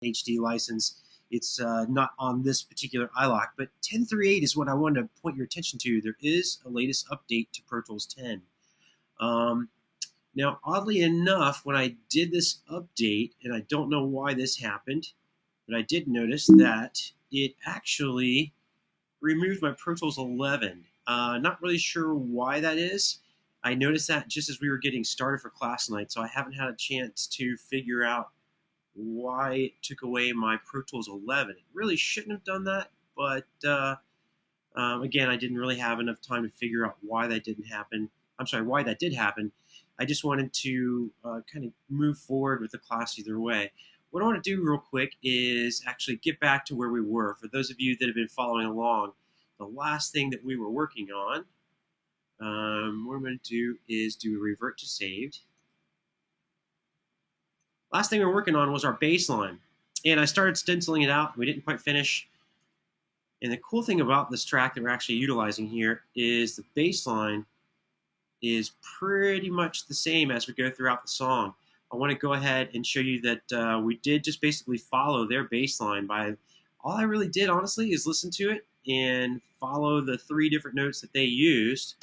HD license. It's not on this particular iLok, but 10.3.8 is what I wanted to point your attention to. There is a latest update to Pro Tools 10. Now, oddly enough, when I did this update, and I don't know why this happened, but I did notice that it actually removed my Pro Tools 11. Not really sure why that is. I noticed that just as we were getting started for class tonight, so I haven't had a chance to figure out why it took away my Pro Tools 11. It really shouldn't have done that, but again, I didn't really have enough time to figure out why that didn't happen. I'm sorry, why that did happen. I just wanted to kind of move forward with the class either way. What I want to do real quick is actually get back to where we were. For those of you that have been following along, the last thing that we were working on, what I'm going to do is do a revert to saved. Last thing we were working on was our bass line. And I started stenciling it out. We didn't quite finish. And the cool thing about this track that we're actually utilizing here is the bass line is pretty much the same as we go throughout the song. I want to go ahead and show you that we did just basically follow their bass line by, all I really did honestly is listen to it and follow the 3 different notes that they used.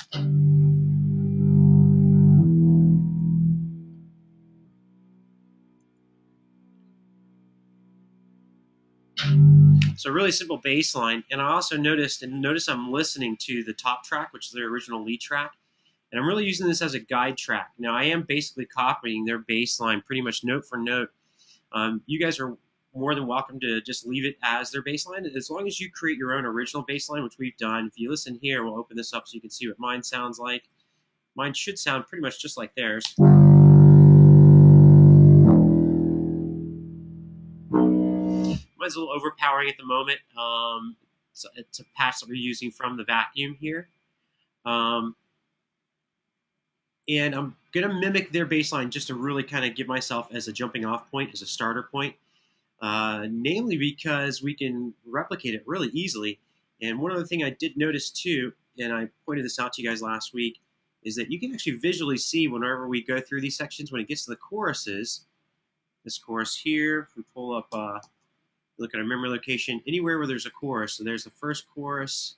So really simple bass line. And I also noticed I'm listening to the top track, which is their original lead track. And I'm really using this as a guide track. Now, I am basically copying their bass line pretty much note for note. You guys are more than welcome to just leave it as their bass line, as long as you create your own original bass line, which we've done. If you listen here, we'll open this up so you can see what mine sounds like. Mine should sound pretty much just like theirs. Mine's a little overpowering at the moment. So it's a patch that we're using from the vacuum here. And I'm going to mimic their bass line just to really kind of give myself as a jumping off point, as a starter point. Namely because we can replicate it really easily. And one other thing I did notice too, and I pointed this out to you guys last week, is that you can actually visually see whenever we go through these sections, when it gets to the choruses, this chorus here, if we pull up, look at our memory location, anywhere where there's a chorus. So there's the first chorus,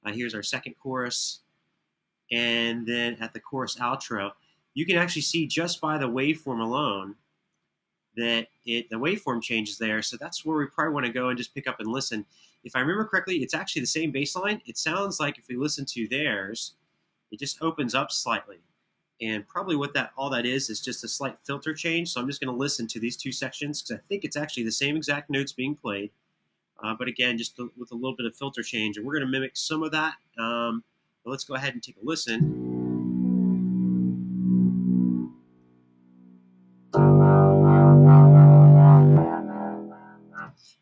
here's our second chorus, and then at the chorus outro, you can actually see just by the waveform alone that the waveform changes there. So that's where we probably want to go and just pick up and listen. If I remember correctly, it's actually the same bass line. It sounds like if we listen to theirs, it just opens up slightly. And probably what all that is just a slight filter change. So I'm just going to listen to these 2 sections because I think it's actually the same exact notes being played. But again, just with a little bit of filter change. And we're going to mimic some of that. But let's go ahead and take a listen.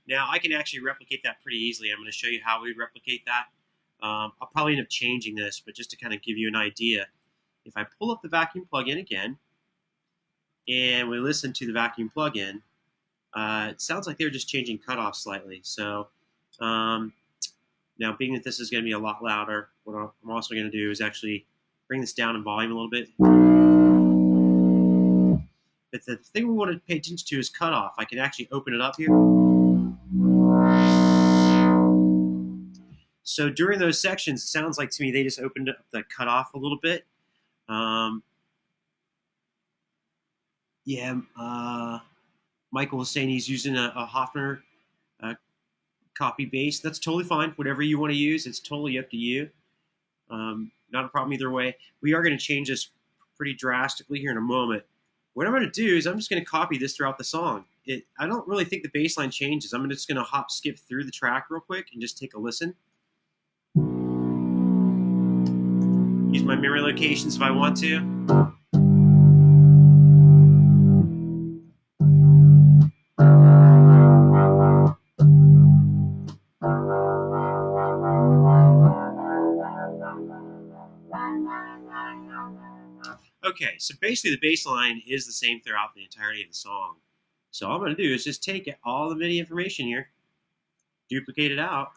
Now, I can actually replicate that pretty easily. I'm going to show you how we replicate that. I'll probably end up changing this, but just to kind of give you an idea, if I pull up the vacuum plugin again, and we listen to the vacuum plugin, it sounds like they're just changing cutoff slightly. So now, being that this is going to be a lot louder, what I'm also going to do is actually bring this down in volume a little bit. But the thing we want to pay attention to is cutoff. I can actually open it up here. So during those sections, it sounds like to me they just opened up the cutoff a little bit. Michael was saying he's using a Hofner copy bass. That's totally fine. Whatever you want to use, it's totally up to you. Not a problem either way. We are going to change this pretty drastically here in a moment. What I'm going to do is I'm just going to copy this throughout the song. I don't really think the bass line changes. I'm just going to skip through the track real quick and just take a listen. Use my memory locations if I want to. Okay, so basically the bass line is the same throughout the entirety of the song. So all I'm going to do is just take all the MIDI information here, duplicate it out,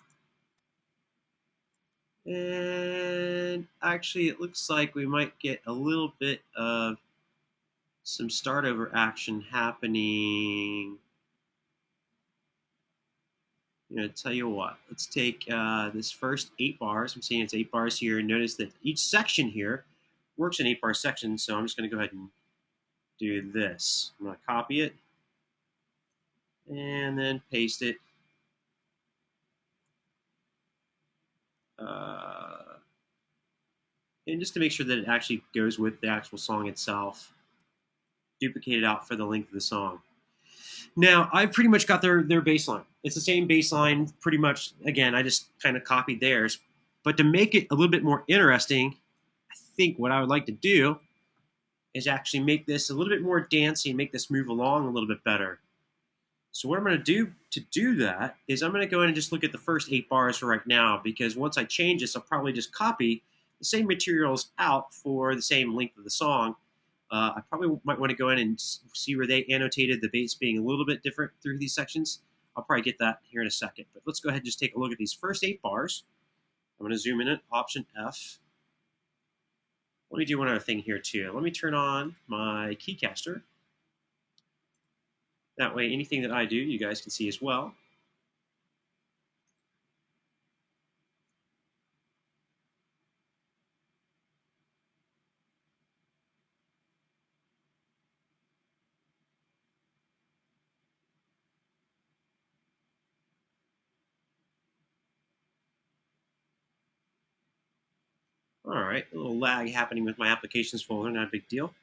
and actually it looks like we might get a little bit of some start over action happening Tell you what. Let's take this first 8 bars. I'm seeing it's 8 bars here. Notice that each section here works in 8 bar sections. So I'm just going to go ahead and do this. I'm going to copy it and then paste it. And just to make sure that it actually goes with the actual song itself, duplicate it out for the length of the song. Now, I've pretty much got their baseline. It's the same baseline, pretty much. Again, I just kind of copied theirs. But to make it a little bit more interesting, I think what I would like to do is actually make this a little bit more dancey and make this move along a little bit better. So what I'm going to do that is I'm going to go in and just look at the first 8 bars for right now, because once I change this, I'll probably just copy the same materials out for the same length of the song. I probably might want to go in and see where they annotated the bass being a little bit different through these sections. I'll probably get that here in a second. But let's go ahead and just take a look at these first 8 bars. I'm going to zoom in at Option F. Let me do one other thing here too. Let me turn on my Keycaster. That way, anything that I do, you guys can see as well. All right, a little lag happening with my applications folder, not a big deal.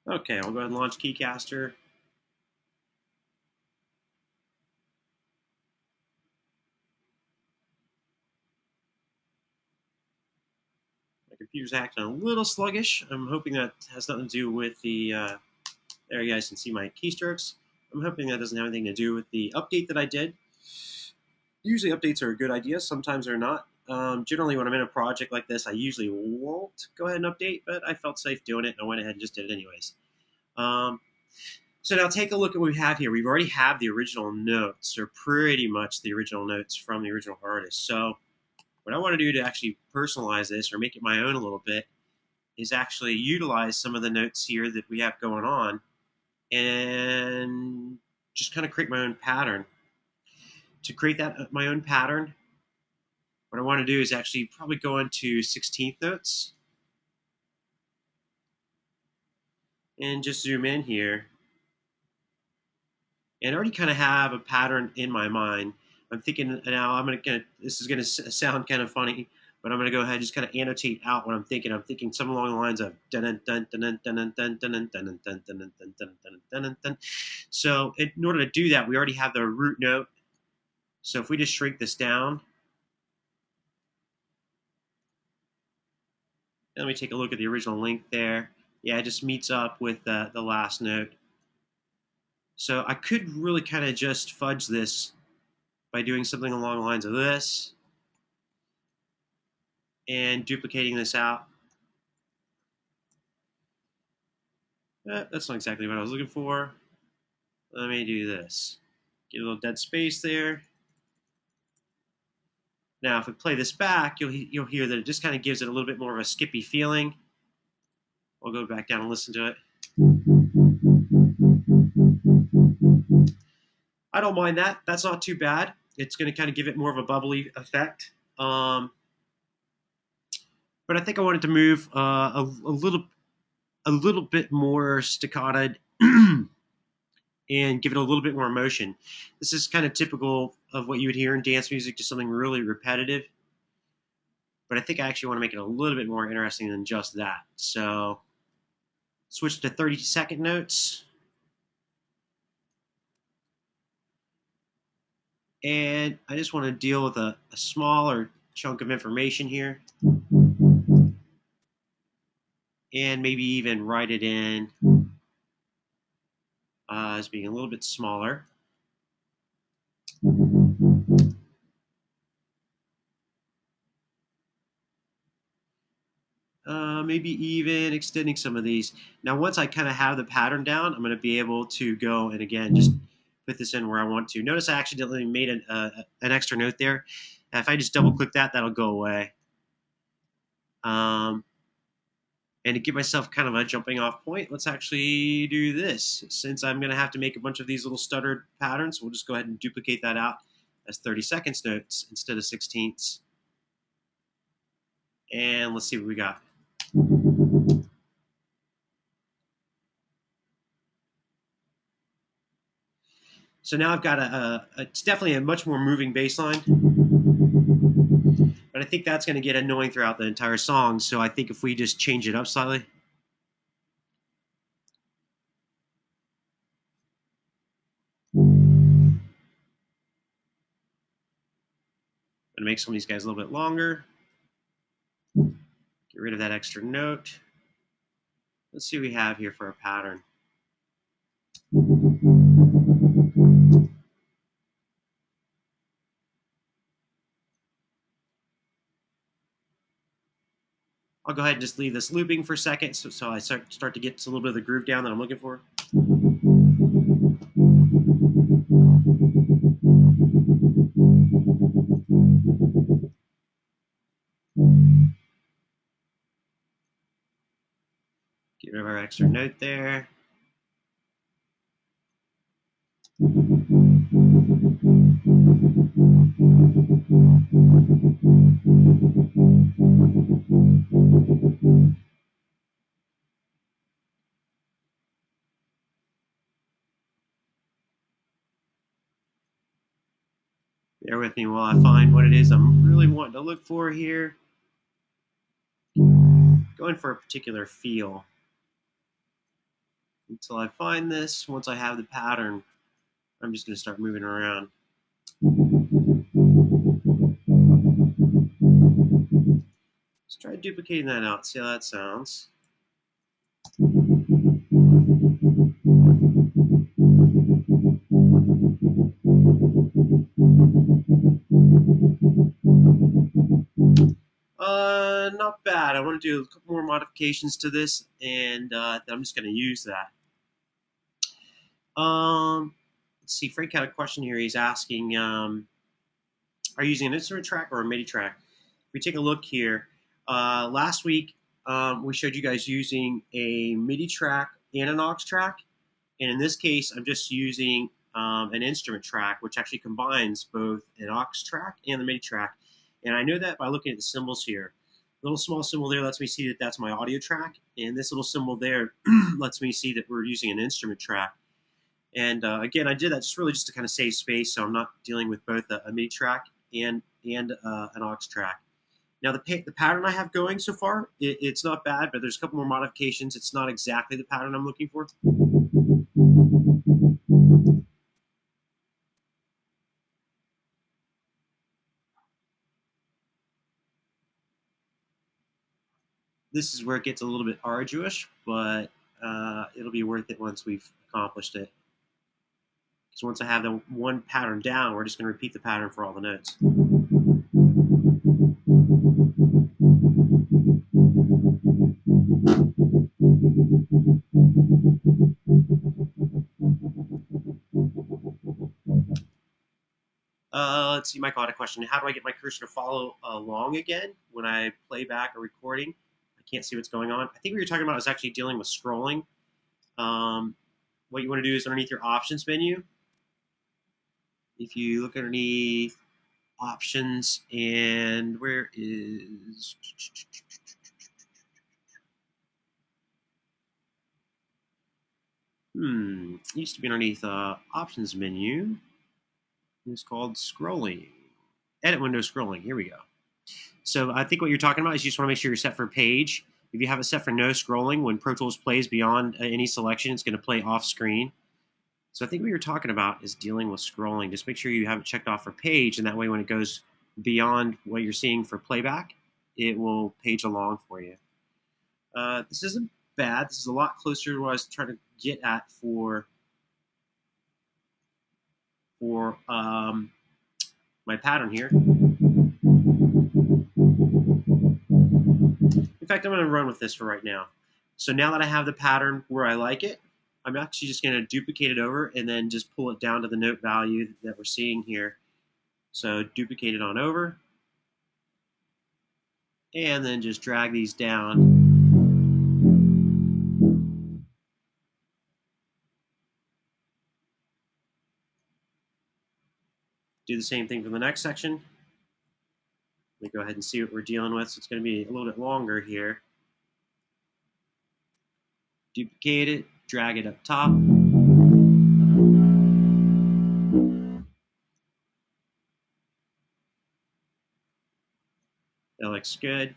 Okay, I'll go ahead and launch Keycaster. My computer's acting a little sluggish. I'm hoping that has nothing to do with the, there you guys can see my keystrokes. I'm hoping that doesn't have anything to do with the update that I did. Usually updates are a good idea, sometimes they're not. Generally, when I'm in a project like this, I usually won't go ahead and update, but I felt safe doing it, and I went ahead and just did it anyways. So now take a look at what we have here. We've already have the original notes, or pretty much the original notes from the original artist. So what I want to do to actually personalize this or make it my own a little bit is actually utilize some of the notes here that we have going on and just kind of create my own pattern. To create that my own pattern, what I want to do is actually probably go into 16th notes and just zoom in here. And I already kind of have a pattern in my mind. I'm thinking now this is gonna sound kind of funny, but I'm gonna go ahead and just kind of annotate out what I'm thinking. I'm thinking something along the lines of dun dun dun dun dun dun dun dun dun dun dun dun dun dun dun. So in order to do that, we already have the root note. So if we just shrink this down, let me take a look at the original length there. Yeah, it just meets up with the last note. So I could really kind of just fudge this by doing something along the lines of this and duplicating this out. That's not exactly what I was looking for. Let me do this. Get a little dead space there. Now, if we play this back, you'll hear that it just kind of gives it a little bit more of a skippy feeling. I'll go back down and listen to it. I don't mind that. That's not too bad. It's going to kind of give it more of a bubbly effect. But I think I wanted to move a little bit more staccato and give it a little bit more emotion. This is kind of typical of what you would hear in dance music, just something really repetitive. But I think I actually want to make it a little bit more interesting than just that. So switch to 30-second notes. And I just want to deal with a smaller chunk of information here. And maybe even write it in as being a little bit smaller. Maybe even extending some of these. Now, once I kind of have the pattern down, I'm going to be able to go and again just put this in where I want to. Notice I accidentally made an extra note there. If I just double click that, that'll go away. And And to give myself kind of a jumping off point, let's actually do this. Since I'm going to have to make a bunch of these little stuttered patterns, we'll just go ahead and duplicate that out as 30-seconds notes instead of sixteenths. And let's see what we got. So now I've got it's definitely a much more moving bass line. But I think that's going to get annoying throughout the entire song. So I think if we just change it up slightly. I'm going to make some of these guys a little bit longer. Get rid of that extra note. Let's see what we have here for a pattern. I'll go ahead and just leave this looping for a second so I start to get a little bit of the groove down that I'm looking for. Get rid of our extra note there. Bear with me while I find what it is I'm really wanting to look for here. Going for a particular feel. Until I find this, once I have the pattern, I'm just going to start moving around. Let's try duplicating that out, see how that sounds. Not bad. I want to do a couple more modifications to this, and I'm just going to use that. Let's see. Frank had a question here. He's asking, are you using an instrument track or a MIDI track? If we take a look here, last week we showed you guys using a MIDI track and an aux track, and in this case, I'm just using an instrument track, which actually combines both an aux track and the MIDI track. And I know that by looking at the symbols here. The little small symbol there lets me see that that's my audio track, and this little symbol there lets me see that we're using an instrument track. And again, I did that just to kind of save space, so I'm not dealing with both a MIDI track and an aux track. Now, the pattern I have going so far, it's not bad, but there's a couple more modifications. It's not exactly the pattern I'm looking for. This is where it gets a little bit arduous, but it'll be worth it once we've accomplished it. Because once I have the one pattern down, we're just going to repeat the pattern for all the notes. Let's see, Michael had a question. How do I get my cursor to follow along again when I play back a recording? I can't see what's going on. I think what you're talking about is actually dealing with scrolling. What you want to do is underneath your options menu, if you look underneath options, and where is it used to be underneath options menu. It's called scrolling. Edit window scrolling. Here we go. So I think what you're talking about is you just want to make sure you're set for page. If you have it set for no scrolling, when Pro Tools plays beyond any selection, it's going to play off screen. So I think what you're talking about is dealing with scrolling. Just make sure you have it checked off for page, and that way when it goes beyond what you're seeing for playback, it will page along for you. This isn't bad. This is a lot closer to what I was trying to get at for my pattern here. In fact, I'm going to run with this for right now. So now that I have the pattern where I like it, I'm actually just going to duplicate it over and then just pull it down to the note value that we're seeing here. So duplicate it on over, and then just drag these down. Do the same thing for the next section. Let me go ahead and see what we're dealing with. So it's going to be a little bit longer here. Duplicate it, drag it up top. That looks good.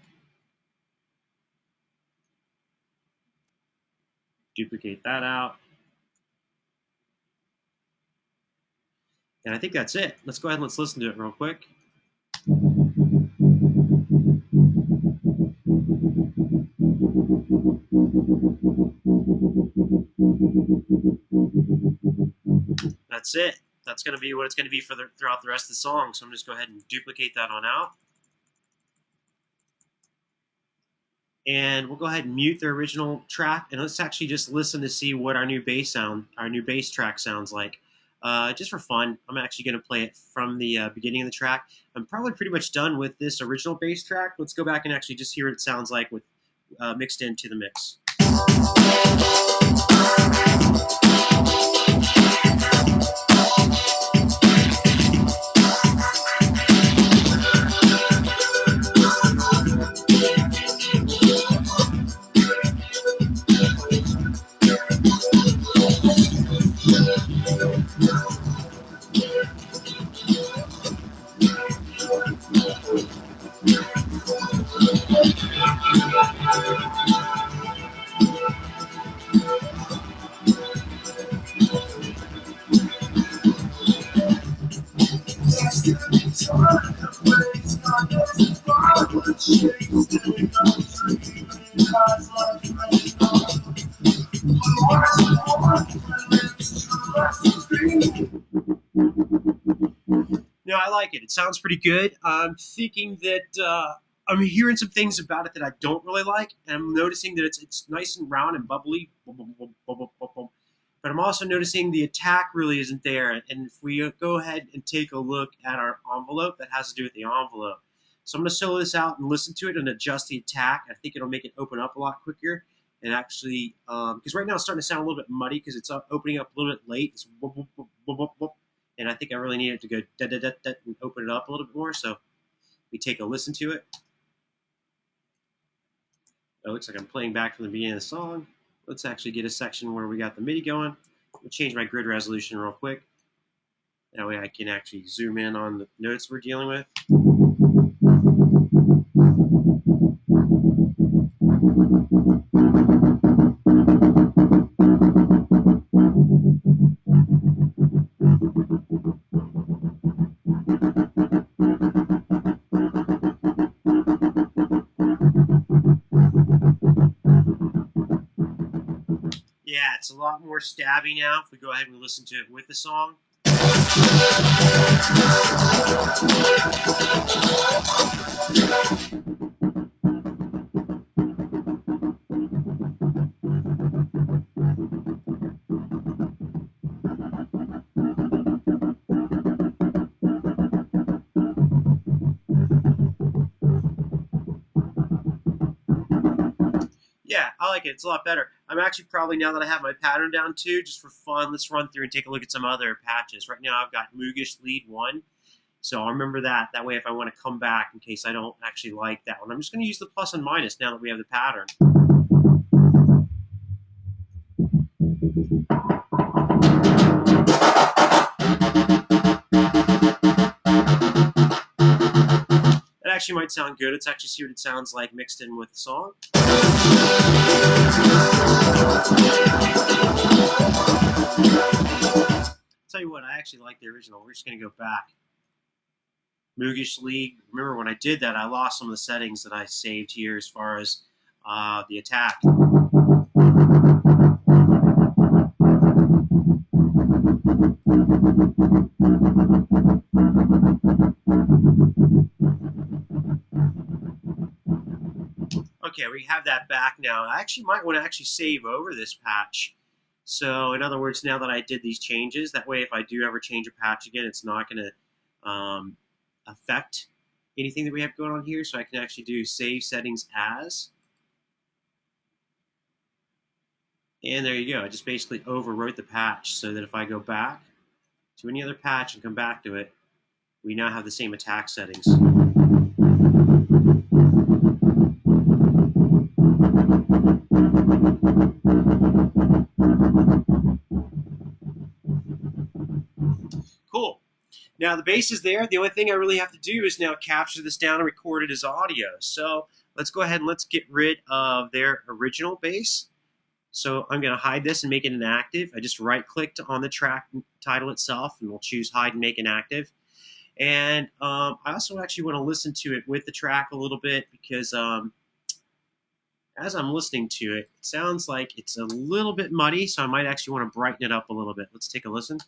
Duplicate that out. And I think that's it. Let's go ahead and let's listen to it real quick. That's it. That's going to be what it's going to be for throughout the rest of the song. So I'm just go ahead and duplicate that on out. And we'll go ahead and mute the original track, and let's actually just listen to see what our new bass track sounds like. Just for fun, I'm actually going to play it from the beginning of the track. I'm probably pretty much done with this original bass track. Let's go back and actually just hear what it sounds like with mixed into the mix. No, I like it. It sounds pretty good. I'm thinking that I'm hearing some things about it that I don't really like, and I'm noticing that it's nice and round and bubbly. But I'm also noticing the attack really isn't there. And if we go ahead and take a look at our envelope, that has to do with the envelope. So I'm going to solo this out and listen to it and adjust the attack. I think it'll make it open up a lot quicker. And actually, because right now it's starting to sound a little bit muddy because it's opening up a little bit late. It's whoop, whoop, whoop, whoop, whoop, whoop. And I think I really need it to go da da da da and open it up a little bit more. So we take a listen to it. It looks like I'm playing back from the beginning of the song. Let's actually get a section where we got the MIDI going. We'll change my grid resolution real quick. That way I can actually zoom in on the notes we're dealing with. Yeah, it's a lot more stabby now if we go ahead and listen to it with the song. Yeah, I like it. It's a lot better. I'm actually probably, now that I have my pattern down too, just for fun, let's run through and take a look at some other patches. Right now I've got Moogish Lead 1. So I'll remember that. That way if I want to come back in case I don't actually like that one, I'm just going to use the plus and minus now that we have the pattern. That actually might sound good. Let's actually see what it sounds like mixed in with the song. Tell you what, I actually like the original. We're just going to go back. Moogish League. Remember when I did that, I lost some of the settings that I saved here as far as the attack. Okay, we have that back now. I actually might want to actually save over this patch. So in other words, now that I did these changes, that way if I do ever change a patch again, it's not going to affect anything that we have going on here. So I can actually do save settings as. And there you go. I just basically overwrote the patch so that if I go back to any other patch and come back to it, we now have the same attack settings. Cool. Now the bass is there. The only thing I really have to do is now capture this down and record it as audio. So let's go ahead and let's get rid of their original bass. So I'm going to hide this and make it inactive. I just right-clicked on the track title itself, and we'll choose Hide and Make Inactive. And I also actually want to listen to it with the track a little bit because as I'm listening to it, it sounds like it's a little bit muddy, so I might actually want to brighten it up a little bit. Let's take a listen.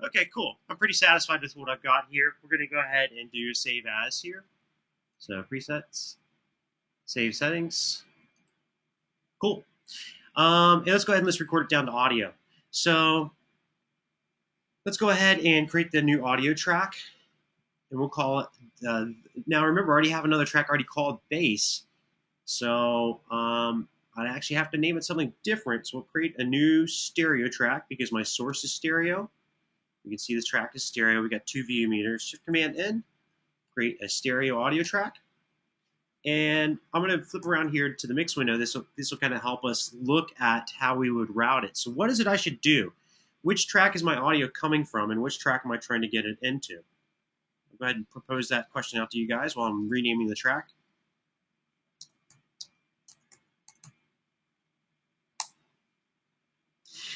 Okay, cool. I'm pretty satisfied with what I've got here. We're going to go ahead and do Save As here. So presets, save settings. Cool. And let's go ahead and let's record it down to audio. So let's go ahead and create the new audio track, and we'll call it. Now remember, I already have another track already called bass, so I'd actually have to name it something different. So we'll create a new stereo track because my source is stereo. You can see this track is stereo. We got 2 view meters. Shift Command N, create a stereo audio track. And I'm going to flip around here to the mix window. This will kind of help us look at how we would route it. So what is it I should do? Which track is my audio coming from, and which track am I trying to get it into? I'll go ahead and propose that question out to you guys while I'm renaming the track.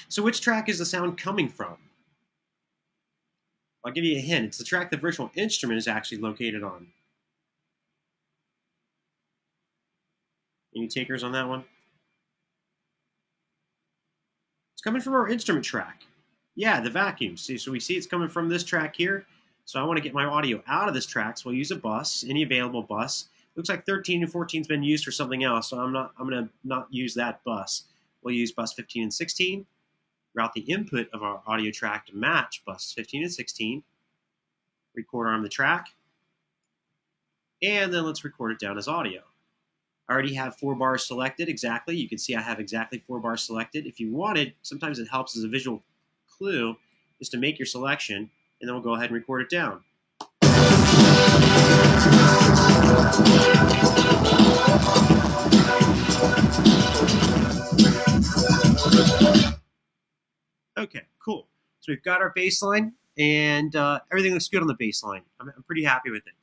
So which track is the sound coming from? I'll give you a hint. It's the track the virtual instrument is actually located on. Any takers on that one? It's coming from our instrument track. Yeah, the vacuum. See, so we see it's coming from this track here. So I want to get my audio out of this track, so we'll use a bus, any available bus. Looks like 13 and 14's been used for something else, so I'm going to not use that bus. We'll use bus 15 and 16. Route the input of our audio track to match bus 15 and 16. Record on the track. And then let's record it down as audio. I already have 4 bars selected exactly. You can see I have exactly 4 bars selected. If you wanted, sometimes it helps as a visual clue just to make your selection, and then we'll go ahead and record it down. Okay, cool. So we've got our bass line, and everything looks good on the bass line. I'm pretty happy with it.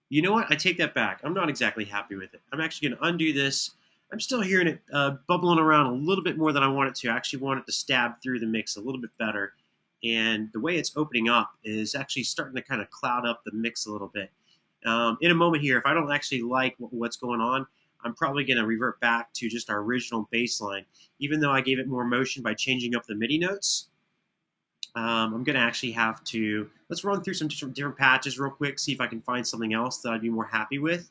You know what? I take that back. I'm not exactly happy with it. I'm actually going to undo this. I'm still hearing it bubbling around a little bit more than I want it to. I actually want it to stab through the mix a little bit better. And the way it's opening up is actually starting to kind of cloud up the mix a little bit. In a moment here, if I don't actually like what's going on, I'm probably going to revert back to just our original bass line. Even though I gave it more motion by changing up the MIDI notes, I'm going to actually have to, let's run through some different patches real quick, see if I can find something else that I'd be more happy with.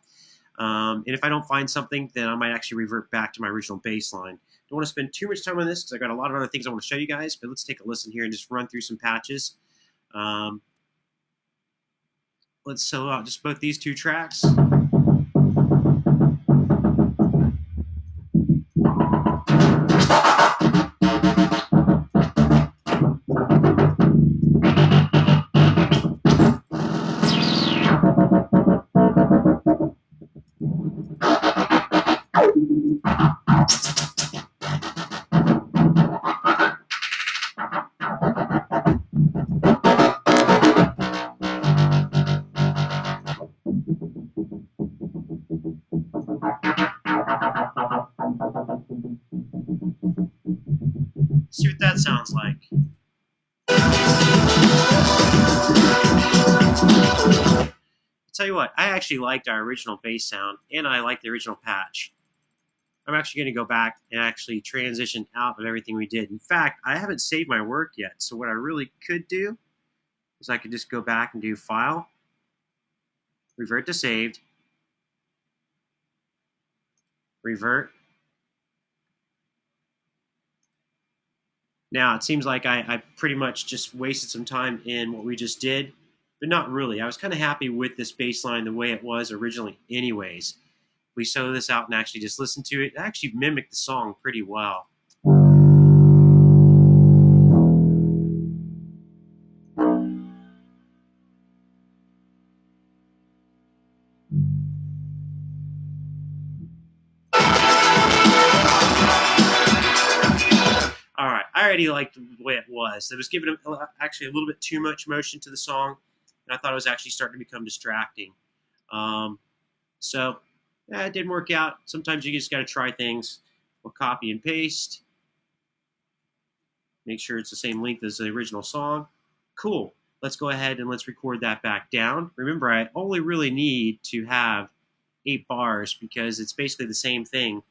And if I don't find something, then I might actually revert back to my original bass line. Don't want to spend too much time on this because I've got a lot of other things I want to show you guys, but let's take a listen here and just run through some patches. Let's solo out just both these 2 tracks. See what that sounds like. Tell you what, I actually liked our original bass sound, and I like the original patch. I'm actually going to go back and actually transition out of everything we did. In fact, I haven't saved my work yet, so what I really could do is I could just go back and do File, Revert to Saved, Revert. Now, it seems like I pretty much just wasted some time in what we just did, but not really. I was kind of happy with this bass line the way it was originally anyways. We solo this out and actually just listen to it. It actually mimicked the song pretty well. All right, I already liked the way it was. It was giving actually a little bit too much motion to the song, and I thought it was actually starting to become distracting. So it didn't work out. Sometimes you just got to try things. We'll copy and paste. Make sure it's the same length as the original song. Cool. Let's go ahead and let's record that back down. Remember, I only really need to have 8 bars because it's basically the same thing.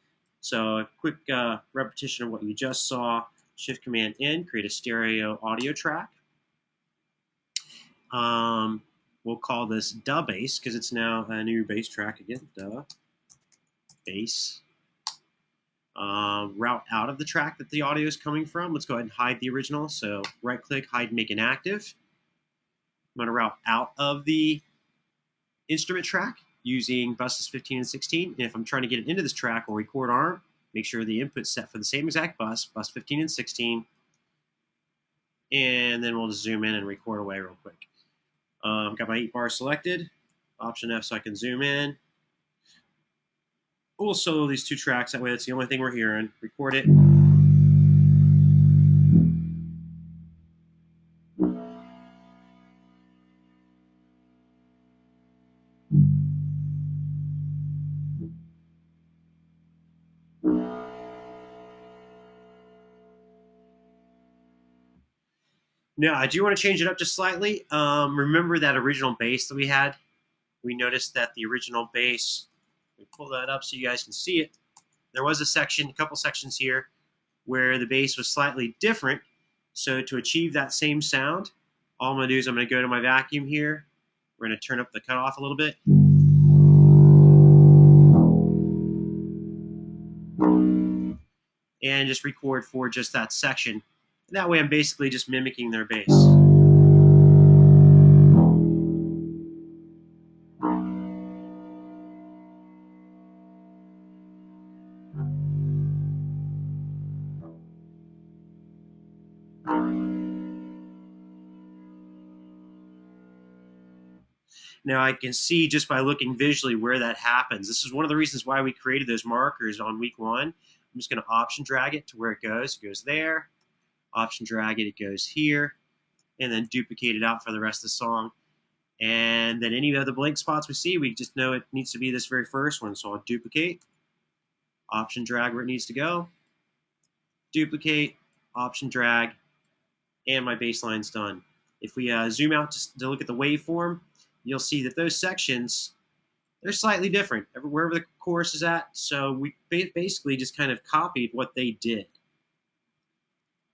So a quick repetition of what you just saw. Shift Command N, create a stereo audio track. We'll call this Da Bass because it's now a new bass track again. Da Bass. Route out of the track that the audio is coming from. Let's go ahead and hide the original. So right click, hide, make inactive. I'm going to route out of the instrument track using buses 15 and 16. And if I'm trying to get it into this track or record arm, make sure the input's set for the same exact bus 15 and 16. And then we'll just zoom in and record away real quick. Got my 8 bars selected. Option F so I can zoom in. We'll solo these 2 tracks. That way that's the only thing we're hearing. Record it. Now, I do want to change it up just slightly. Remember that original bass that we had? We noticed that the original bass, let me pull that up so you guys can see it. There was a couple sections here, where the bass was slightly different. So to achieve that same sound, all I'm going to do is I'm going to go to my vacuum here. We're going to turn up the cutoff a little bit. And just record for just that section. And that way I'm basically just mimicking their bass. Now I can see just by looking visually where that happens. This is one of the reasons why we created those markers on week 1. I'm just going to option drag it to where it goes. It goes there. Option drag it, it goes here. And then duplicate it out for the rest of the song. And then any other blank spots we see, we just know it needs to be this very first one. So I'll duplicate, option drag where it needs to go, duplicate, option drag, and my bass line's done. If we zoom out to look at the waveform, you'll see that those sections, they're slightly different wherever the chorus is at. So we basically just kind of copied what they did.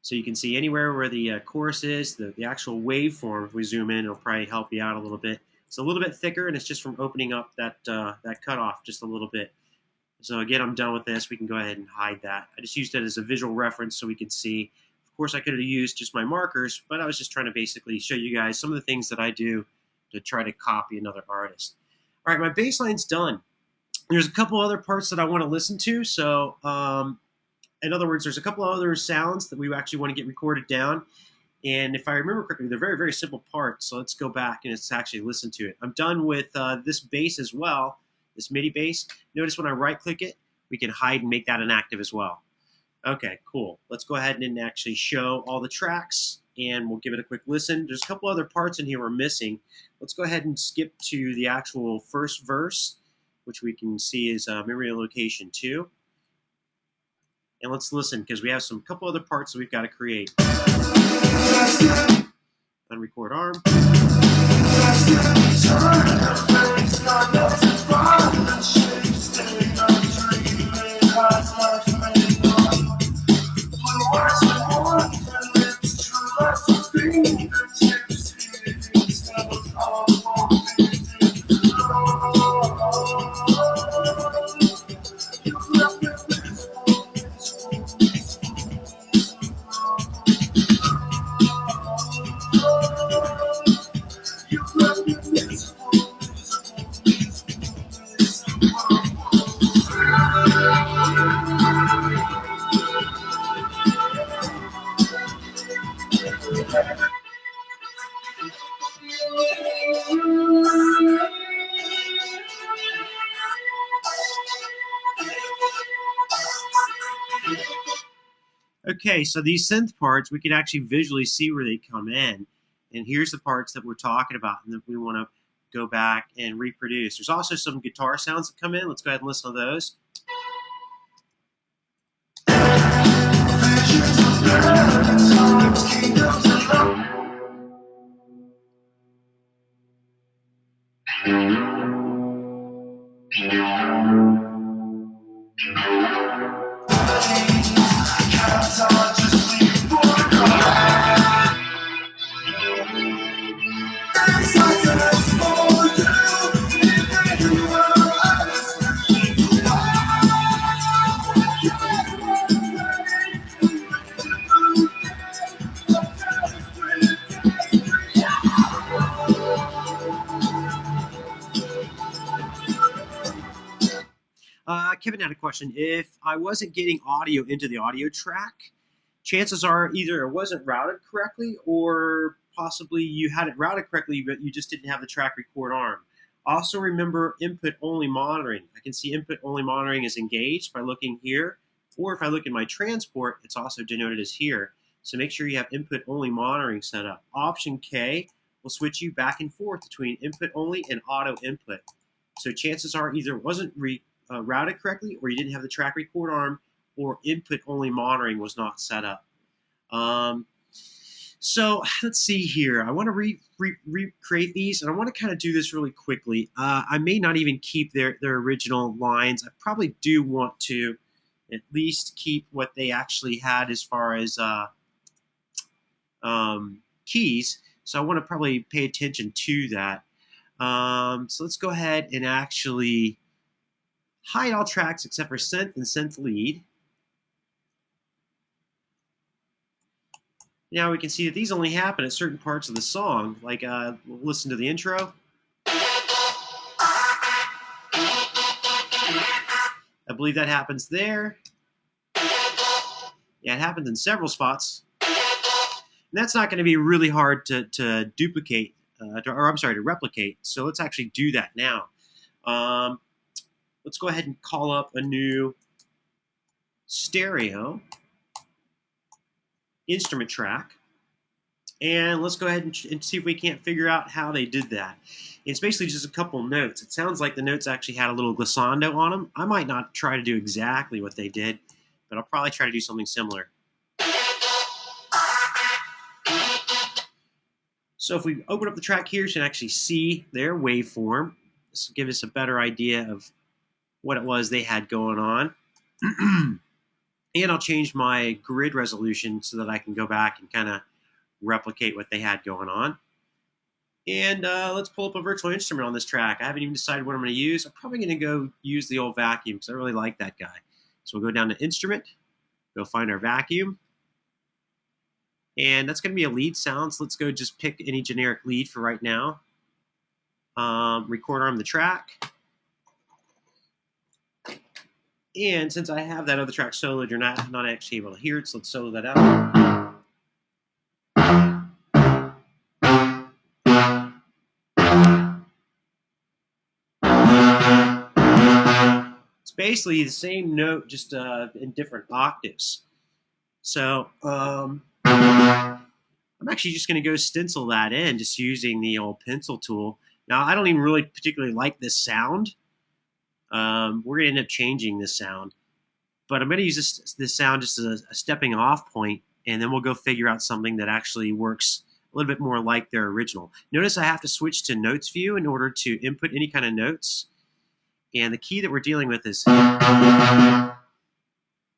So you can see anywhere where the chorus is, the actual waveform, if we zoom in, it'll probably help you out a little bit. It's a little bit thicker, and it's just from opening up that cutoff just a little bit. So again, I'm done with this. We can go ahead and hide that. I just used it as a visual reference so we could see. Of course, I could have used just my markers, but I was just trying to basically show you guys some of the things that I do to try to copy another artist. All right, my bass line's done. There's a couple other parts that I want to listen to. So in other words, there's a couple of other sounds that we actually want to get recorded down. And if I remember correctly, they're very, very simple parts. So let's go back and let's actually listen to it. I'm done with this bass as well, this MIDI bass. Notice when I right-click it, we can hide and make that inactive as well. Okay, cool. Let's go ahead and actually show all the tracks, and we'll give it a quick listen. There's a couple other parts in here we're missing. Let's go ahead and skip to the actual first verse, which we can see is memory location 2. And let's listen, because we have some couple other parts that we've got to create. Unrecord arm. Okay, so these synth parts, we can actually visually see where they come in. And here's the parts that we're talking about and that we want to go back and reproduce. There's also some guitar sounds that come in. Let's go ahead and listen to those. Kevin had a question. If I wasn't getting audio into the audio track, chances are either it wasn't routed correctly or possibly you had it routed correctly, but you just didn't have the track record arm. Also remember input only monitoring. I can see input only monitoring is engaged by looking here, or if I look in my transport, it's also denoted as here. So make sure you have input only monitoring set up. Option K will switch you back and forth between input only and auto input. So chances are either it wasn't routed correctly, or you didn't have the track record arm, or input only monitoring was not set up. So let's see here. I want to recreate these, and I want to kind of do this really quickly. I may not even keep their original lines. I probably do want to at least keep what they actually had as far as keys. So I want to probably pay attention to that. So let's go ahead and actually hide all tracks except for synth and synth lead. Now we can see that these only happen at certain parts of the song. Like, we'll listen to the intro. I believe that happens there. Yeah, it happens in several spots. And that's not going to be really hard to duplicate, to replicate. So let's actually do that now. Let's go ahead and call up a new stereo instrument track. And let's go ahead and see if we can't figure out how they did that. It's basically just a couple notes. It sounds like the notes actually had a little glissando on them. I might not try to do exactly what they did, but I'll probably try to do something similar. So if we open up the track here, you can actually see their waveform. This will give us a better idea of what it was they had going on. And I'll change my grid resolution so that I can go back and kind of replicate what they had going on. And let's pull up a virtual instrument on this track. I haven't even decided what I'm going to use. I'm probably going to go use the old vacuum because I really like that guy. So we'll go down to Instrument, go find our vacuum. And that's going to be a lead sound. So let's go just pick any generic lead for right now. Record arm the track. And since I have that other track soloed, you're not actually able to hear it, so let's solo that out. It's basically the same note, just in different octaves. So I'm actually just going to go stencil that in, just using the old pencil tool. Now, I don't even really particularly like this sound, we're going to end up changing this sound. But I'm going to use this sound just as a stepping off point, and then we'll go figure out something that actually works a little bit more like their original. Notice I have to switch to notes view in order to input any kind of notes. And the key that we're dealing with is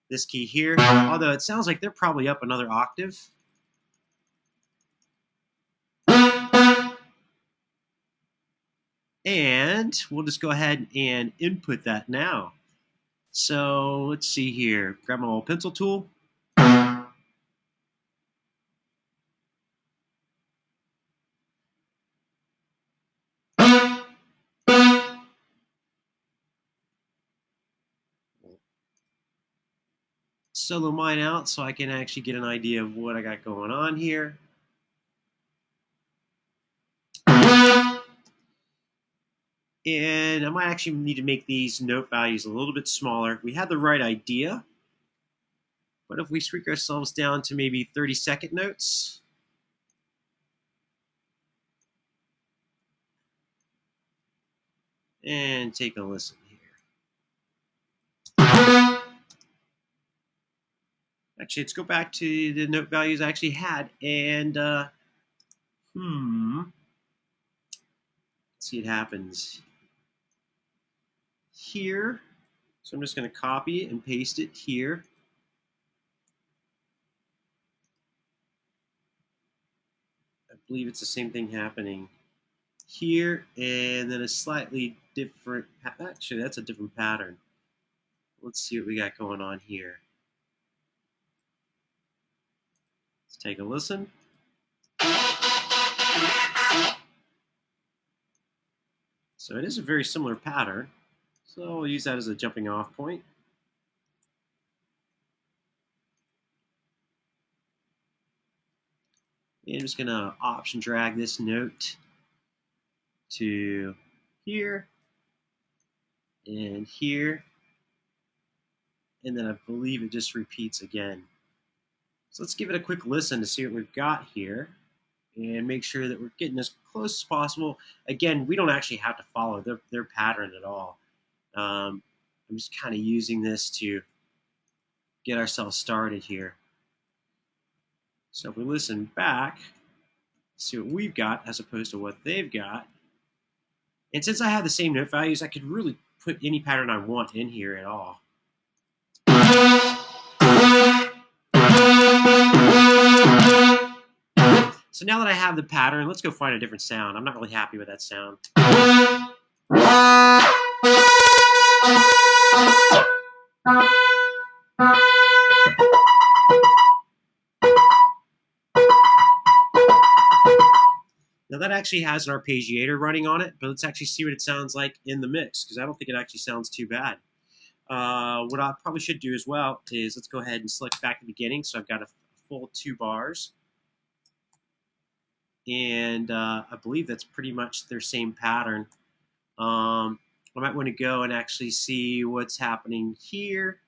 this key here, although it sounds like they're probably up another octave. And we'll just go ahead and input that now. So let's see here. Grab my little pencil tool. Solo mine out so I can actually get an idea of what I got going on here. And I might actually need to make these note values a little bit smaller. We had the right idea. What if we shrink ourselves down to maybe 30-second notes? And take a listen here. Actually, let's go back to the note values I actually had. And, let's see what happens here. So I'm just going to copy it and paste it here. I believe it's the same thing happening here, and then a slightly different, actually that's a different pattern. Let's see what we got going on here. Let's take a listen. So it is a very similar pattern. So we'll use that as a jumping off point. And I'm just gonna option drag this note to here and here. And then I believe it just repeats again. So let's give it a quick listen to see what we've got here and make sure that we're getting as close as possible. Again, we don't actually have to follow their pattern at all. I'm just kind of using this to get ourselves started here. So if we listen back, see what we've got as opposed to what they've got. And since I have the same note values, I could really put any pattern I want in here at all. So now that I have the pattern, let's go find a different sound. I'm not really happy with that sound. Now that actually has an arpeggiator running on it, but let's actually see what it sounds like in the mix, because I don't think it actually sounds too bad. What I probably should do as well is let's go ahead and select back to the beginning. So I've got a full 2 bars. And I believe that's pretty much their same pattern. I might want to go and actually see what's happening here.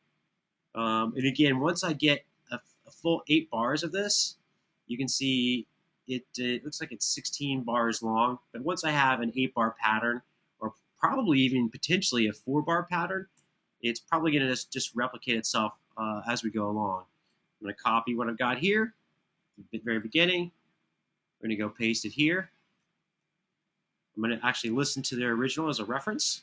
And again, once I get a full 8 bars of this, you can see it looks like it's 16 bars long. But once I have an 8-bar pattern, or probably even potentially a 4-bar pattern, it's probably going to just replicate itself as we go along. I'm going to copy what I've got here at the very beginning. We're going to go paste it here. I'm going to actually listen to their original as a reference.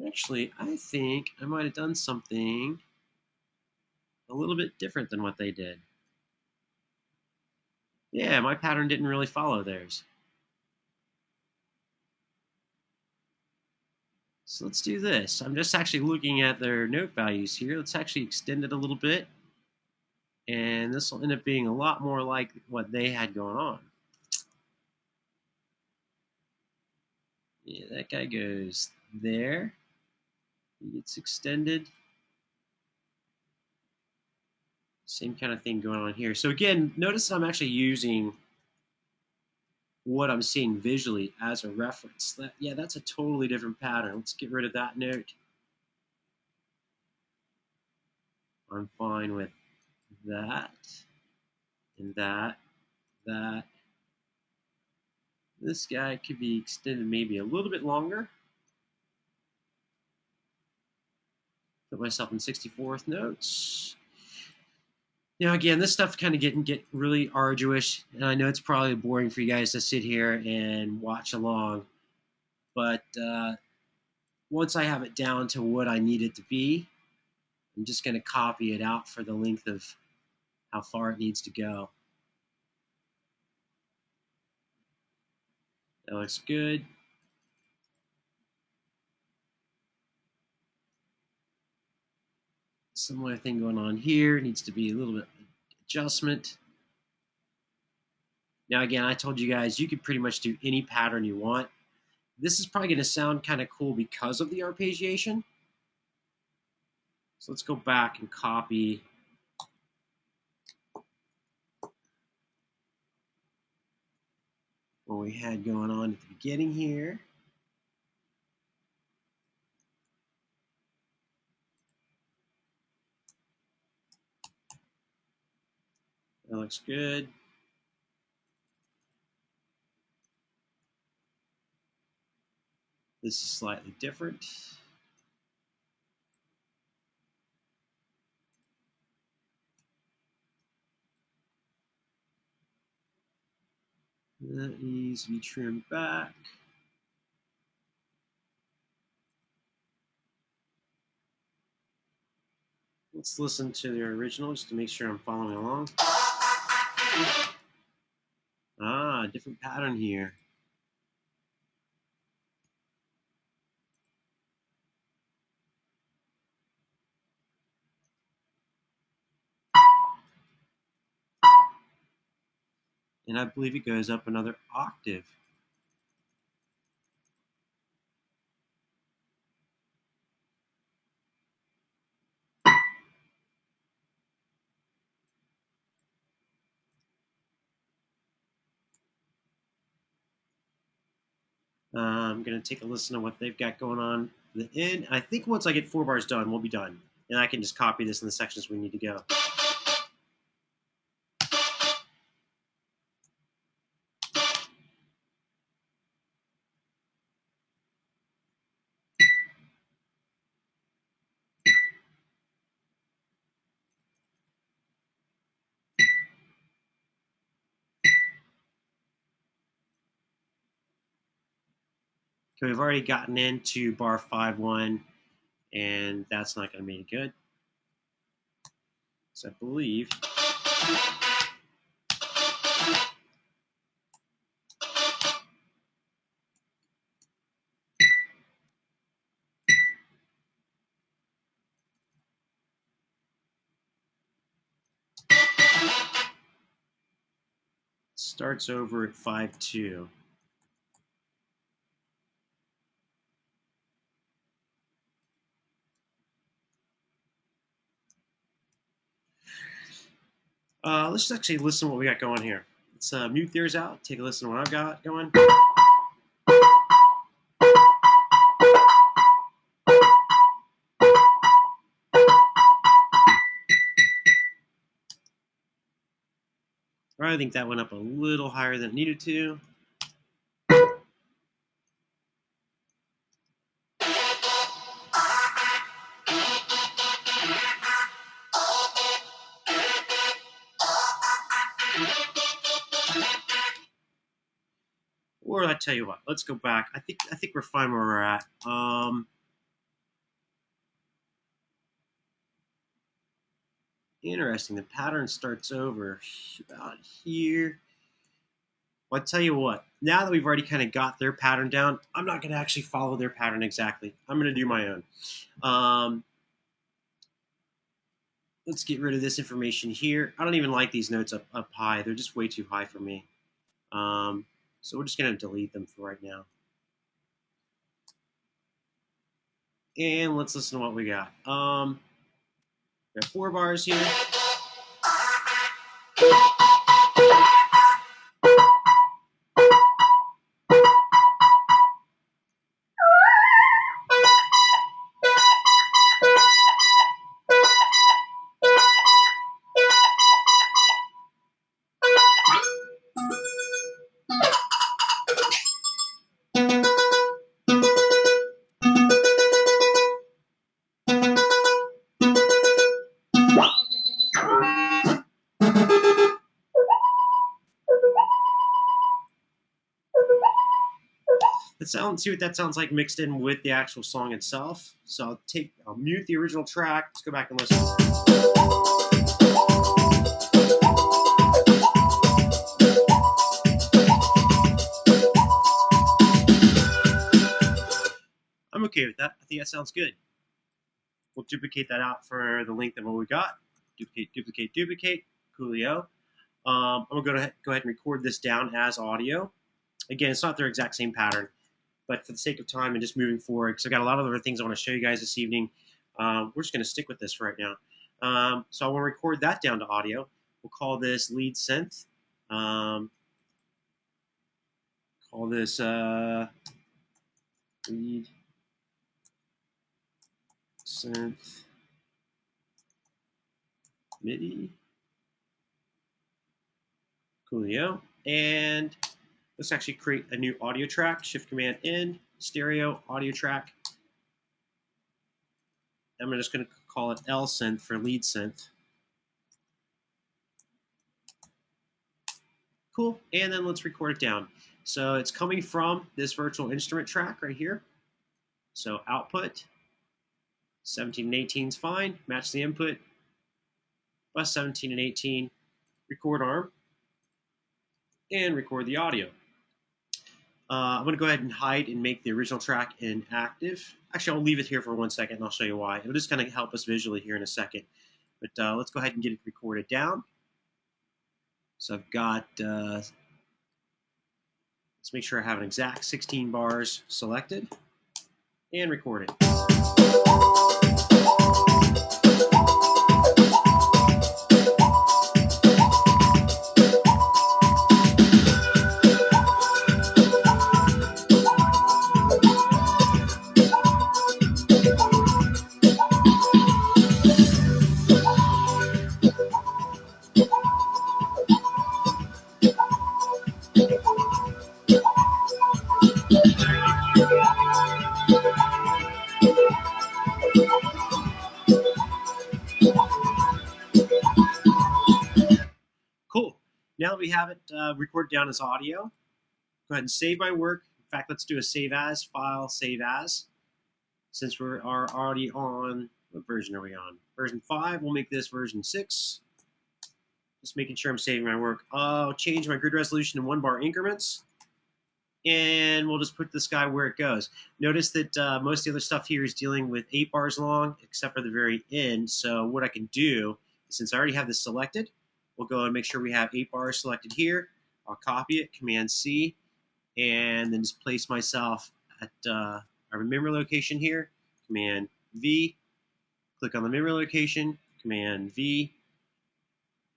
Actually, I think I might have done something a little bit different than what they did. Yeah, my pattern didn't really follow theirs. So let's do this. I'm just actually looking at their note values here. Let's actually extend it a little bit. And this will end up being a lot more like what they had going on. Yeah, that guy goes there. He gets extended. Same kind of thing going on here. So again, notice that I'm actually using what I'm seeing visually as a reference. Yeah, that's a totally different pattern. Let's get rid of that note. I'm fine with that. and that. This guy could be extended maybe a little bit longer. Put myself in 64th notes. Now, again, this stuff kind of get really arduous, and I know it's probably boring for you guys to sit here and watch along, but once I have it down to what I need it to be, I'm just going to copy it out for the length of how far it needs to go. That looks good. Similar thing going on here. Needs to be a little bit adjustment. Now, again, I told you guys you could pretty much do any pattern you want. This is probably going to sound kind of cool because of the arpeggiation. So let's go back and copy what we had going on at the beginning here. That looks good. This is slightly different. That needs to be trimmed back. Let's listen to the original just to make sure I'm following along. Ah, different pattern here. And I believe it goes up another octave. I'm going to take a listen to what they've got going on at the end. I think once I get 4 bars done, we'll be done. And I can just copy this in the sections we need to go. Okay, we've already gotten into bar 5-1, and that's not going to be any good. So I believe starts over at 5-2. Let's just actually listen to what we got going here. Let's mute theirs out, take a listen to what I've got going. I think that went up a little higher than it needed to. Or I tell you what, let's go back. I think we're fine where we're at. Interesting. The pattern starts over about here. Well, I tell you what. Now that we've already kind of got their pattern down, I'm not going to actually follow their pattern exactly. I'm going to do my own. Let's get rid of this information here. I don't even like these notes up high. They're just way too high for me. So we're just going to delete them for right now. And let's listen to what we got. We got 4 bars here. See what that sounds like mixed in with the actual song itself. So I'll mute the original track. Let's go back and listen. I'm okay with that. I think that sounds good. We'll duplicate that out for the length of what we got. Duplicate, duplicate, duplicate. Coolio. I'm going to go ahead and record this down as audio. Again, it's not their exact same pattern, but for the sake of time and just moving forward, because I've got a lot of other things I want to show you guys this evening, we're just going to stick with this right now. So I want to record that down to audio. We'll call this lead synth. Call this lead synth MIDI. Coolio. And let's actually create a new audio track. Shift Command N, stereo audio track. I'm just going to call it L synth for lead synth. Cool. And then let's record it down. So it's coming from this virtual instrument track right here. So output 17 and 18 is fine. Match the input. Bus 17 and 18. Record arm. And record the audio. I'm going to go ahead and hide and make the original track inactive. Actually, I'll leave it here for 1 second and I'll show you why. It'll just kind of help us visually here in a second. But let's go ahead and get it recorded down. So I've got, let's make sure I have an exact 16 bars selected and record it. Cool. Now that we have it recorded down as audio, go ahead and save my work. In fact, let's do a save as file, save as. Since we are already on, what version are we on? Version 5, we'll make this version 6. Just making sure I'm saving my work. I'll change my grid resolution to 1 bar increments. And we'll just put this guy where it goes. Notice that most of the other stuff here is dealing with 8 bars long, except for the very end. So what I can do, since I already have this selected, we'll go and make sure we have 8 bars selected here. I'll copy it, Command C, and then just place myself at our memory location here, Command V. Click on the memory location, Command V,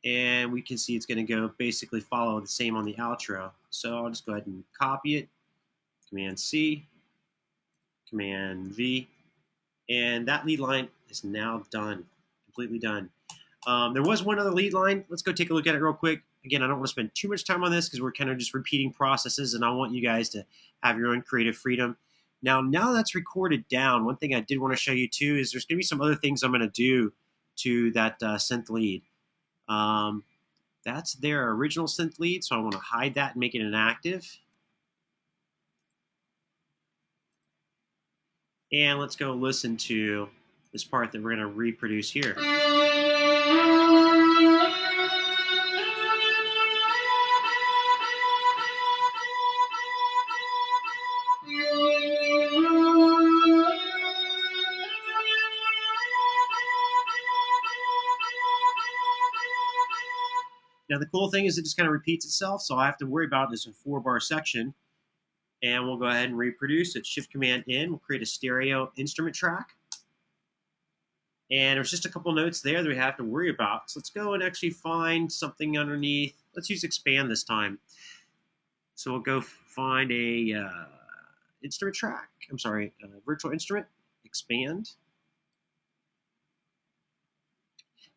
and we can see it's going to go basically follow the same on the outro. So I'll just go ahead and copy it, Command C, Command V, and that lead line is now done, completely done. There was one other lead line. Let's go take a look at it real quick. Again, I don't want to spend too much time on this because we're kind of just repeating processes, and I want you guys to have your own creative freedom. Now that's recorded down, one thing I did want to show you too is there's going to be some other things I'm going to do to that synth lead. That's their original synth lead, so I want to hide that and make it inactive. And let's go listen to this part that we're going to reproduce here. Now the cool thing is it just kind of repeats itself, so all I have to worry about is a 4-bar section. And we'll go ahead and reproduce it. Shift Command N, we'll create a stereo instrument track. And there's just a couple notes there that we have to worry about. So let's go and actually find something underneath. Let's use expand this time. So we'll go find a instrument track. I'm sorry, virtual instrument, expand.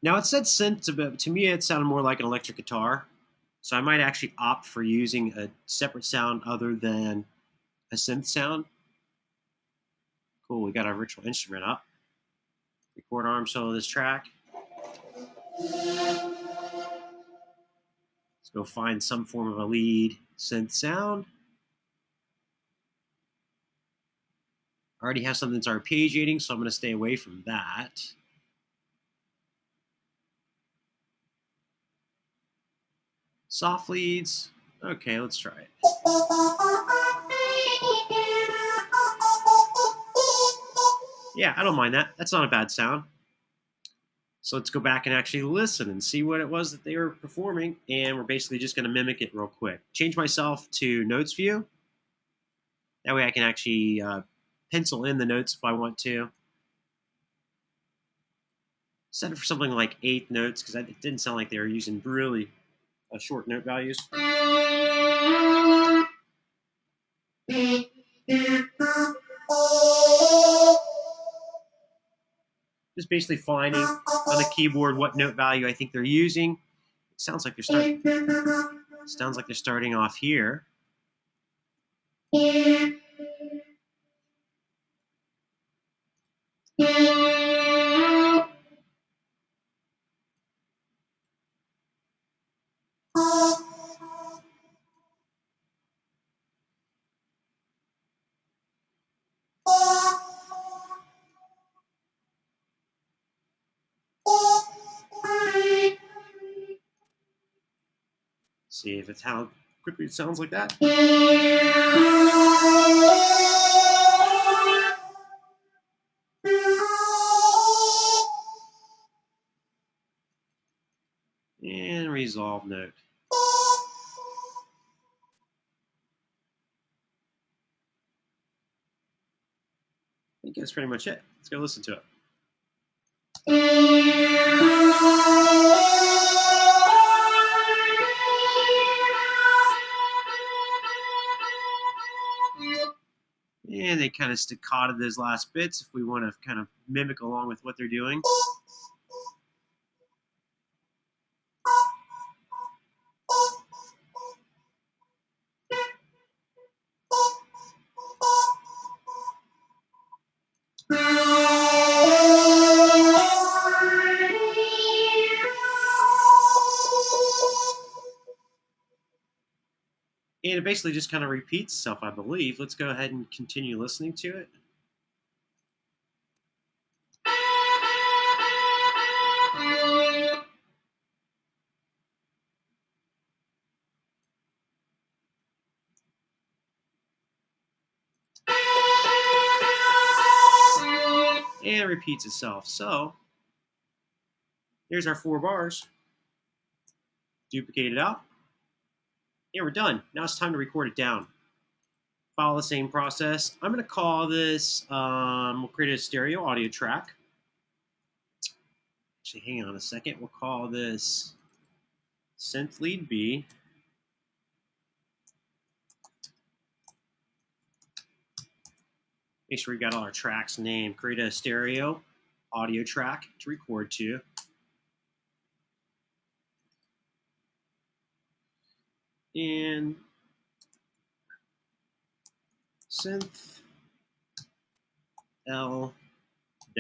Now it said synth, but to me it sounded more like an electric guitar. So I might actually opt for using a separate sound other than a synth sound. Cool, we got our virtual instrument up. Record arm solo this track. Let's go find some form of a lead synth sound. I already have something that's arpeggiating, so I'm going to stay away from that. Soft leads. Okay, let's try it. Yeah, I don't mind that. That's not a bad sound. So let's go back and actually listen and see what it was that they were performing. And we're basically just going to mimic it real quick. Change myself to notes view. That way I can actually pencil in the notes if I want to. Set it for something like 8 notes because it didn't sound like they were using really short note values. Just basically finding on the keyboard what note value I think they're using. It sounds like they're starting off here. See if it's how quickly it sounds like that. And resolve note. I think that's pretty much it. Let's go listen to it. And they kind of staccato those last bits if we want to kind of mimic along with what they're doing. And it basically just kind of repeats itself, I believe. Let's go ahead and continue listening to it. And it repeats itself. So here's our 4 bars. Duplicate it out. And we're done. Now it's time to record it down. Follow the same process. I'm going to call this, we'll create a stereo audio track. Actually, hang on a second. We'll call this synth lead B. Make sure we got all our tracks named. Create a stereo audio track to record to. And synth L-B.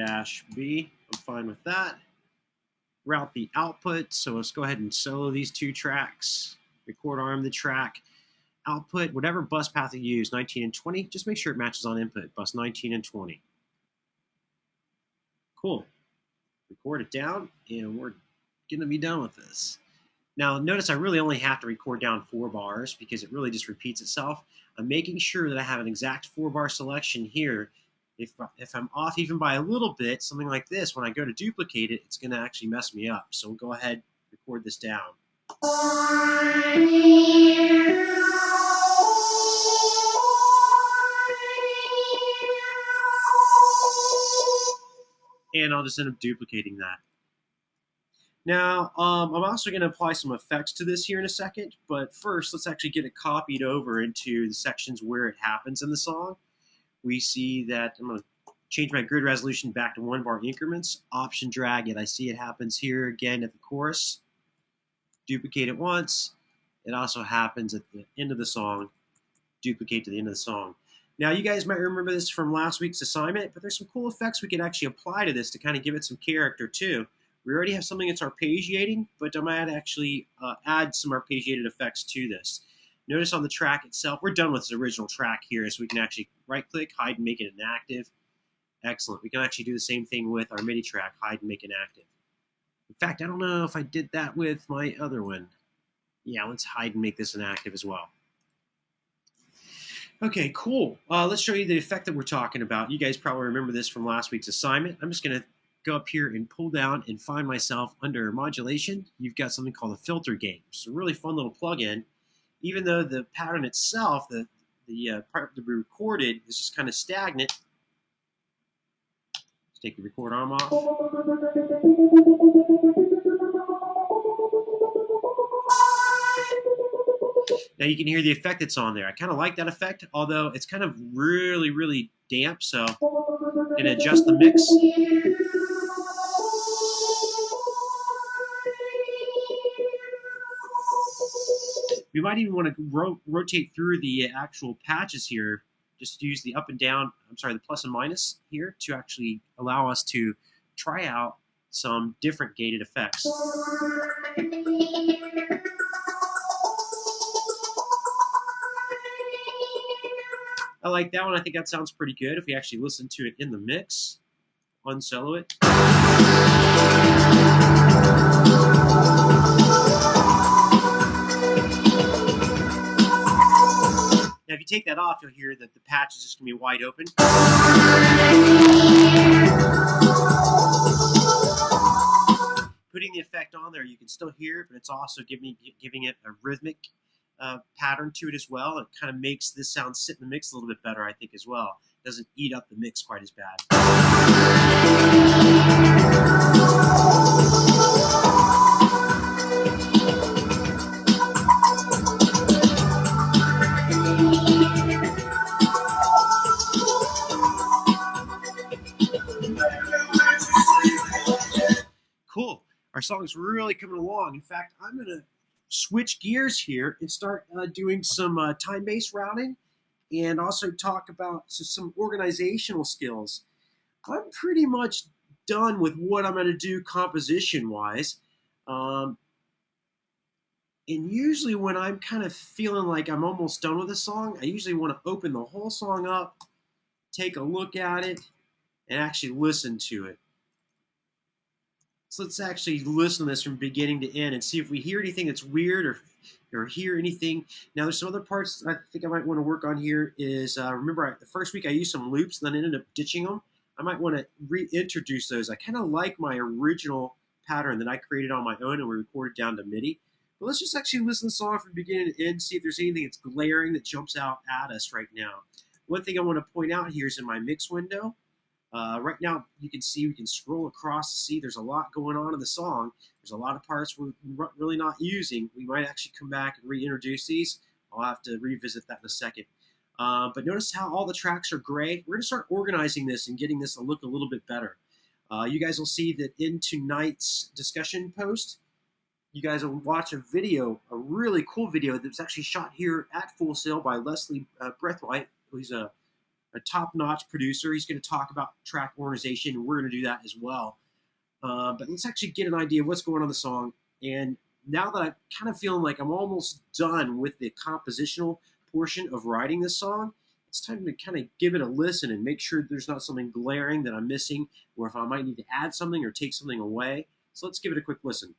I'm fine with that. Route the output. So let's go ahead and solo these 2 tracks. Record arm the track. Output, whatever bus path you use, 19 and 20, just make sure it matches on input, bus 19 and 20. Cool. Record it down, and we're going to be done with this. Now, notice I really only have to record down 4 bars because it really just repeats itself. I'm making sure that I have an exact 4-bar selection here. If I'm off even by a little bit, something like this, when I go to duplicate it, it's going to actually mess me up. So we'll go ahead and record this down. And I'll just end up duplicating that. Now, I'm also going to apply some effects to this here in a second, but first, let's actually get it copied over into the sections where it happens in the song. We see that I'm going to change my grid resolution back to 1-bar increments, option drag it. I see it happens here again at the chorus. Duplicate it once, It also happens at the end of the song, duplicate to the end of the song. Now, you guys might remember this from last week's assignment, but there's some cool effects we can actually apply to this to kind of give it some character too. We already have something that's arpeggiating, but I might actually add some arpeggiated effects to this. Notice on the track itself, we're done with this original track here, so we can actually right-click, hide, and make it inactive. Excellent. We can actually do the same thing with our MIDI track, hide and make inactive. In fact, I don't know if I did that with my other one. Yeah, let's hide and make this inactive as well. Okay, cool. Let's show you the effect that we're talking about. You guys probably remember this from last week's assignment. I'm just going to go up here and pull down and find myself under modulation. You've got something called a filter gain. It's a really fun little plugin. Even though the pattern itself, the part to be recorded, is just kind of stagnant. Let's take the record arm off. Now you can hear the effect that's on there. I kind of like that effect, although it's kind of really, really damp, so I'm going to adjust the mix. We might even want to rotate through the actual patches here. Just use the up and down, the plus and minus here to actually allow us to try out some different gated effects. I like that one. I think that sounds pretty good if we actually listen to it in the mix. Unsolo it. Now, if you take that off, you'll hear that the patch is just going to be wide open. Putting the effect on there, you can still hear it, but it's also giving it a rhythmic pattern to it as well. It kind of makes this sound sit in the mix a little bit better, I think, as well. It doesn't eat up the mix quite as bad. Cool. Our song's really coming along. In fact, I'm going to switch gears here and start doing some time-based routing and also talk about some organizational skills. I'm pretty much done with what I'm going to do composition-wise. And usually when I'm kind of feeling like I'm almost done with a song, I usually want to open the whole song up, take a look at it, and actually listen to it. So let's actually listen to this from beginning to end and see if we hear anything that's weird or hear anything. Now, there's some other parts I think I might want to work on here is, remember, the first week I used some loops, then I ended up ditching them. I might want to reintroduce those. I kind of like my original pattern that I created on my own and we recorded down to MIDI. But let's just actually listen to the song from beginning to end, see if there's anything that's glaring that jumps out at us right now. One thing I want to point out here is in my mix window. Right now, you can see we can scroll across to see there's a lot going on in the song. There's a lot of parts we're really not using. We might actually come back and reintroduce these. I'll have to revisit that in a second. But notice how all the tracks are gray. We're going to start organizing this and getting this to look a little bit better. You guys will see that in tonight's discussion post, you guys will watch a video, a really cool video that was actually shot here at Full Sail by Leslie Breathwaite, who's a top-notch producer. He's going to talk about track organization, and we're going to do that as well. But let's actually get an idea of what's going on in the song. And now that I'm kind of feeling like I'm almost done with the compositional portion of writing this song, it's time to kind of give it a listen and make sure there's not something glaring that I'm missing, or if I might need to add something or take something away. So let's give it a quick listen.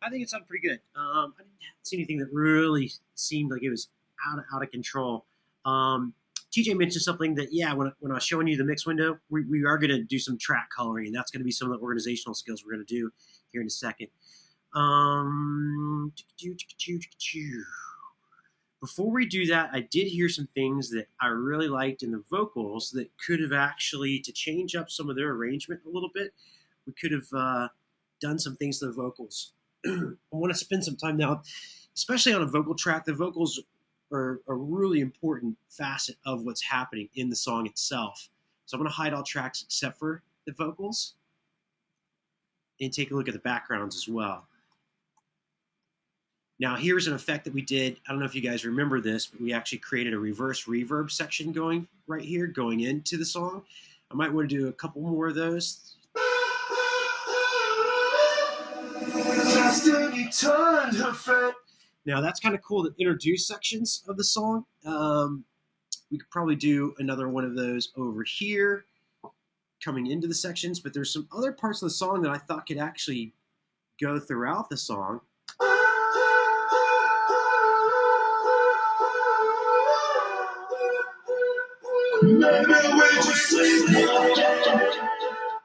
I think it sounded pretty good. I didn't see anything that really seemed like it was out of control. TJ mentioned something that, yeah, when I was showing you the mix window, we are going to do some track coloring, and that's going to be some of the organizational skills we're going to do here in a second. Before we do that, I did hear some things that I really liked in the vocals that could have actually, to change up some of their arrangement a little bit, we could have done some things to the vocals. I want to spend some time now, especially on a vocal track. The vocals are a really important facet of what's happening in the song itself. So I'm going to hide all tracks except for the vocals and take a look at the backgrounds as well. Now, here's an effect that we did. I don't know if you guys remember this, but we actually created a reverse reverb section going right here, going into the song. I might want to do a couple more of those. Now, that's kind of cool to introduce sections of the song. We could probably do another one of those over here, coming into the sections, but there's some other parts of the song that I thought could actually go throughout the song.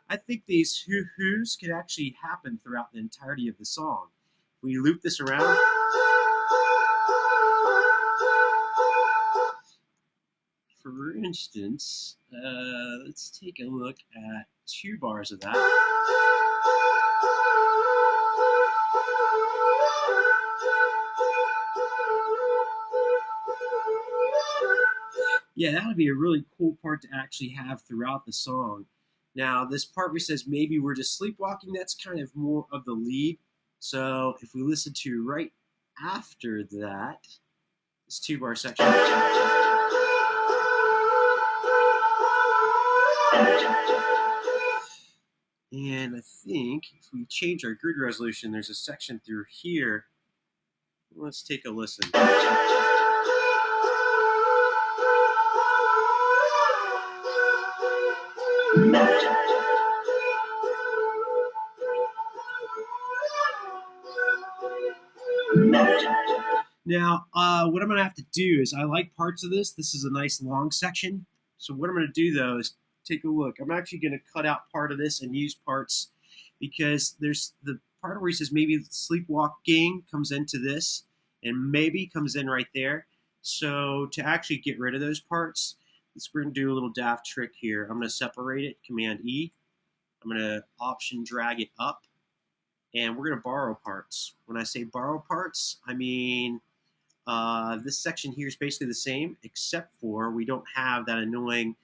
I think these hoo-hoos could actually happen throughout the entirety of the song. If we loop this around. For instance, let's take a look at 2 bars of that. Yeah, that would be a really cool part to actually have throughout the song. Now, this part where it says maybe we're just sleepwalking, that's kind of more of the lead. So if we listen to right after that, this 2-bar section. And I think if we change our grid resolution, there's a section through here. Let's take a listen. Now, what I'm going to have to do is, I like parts of this. This is a nice long section. So what I'm going to do though is take a look. I'm actually going to cut out part of this and use parts because there's the part where he says maybe sleepwalking comes into this and maybe comes in right there. So to actually get rid of those parts, we're going to do a little daft trick here. I'm going to separate it, Command E. I'm going to Option drag it up, and we're going to borrow parts. When I say borrow parts, I mean this section here is basically the same, except for we don't have that annoying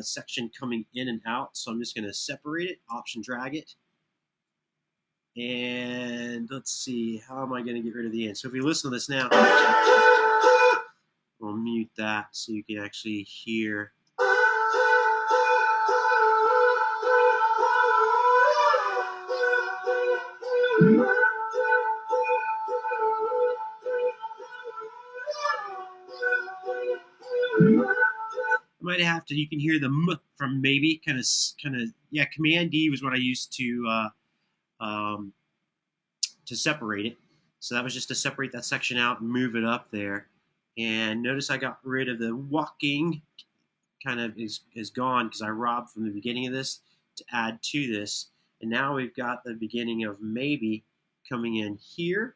section coming in and out. So I'm just going to separate it, Option drag it, and let's see, how am I going to get rid of the end? So if you listen to this now, I'll mute that so you can actually hear. I might have to. You can hear the m from maybe kind of. Yeah. Command D was what I used to separate it. So that was just to separate that section out and move it up there. And notice I got rid of the walking. Kind of is gone because I robbed from the beginning of this to add to this. And now we've got the beginning of maybe coming in here.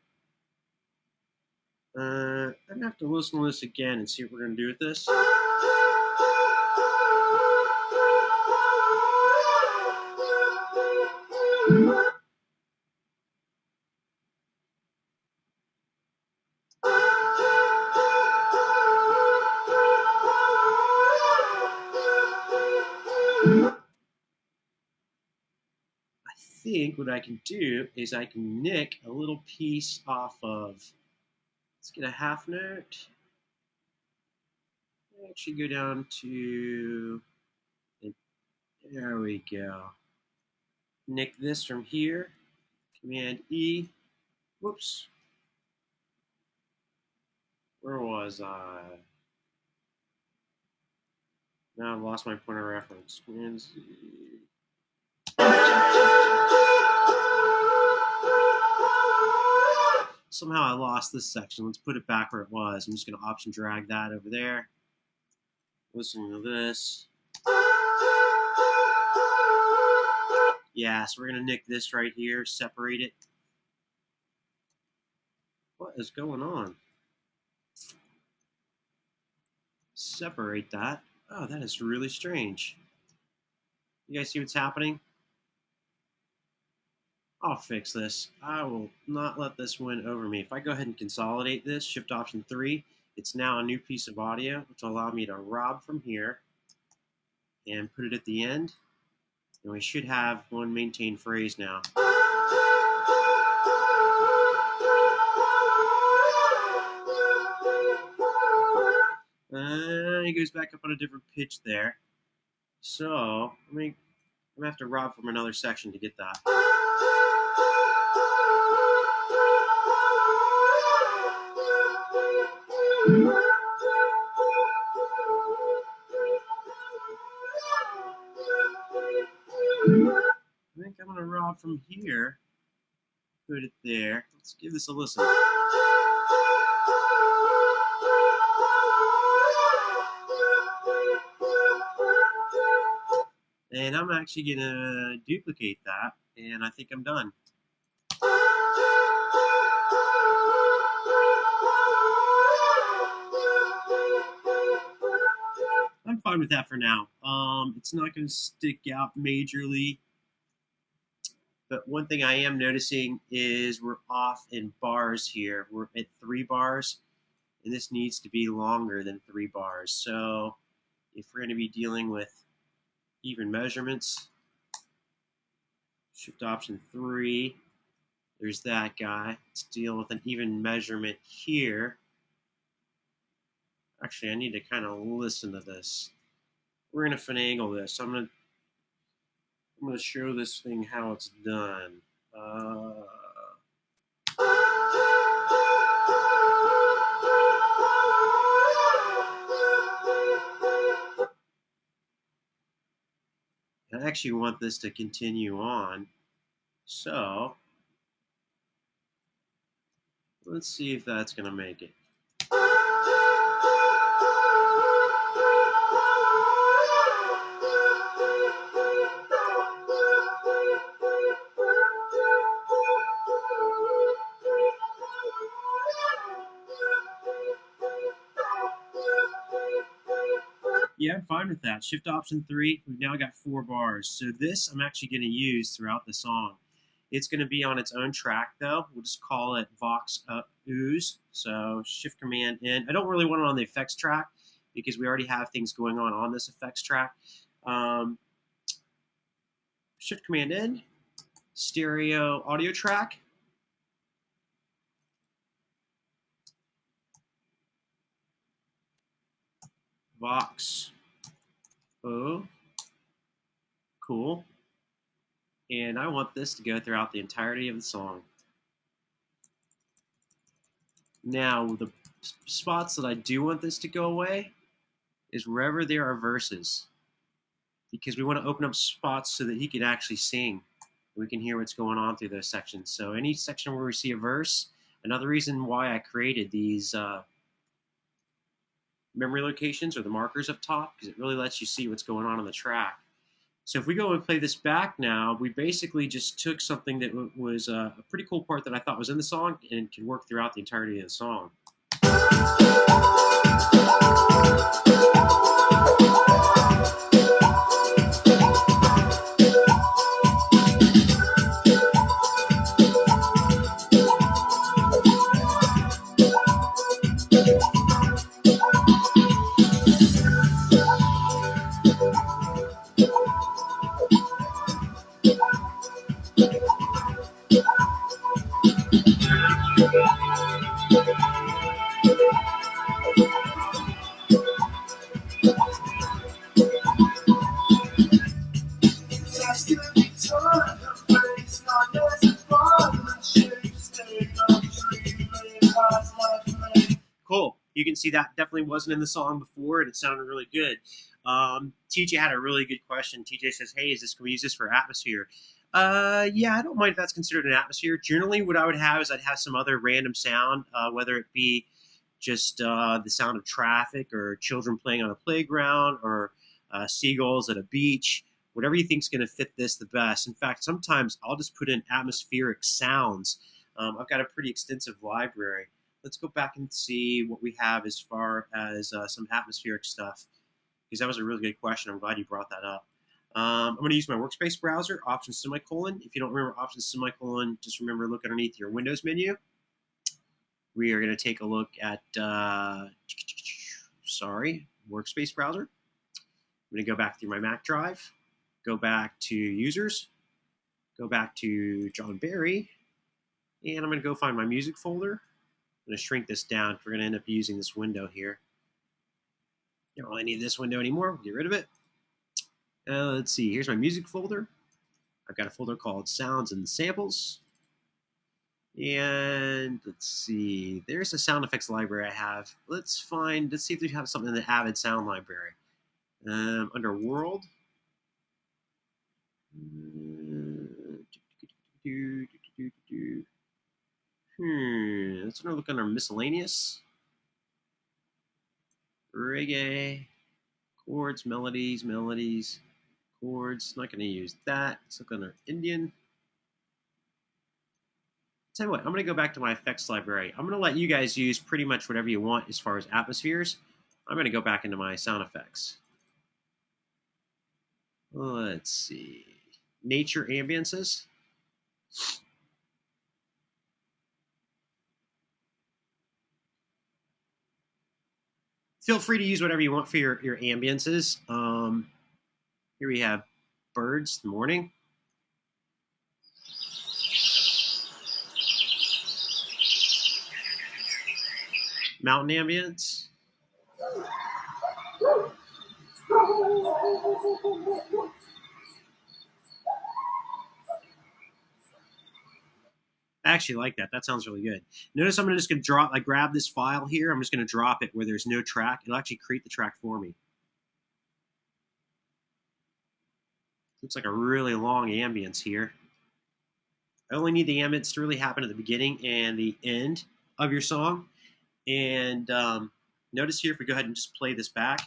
I'm going to have to listen to this again and see what we're going to do with this. I think what I can do is I can nick a little piece off of, let's get a half note. Actually go down to, there we go. Nick this from here, Command E. Whoops. Where was I? Now I've lost my point of reference. Command Z. Somehow I lost this section. Let's put it back where it was. I'm just going to Option drag that over there. Listen to this. Yeah, so we're going to nick this right here, separate it. What is going on? Separate that. Oh, that is really strange. You guys see what's happening? I'll fix this. I will not let this win over me. If I go ahead and consolidate this, Shift Option 3, it's now a new piece of audio, which will allow me to rob from here and put it at the end. And we should have one maintained phrase now. It goes back up on a different pitch there. So, I'm going to have to rob from another section to get that. I think I'm going to rob from here, put it there. Let's give this a listen. And I'm actually going to duplicate that, and I think I'm done. I'm fine with that for now. It's not going to stick out majorly. But one thing I am noticing is we're off in bars here. We're at 3 bars, and this needs to be longer than 3 bars. So if we're going to be dealing with even measurements, Shift Option 3, there's that guy. Let's deal with an even measurement here. Actually, I need to kind of listen to this. We're going to finagle this. I'm going to show this thing how it's done. I actually want this to continue on. So let's see if that's going to make it. Yeah, I'm fine with that. Shift Option 3, we've now got 4 bars. So this I'm actually going to use throughout the song. It's going to be on its own track, though. We'll just call it Vox Ooze. So Shift Command N. I don't really want it on the effects track because we already have things going on this effects track. Shift Command N, stereo audio track. Vox O. Cool. And I want this to go throughout the entirety of the song. Now, the spots that I do want this to go away is wherever there are verses, because we want to open up spots so that he can actually sing. We can hear what's going on through those sections. So any section where we see a verse, another reason why I created these memory locations or the markers up top, because it really lets you see what's going on the track. So if we go and play this back now, we basically just took something that was a pretty cool part that I thought was in the song and can work throughout the entirety of the song. Cool. You can see that definitely wasn't in the song before, and it sounded really good. TJ had a really good question. TJ says, "Hey, can we use this for atmosphere?" Yeah, I don't mind if that's considered an atmosphere. Generally, what I would have is I'd have some other random sound, whether it be just the sound of traffic or children playing on a playground or seagulls at a beach. Whatever you think is going to fit this the best. In fact, sometimes I'll just put in atmospheric sounds. I've got a pretty extensive library. Let's go back and see what we have as far as some atmospheric stuff, because that was a really good question. I'm glad you brought that up. I'm going to use my workspace browser, Option semicolon. If you don't remember Option semicolon, just remember look underneath your Windows menu. We are going to take a look at, workspace browser. I'm going to go back through my Mac drive, go back to users, go back to John Barry, and I'm going to go find my music folder. I'm going to shrink this down. We're going to end up using this window here. Don't really need this window anymore. We'll get rid of it. Let's see. Here's my music folder. I've got a folder called Sounds and Samples. And let's see. There's a sound effects library I have. Let's see if we have something in the Avid Sound Library. Under World. Let's look under Miscellaneous. Reggae. Chords, melodies, chords. Not going to use that. Let's look under Indian. Tell you what, I'm going to go back to my effects library. I'm going to let you guys use pretty much whatever you want as far as atmospheres. I'm going to go back into my sound effects. Let's see. Nature ambiences. Feel free to use whatever you want for your ambiences. Here we have birds in the morning. Mountain ambience. I actually like that. That sounds really good. Notice I'm just going to grab this file here. I'm just going to drop it where there's no track. It'll actually create the track for me. Looks like a really long ambience here. I only need the ambience to really happen at the beginning and the end of your song. And notice here, if we go ahead and just play this back.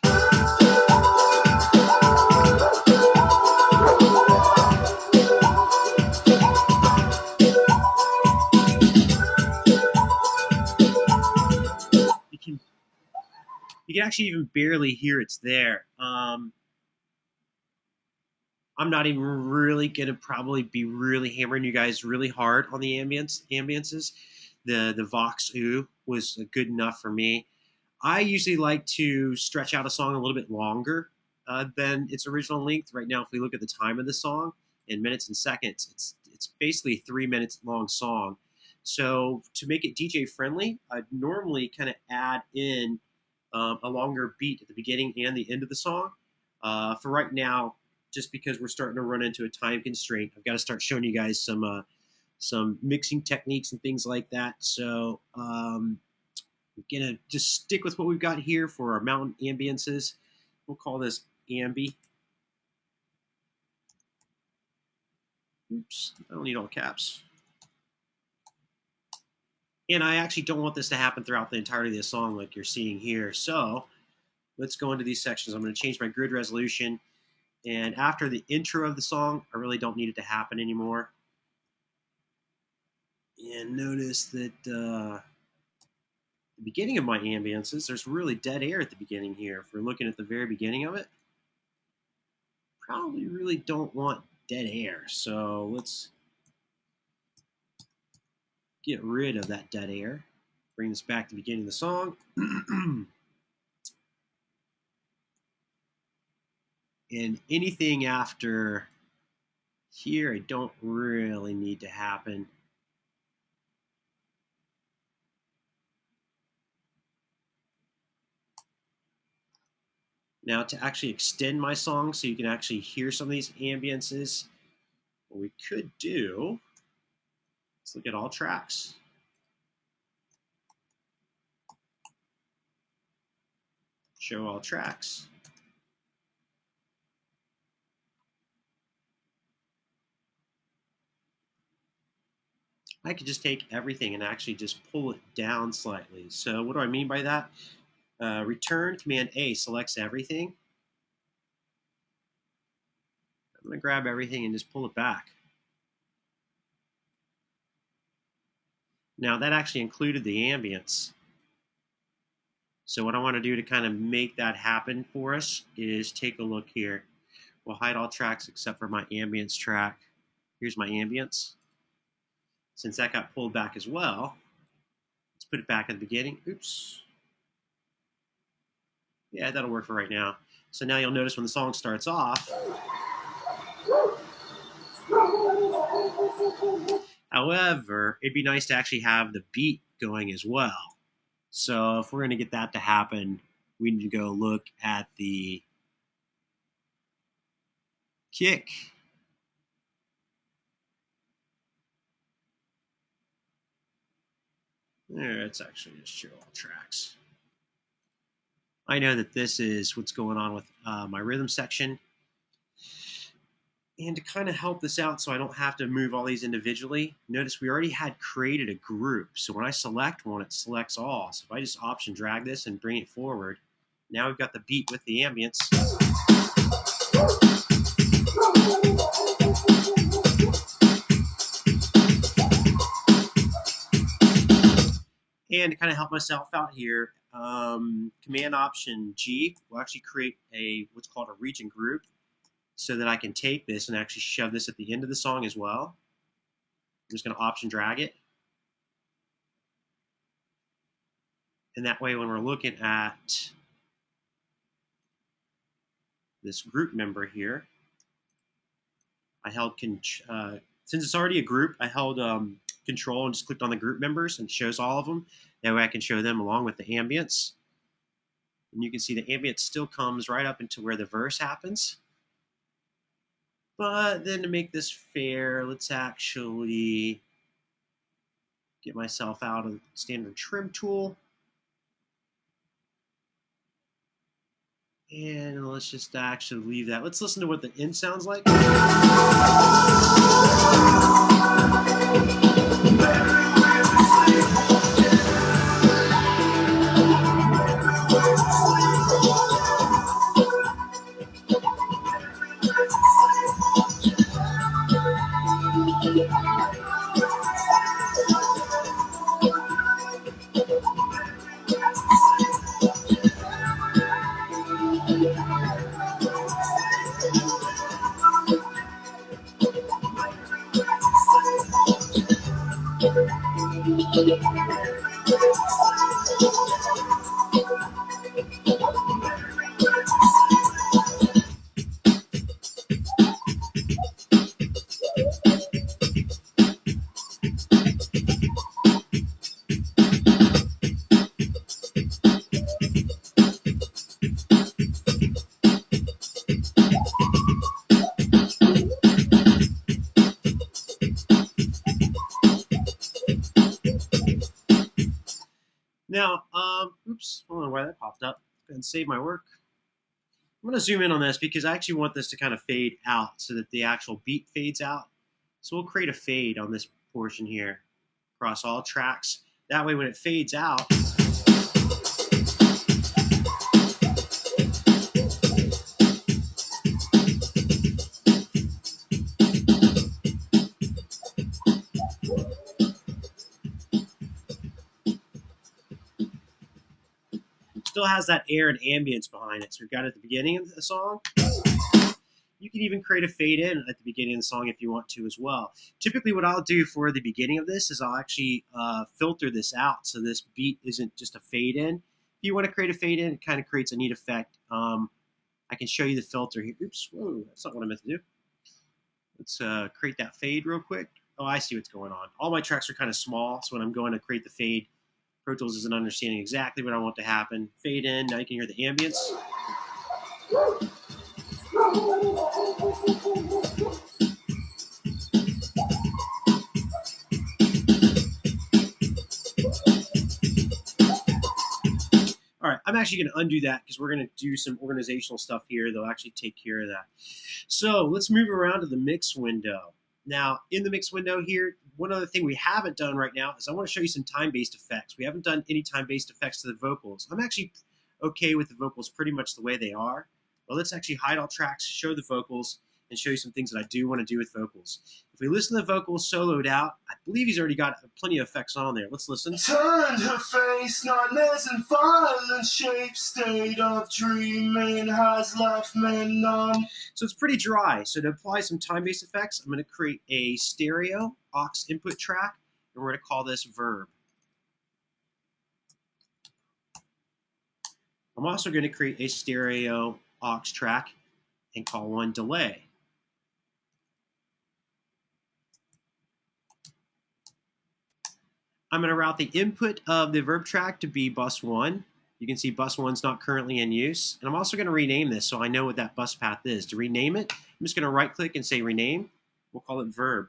You can actually even barely hear it's there. I'm not even really gonna probably be really hammering you guys really hard on the ambiences. The Vox U was good enough for me. I usually like to stretch out a song a little bit longer than its original length. Right now, if we look at the time of the song in minutes and seconds, it's basically a 3 minutes long song. So to make it DJ friendly, I'd normally kind of add in a longer beat at the beginning and the end of the song. For right now, just because we're starting to run into a time constraint, I've got to start showing you guys some mixing techniques and things like that. So we're gonna just stick with what we've got here for our mountain ambiences. We'll call this ambi. Oops, I don't need all caps. And I actually don't want this to happen throughout the entirety of the song like you're seeing here. So let's go into these sections. I'm going to change my grid resolution. And after the intro of the song, I really don't need it to happen anymore. And notice that the beginning of my ambiences, there's really dead air at the beginning here. If we're looking at the very beginning of it, probably really don't want dead air. So let's get rid of that dead air. Bring this back to the beginning of the song. And anything after here, I don't really need to happen. Now, to actually extend my song so you can actually hear some of these ambiences, what we could do, let's look at all tracks. Show all tracks. I could just take everything and actually just pull it down slightly. So what do I mean by that? Return, Command A selects everything. I'm going to grab everything and just pull it back. Now that actually included the ambience. So what I want to do to kind of make that happen for us is take a look here. We'll hide all tracks except for my ambience track. Here's my ambience. Since that got pulled back as well, let's put it back at the beginning. Oops. Yeah, that'll work for right now. So now you'll notice when the song starts off, however, it'd be nice to actually have the beat going as well. So if we're going to get that to happen, we need to go look at the kick. There, it's actually just show all tracks. I know that this is what's going on with my rhythm section. And to kind of help this out so I don't have to move all these individually, notice we already had created a group. So when I select one, it selects all. So if I just option drag this and bring it forward, now we've got the beat with the ambience. And to kind of help myself out here, Command Option G will actually create what's called a region group so that I can take this and actually shove this at the end of the song as well. I'm just going to Option drag it. And that way when we're looking at this group member here, I held, since it's already a group, I held Control and just clicked on the group members and it shows all of them. That way I can show them along with the ambience. And you can see the ambience still comes right up into where the verse happens. But then to make this fair, let's actually get myself out of the standard trim tool. And let's just actually leave that. Let's listen to what the end sounds like. Now, oops, I don't know why that popped up. Go ahead and save my work. I'm going to zoom in on this because I actually want this to kind of fade out so that the actual beat fades out. So we'll create a fade on this portion here across all tracks. That way when it fades out, still has that air and ambience behind it. So we've got it at the beginning of the song. You can even create a fade in at the beginning of the song if you want to as well. Typically what I'll do for the beginning of this is I'll actually filter this out so this beat isn't just a fade in. If you want to create a fade in, it kind of creates a neat effect. I can show you the filter here. Oops, whoa, that's not what I meant to do. Let's create that fade real quick. Oh, I see what's going on. All my tracks are kind of small, so when I'm going to create the fade, Pro Tools isn't understanding exactly what I want to happen. Fade in, now you can hear the ambience. All right, I'm actually going to undo that because we're going to do some organizational stuff here. They'll actually take care of that. So let's move around to the mix window. Now, in the mix window here, one other thing we haven't done right now is I want to show you some time-based effects. We haven't done any time-based effects to the vocals. I'm actually okay with the vocals pretty much the way they are. But let's actually hide all tracks, show the vocals, and show you some things that I do want to do with vocals. If we listen to the vocals soloed out, I believe he's already got plenty of effects on there. Let's listen. Turned her face, nightmares and violent shapes, state of dreaming has left me numb. So it's pretty dry. So to apply some time-based effects, I'm going to create a stereo aux input track, and we're going to call this verb. I'm also going to create a stereo aux track and call one delay. I'm going to route the input of the verb track to be bus 1. You can see bus 1's not currently in use. And I'm also going to rename this so I know what that bus path is. To rename it, I'm just going to right click and say rename. We'll call it verb.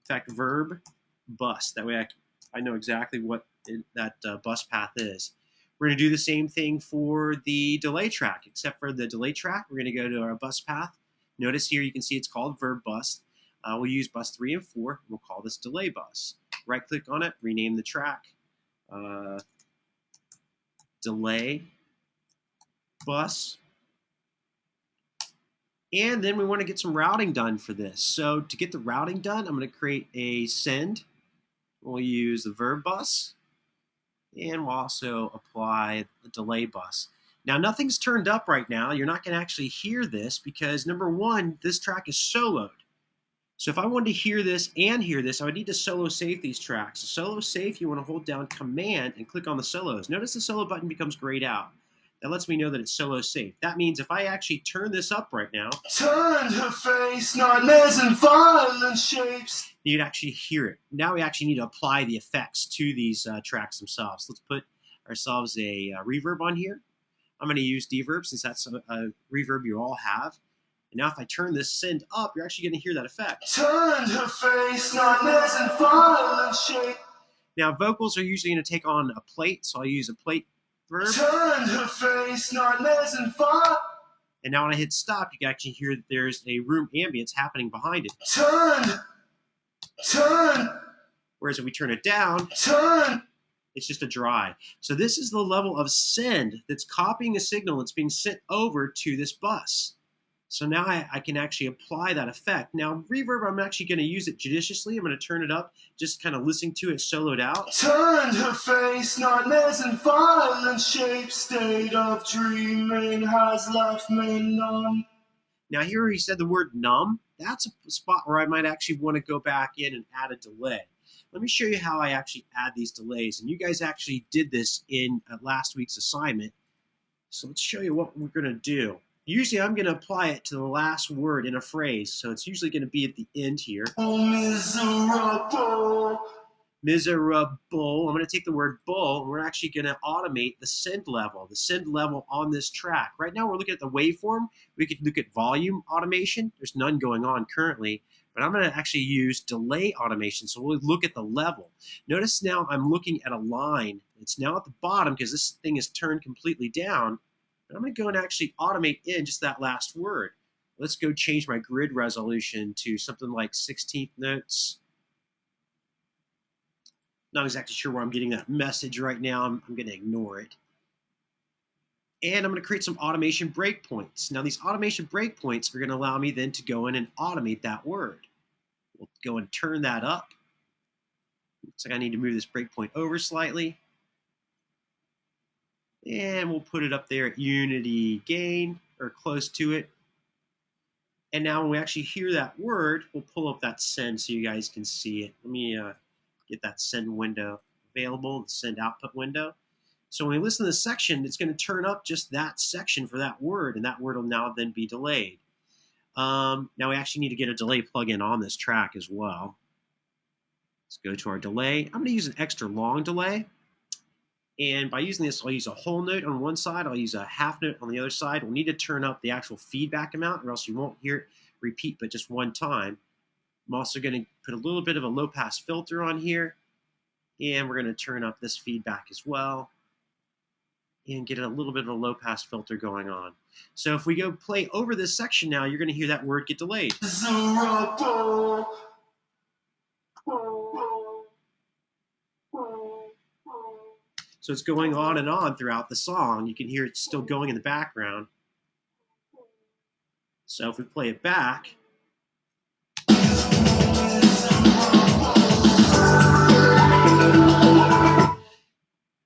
In fact, verb bus. That way I know exactly what that bus path is. We're going to do the same thing for the delay track, except for the delay track, we're going to go to our bus path. Notice here you can see it's called verb bus. We'll use bus 3 and 4. We'll call this delay bus. Right click on it, rename the track. Delay bus. And then we want to get some routing done for this. So to get the routing done, I'm going to create a send. We'll use the verb bus. And we'll also apply the delay bus. Now, nothing's turned up right now. You're not going to actually hear this because, number one, this track is soloed. So if I wanted to hear this and hear this, I would need to solo safe these tracks. To solo safe, you want to hold down Command and click on the solos. Notice the solo button becomes grayed out. That lets me know that it's solo safe. That means if I actually turn this up right now, turned her face, nightmares and violent shapes, you'd actually hear it. Now we actually need to apply the effects to these tracks themselves. Let's put ourselves a reverb on here. I'm going to use Deverb since that's a reverb you all have. And now if I turn this send up, you're actually going to hear that effect. Turned her face, nightmares and violent shapes. Now vocals are usually going to take on a plate, so I'll use a plate verb. Turned her face, nightmares and violent. And now when I hit stop, you can actually hear that there's a room ambience happening behind it. Turn. Whereas if we turn it down, it's just a dry. So this is the level of send that's copying a signal that's being sent over to this bus. So now I can actually apply that effect. Now reverb, I'm actually going to use it judiciously. I'm going to turn it up, just kind of listening to it soloed out. Turned her face, nightmares and violent shapes, state of dreaming has left me numb. Now here he said the word numb. That's a spot where I might actually want to go back in and add a delay. let me show you how I actually add these delays. And you guys actually did this in last week's assignment. So let's show you what we're going to do. Usually I'm going to apply it to the last word in a phrase. So it's usually going to be at the end here. Oh, miserable. Miserable. I'm going to take the word bull, and we're actually going to automate the send level on this track. Right now we're looking at the waveform. We could look at volume automation. There's none going on currently, but I'm going to actually use delay automation. So we'll look at the level. Notice now I'm looking at a line. It's now at the bottom because this thing is turned completely down. But I'm going to go and actually automate in just that last word. Let's go change my grid resolution to something like 16th notes. Not exactly sure where I'm getting that message right now. I'm going to ignore it. And I'm going to create some automation breakpoints. Now these automation breakpoints are going to allow me then to go in and automate that word. We'll go and turn that up. Looks like I need to move this breakpoint over slightly. And we'll put it up there at unity gain, or close to it. And now when we actually hear that word, we'll pull up that send so you guys can see it. Let me get that send window available, the send output window. So when we listen to this section, it's going to turn up just that section for that word, and that word will now then be delayed. Now we actually need to get a delay plugin on this track as well. Let's go to our delay. I'm going to use an extra long delay. And by using this, I'll use a whole note on one side. I'll use a half note on the other side. We'll need to turn up the actual feedback amount, or else you won't hear it repeat but just one time. I'm also going to put a little bit of a low-pass filter on here. And we're going to turn up this feedback as well and get a little bit of a low-pass filter going on. So if we go play over this section now, you're going to hear that word get delayed. Miserable. So it's going on and on throughout the song. You can hear it still going in the background. So if we play it back,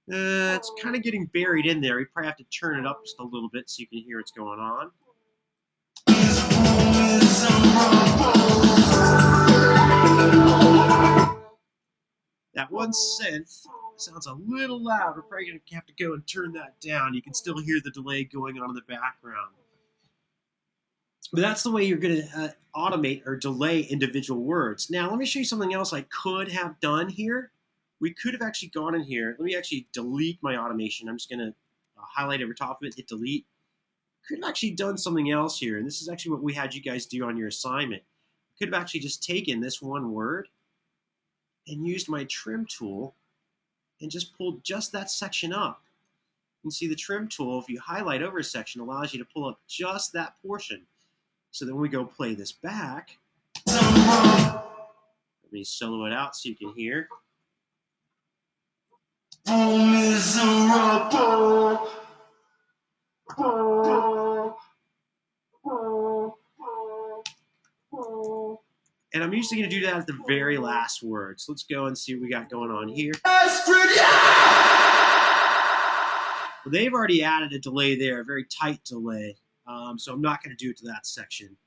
it's kind of getting buried in there. You probably have to turn it up just a little bit so you can hear what's going on. That one synth sounds a little loud. We're probably going to have to go and turn that down. You can still hear the delay going on in the background. But that's the way you're going to automate or delay individual words. Now, let me show you something else I could have done here. We could have actually gone in here. Let me actually delete my automation. I'm just going to highlight over top of it, hit delete. Could have actually done something else here, and this is actually what we had you guys do on your assignment. Could have actually just taken this one word and used my trim tool and just pulled just that section up. You can see the trim tool, if you highlight over a section, allows you to pull up just that portion. So then we go play this back. Let me solo it out so you can hear. Oh, miserable. And I'm usually going to do that at the very last word. So let's go and see what we got going on here. Well, they've already added a delay there, a very tight delay. So I'm not going to do it to that section.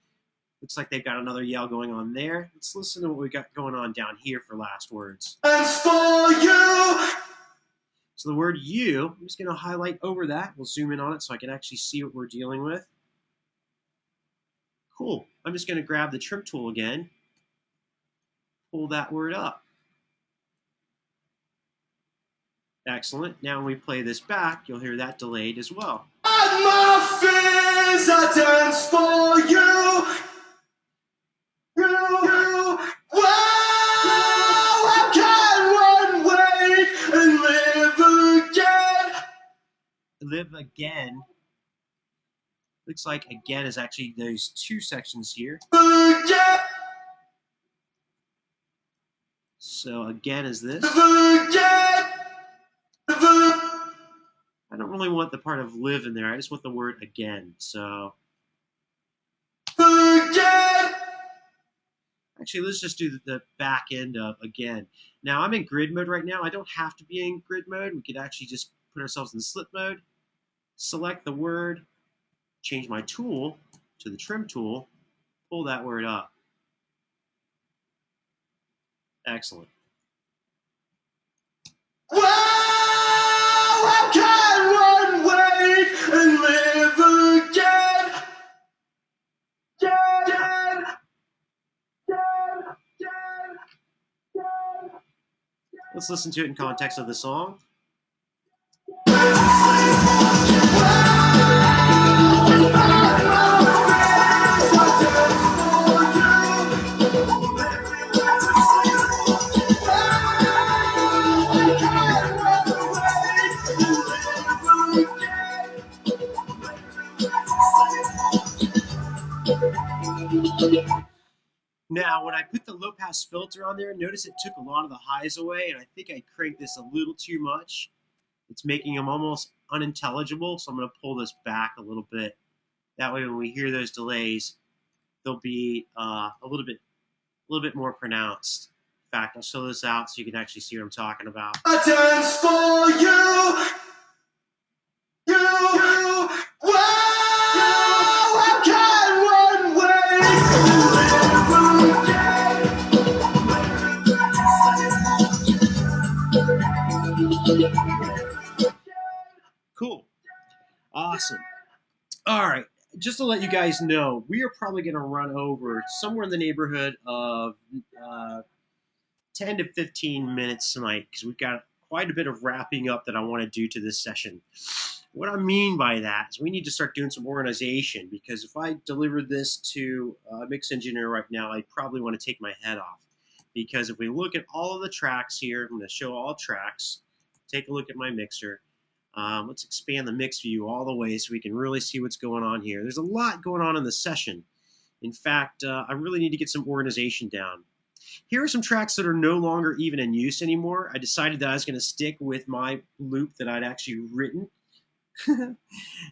Looks like they've got another yell going on there. Let's listen to what we got going on down here for last words. As for you. So the word you, I'm just going to highlight over that. We'll zoom in on it so I can actually see what we're dealing with. Cool. I'm just going to grab the trim tool again. Pull that word up. Excellent. Now when we play this back, you'll hear that delayed as well. And my fears I dance for you. Wow, I can't wait and live again. Live again. Looks like again is actually those two sections here. Again. So again is this. Again. I don't really want the part of live in there. I just want the word again. So Again. actually, let's just do the back end of again. Now I'm in grid mode right now. I don't have to be in grid mode. We could actually just put ourselves in slip mode, select the word, change my tool to the trim tool, pull that word up. Excellent. Let's listen to it in context of the song. Now, when I put the low pass filter on there, notice it took a lot of the highs away, and I think I cranked this a little too much. It's making them almost unintelligible, so I'm going to pull this back a little bit. That way, when we hear those delays, they'll be a little bit more pronounced. In fact, I'll show this out so you can actually see what I'm talking about. I dance for you. Wow, I can't wait. Cool. Awesome. All right. Just to let you guys know, we are probably going to run over somewhere in the neighborhood of 10 to 15 minutes tonight because we've got quite a bit of wrapping up that I want to do to this session. What I mean by that is we need to start doing some organization, because if I delivered this to a mix engineer right now, I'd probably want to take my head off. Because if we look at all of the tracks here, I'm going to show all tracks. Take a look at my mixer. Let's expand the mix view all the way so we can really see what's going on here. There's a lot going on in the session. In fact, I really need to get some organization down. Here are some tracks that are no longer even in use anymore. I decided that I was going to stick with my loop that I'd actually written.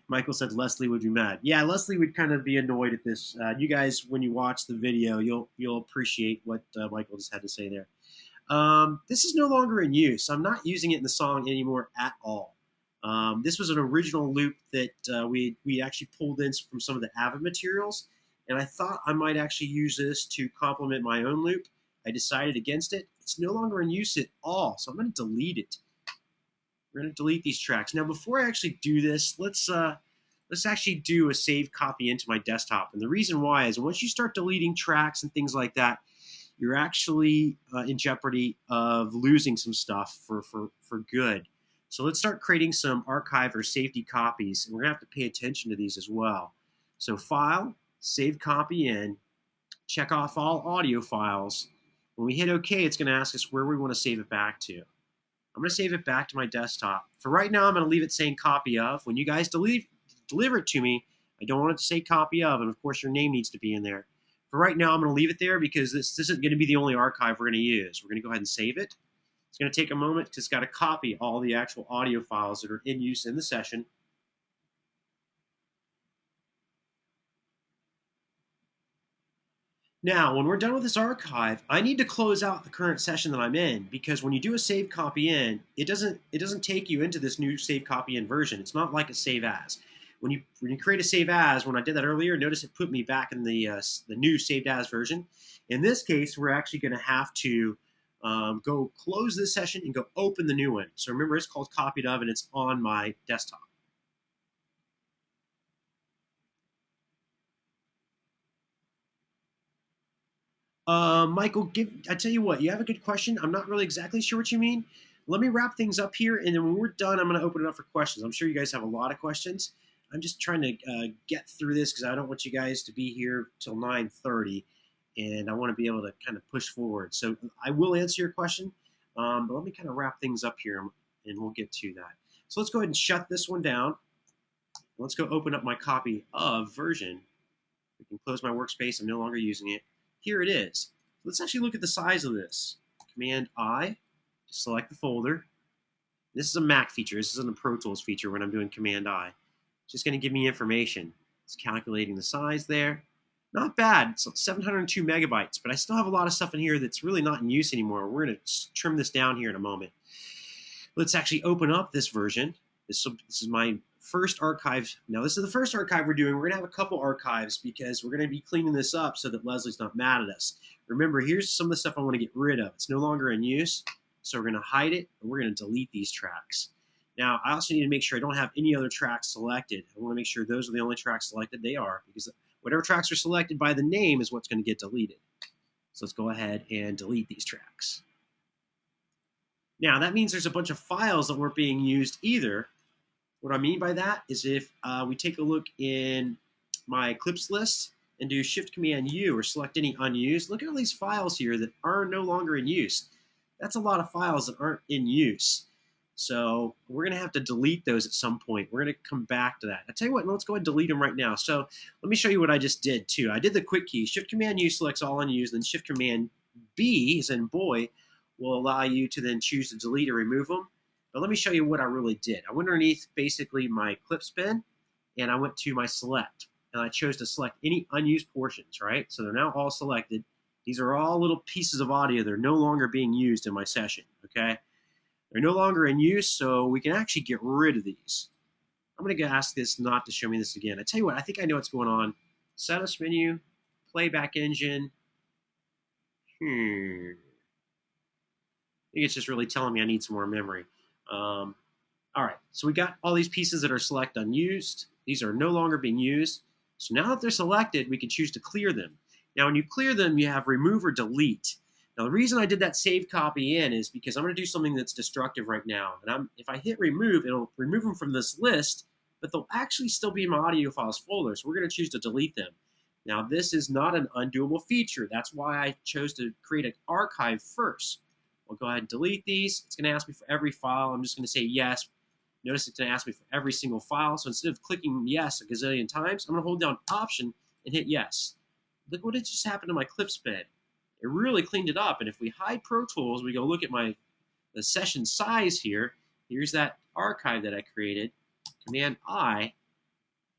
Michael said Leslie would be mad. Yeah, Leslie would kind of be annoyed at this. You guys, when you watch the video, you'll appreciate what Michael just had to say there. This is no longer in use. I'm not using it in the song anymore at all. This was an original loop that we actually pulled in from some of the Avid materials, and I thought I might actually use this to complement my own loop. I decided against it. It's no longer in use at all, so I'm going to delete it. We're going to delete these tracks. Now, before I actually do this, let's actually do a save copy into my desktop. And the reason why is once you start deleting tracks and things like that, you're actually in jeopardy of losing some stuff for good. So let's start creating some archive or safety copies, and we're going to have to pay attention to these as well. So File, Save Copy In, check off all audio files. When we hit OK, it's going to ask us where we want to save it back to. I'm going to save it back to my desktop. For right now, I'm going to leave it saying copy of. When you guys deliver it to me, I don't want it to say copy of, and of course your name needs to be in there. For right now, I'm going to leave it there because this isn't going to be the only archive we're going to use. We're going to go ahead and save it. It's going to take a moment because it's got to copy all the actual audio files that are in use in the session. Now, when we're done with this archive, I need to close out the current session that I'm in, because when you do a save copy in, it doesn't take you into this new save copy in version. It's not like a save as. When you create a save as, when I did that earlier, notice it put me back in the new saved as version. In this case, we're actually going to have to go close this session and go open the new one. So remember, it's called copied of, and it's on my desktop. Michael, I tell you what, you have a good question. I'm not really exactly sure what you mean. Let me wrap things up here, and then when we're done, I'm going to open it up for questions. I'm sure you guys have a lot of questions. I'm just trying to get through this because I don't want you guys to be here till 9:30, and I want to be able to kind of push forward. So I will answer your question, but let me kind of wrap things up here, and we'll get to that. So let's go ahead and shut this one down. Let's go open up my copy of version. I can close my workspace. I'm no longer using it. Here it is. Let's actually look at the size of this. Command I, select the folder. This is a Mac feature. This isn't a Pro Tools feature when I'm doing Command I. It's just going to give me information. It's calculating the size there. Not bad. It's 702 megabytes, but I still have a lot of stuff in here that's really not in use anymore. We're going to trim this down here in a moment. Let's actually open up this version. This is my first archive. Now, this is the first archive we're doing. We're going to have a couple archives because we're going to be cleaning this up so that Leslie's not mad at us. Remember, here's some of the stuff I want to get rid of. It's no longer in use, so we're going to hide it, and we're going to delete these tracks. Now, I also need to make sure I don't have any other tracks selected. I want to make sure those are the only tracks selected. They are, because whatever tracks are selected by the name is what's going to get deleted. So let's go ahead and delete these tracks. Now, that means there's a bunch of files that weren't being used either. What I mean by that is if we take a look in my clips list and do Shift Command U or select any unused, look at all these files here that are no longer in use. That's a lot of files that aren't in use. So we're going to have to delete those at some point. We're going to come back to that. I tell you what, let's go ahead and delete them right now. So let me show you what I just did too. I did the quick key. Shift Command U selects all unused, then Shift Command B, as in boy, will allow you to then choose to delete or remove them. But let me show you what I really did. I went underneath basically my clips bin and I went to my select and I chose to select any unused portions, right? So they're now all selected. These are all little pieces of audio. They're no longer being used in my session, okay? They're no longer in use, so we can actually get rid of these. I'm going to ask this not to show me this again. I tell you what, I think I know what's going on. Status menu, playback engine. I think it's just really telling me I need some more memory. All right, so we got all these pieces that are select unused. These are no longer being used. So now that they're selected, we can choose to clear them. Now, when you clear them, you have remove or delete. Now, the reason I did that save copy in is because I'm going to do something that's destructive right now. And if I hit remove, it'll remove them from this list, but they'll actually still be in my audio files folder. So we're going to choose to delete them. Now, this is not an undoable feature. That's why I chose to create an archive first. We'll go ahead and delete these. It's going to ask me for every file. I'm just going to say yes. Notice it's going to ask me for every single file. So instead of clicking yes a gazillion times, I'm going to hold down Option and hit yes. Look what just happened to my clips bed. It really cleaned it up. And if we hide Pro Tools, we go look at the session size here. Here's that archive that I created. Command I.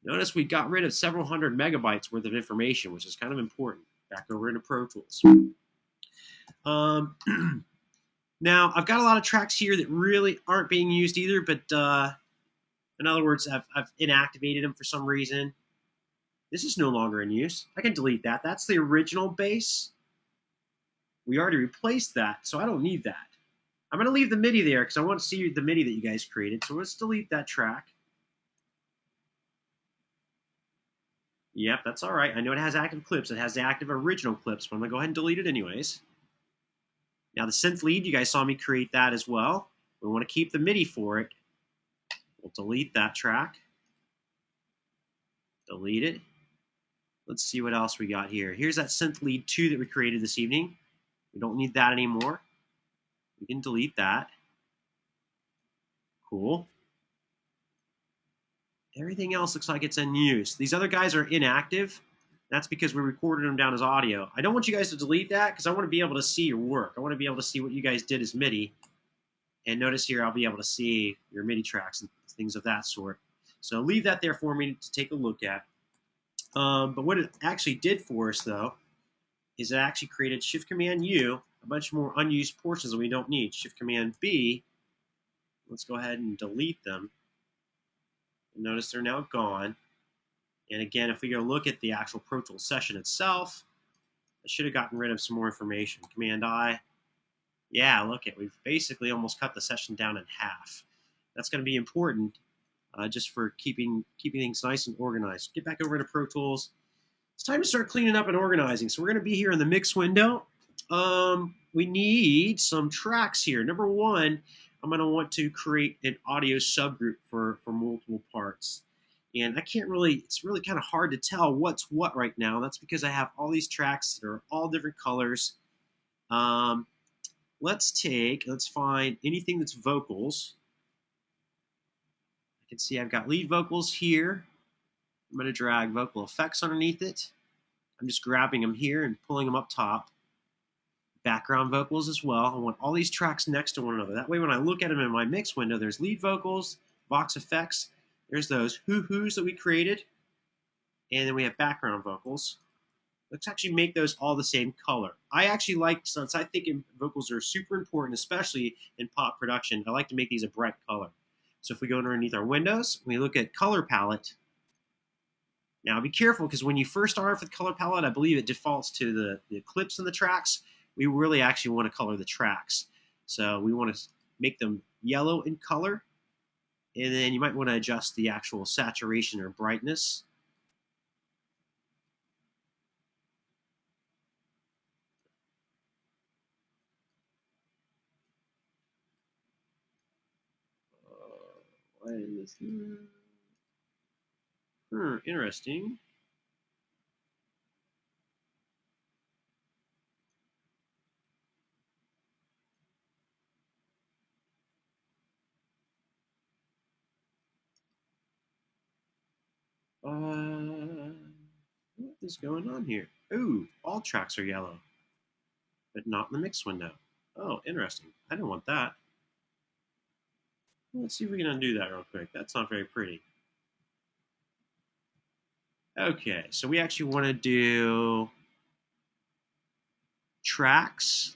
Notice we got rid of several hundred megabytes worth of information, which is kind of important. Back over into Pro Tools. Now, I've got a lot of tracks here that really aren't being used either, but in other words, I've inactivated them for some reason. This is no longer in use. I can delete that. That's the original bass. We already replaced that, so I don't need that. I'm going to leave the MIDI there because I want to see the MIDI that you guys created. So let's delete that track. Yep, that's all right. I know it has active clips. It has the active original clips, but I'm going to go ahead and delete it anyways. Now the synth lead, you guys saw me create that as well. We want to keep the MIDI for it. We'll delete that track. Delete it. Let's see what else we got here. Here's that synth lead 2 that we created this evening. We don't need that anymore. We can delete that. Cool. Everything else looks like it's in use. These other guys are inactive. That's because we recorded them down as audio. I don't want you guys to delete that because I want to be able to see your work. I want to be able to see what you guys did as MIDI. And notice here I'll be able to see your MIDI tracks and things of that sort. So leave that there for me to take a look at. But what it actually did for us, though, is it actually created Shift Command U, a bunch more unused portions that we don't need. Shift Command B, let's go ahead and delete them. And notice they're now gone. And again, if we go look at the actual Pro Tools session itself, I should have gotten rid of some more information. Command I. Yeah, look at, we've basically almost cut the session down in half. That's going to be important just for keeping things nice and organized. Get back over to Pro Tools. It's time to start cleaning up and organizing. So we're going to be here in the mix window. We need some tracks here. Number one, I'm going to want to create an audio subgroup for multiple parts. And I can't really, it's really kind of hard to tell what's what right now. That's because I have all these tracks that are all different colors. Let's find anything that's vocals. I can see I've got lead vocals here. I'm going to drag vocal effects underneath it. I'm just grabbing them here and pulling them up top. Background vocals as well. I want all these tracks next to one another. That way when I look at them in my mix window, there's lead vocals, Vox effects, there's those hoo-hoos that we created, and then we have background vocals. Let's actually make those all the same color. I actually like, since I think vocals are super important, especially in pop production, I like to make these a bright color. So if we go underneath our windows, we look at color palette. Now be careful because when you first start off with color palette, I believe it defaults to the clips and the tracks. We really actually want to color the tracks. So we want to make them yellow in color. And then you might want to adjust the actual saturation or brightness. Why is this? Interesting. What is going on here? Ooh, all tracks are yellow, but not in the mix window. Oh, interesting. I don't want that. Let's see if we can undo that real quick. That's not very pretty. Okay, so we actually want to do tracks.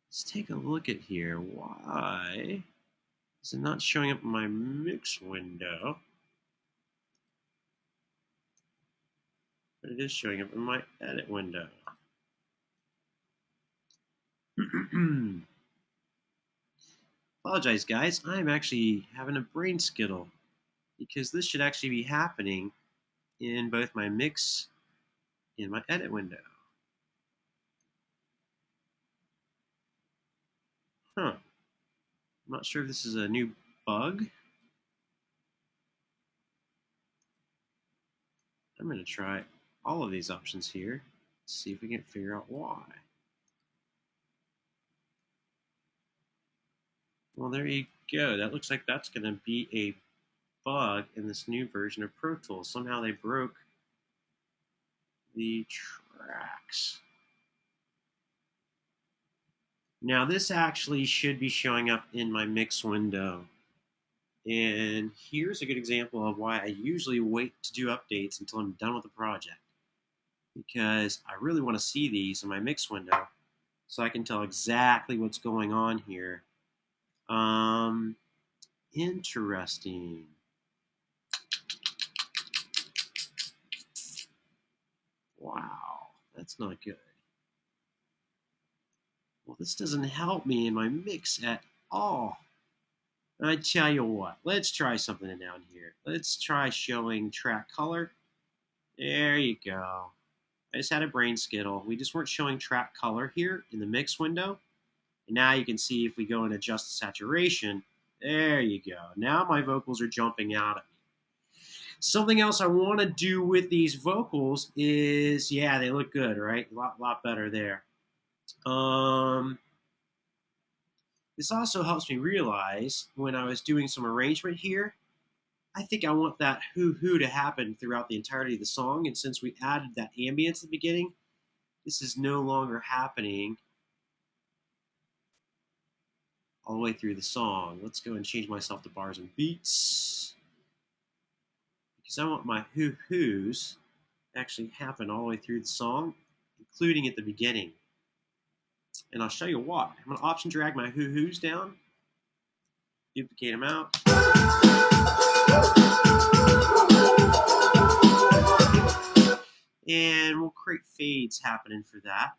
Let's take a look at here. Why is it not showing up in my mix window? But it is showing up in my edit window. Apologize, guys. I'm actually having a brain skittle because this should actually be happening in both my mix and my edit window. Huh. I'm not sure if this is a new bug. I'm going to try all of these options here. See if we can figure out why. Well, there you go. That looks like that's going to be a bug in this new version of Pro Tools. Somehow they broke the tracks. Now this actually should be showing up in my mix window. And here's a good example of why I usually wait to do updates until I'm done with the project. Because I really want to see these in my mix window so I can tell exactly what's going on here. Interesting. Wow, that's not good. Well, this doesn't help me in my mix at all. I tell you what, let's try something down here. Let's try showing track color. There you go. I just had a brain skittle. We just weren't showing track color here in the mix window. And now you can see if we go and adjust the saturation, there you go. Now my vocals are jumping out at me. Something else I want to do with these vocals is, yeah, they look good, right? A lot better there. This also helps me realize when I was doing some arrangement here, I think I want that hoo-hoo to happen throughout the entirety of the song. And since we added that ambience at the beginning, this is no longer happening all the way through the song. Let's go and change myself to bars and beats. Because I want my hoo-hoos to actually happen all the way through the song, including at the beginning. And I'll show you why. I'm going to option drag my hoo-hoos down, duplicate them out. And we'll create fades happening for that.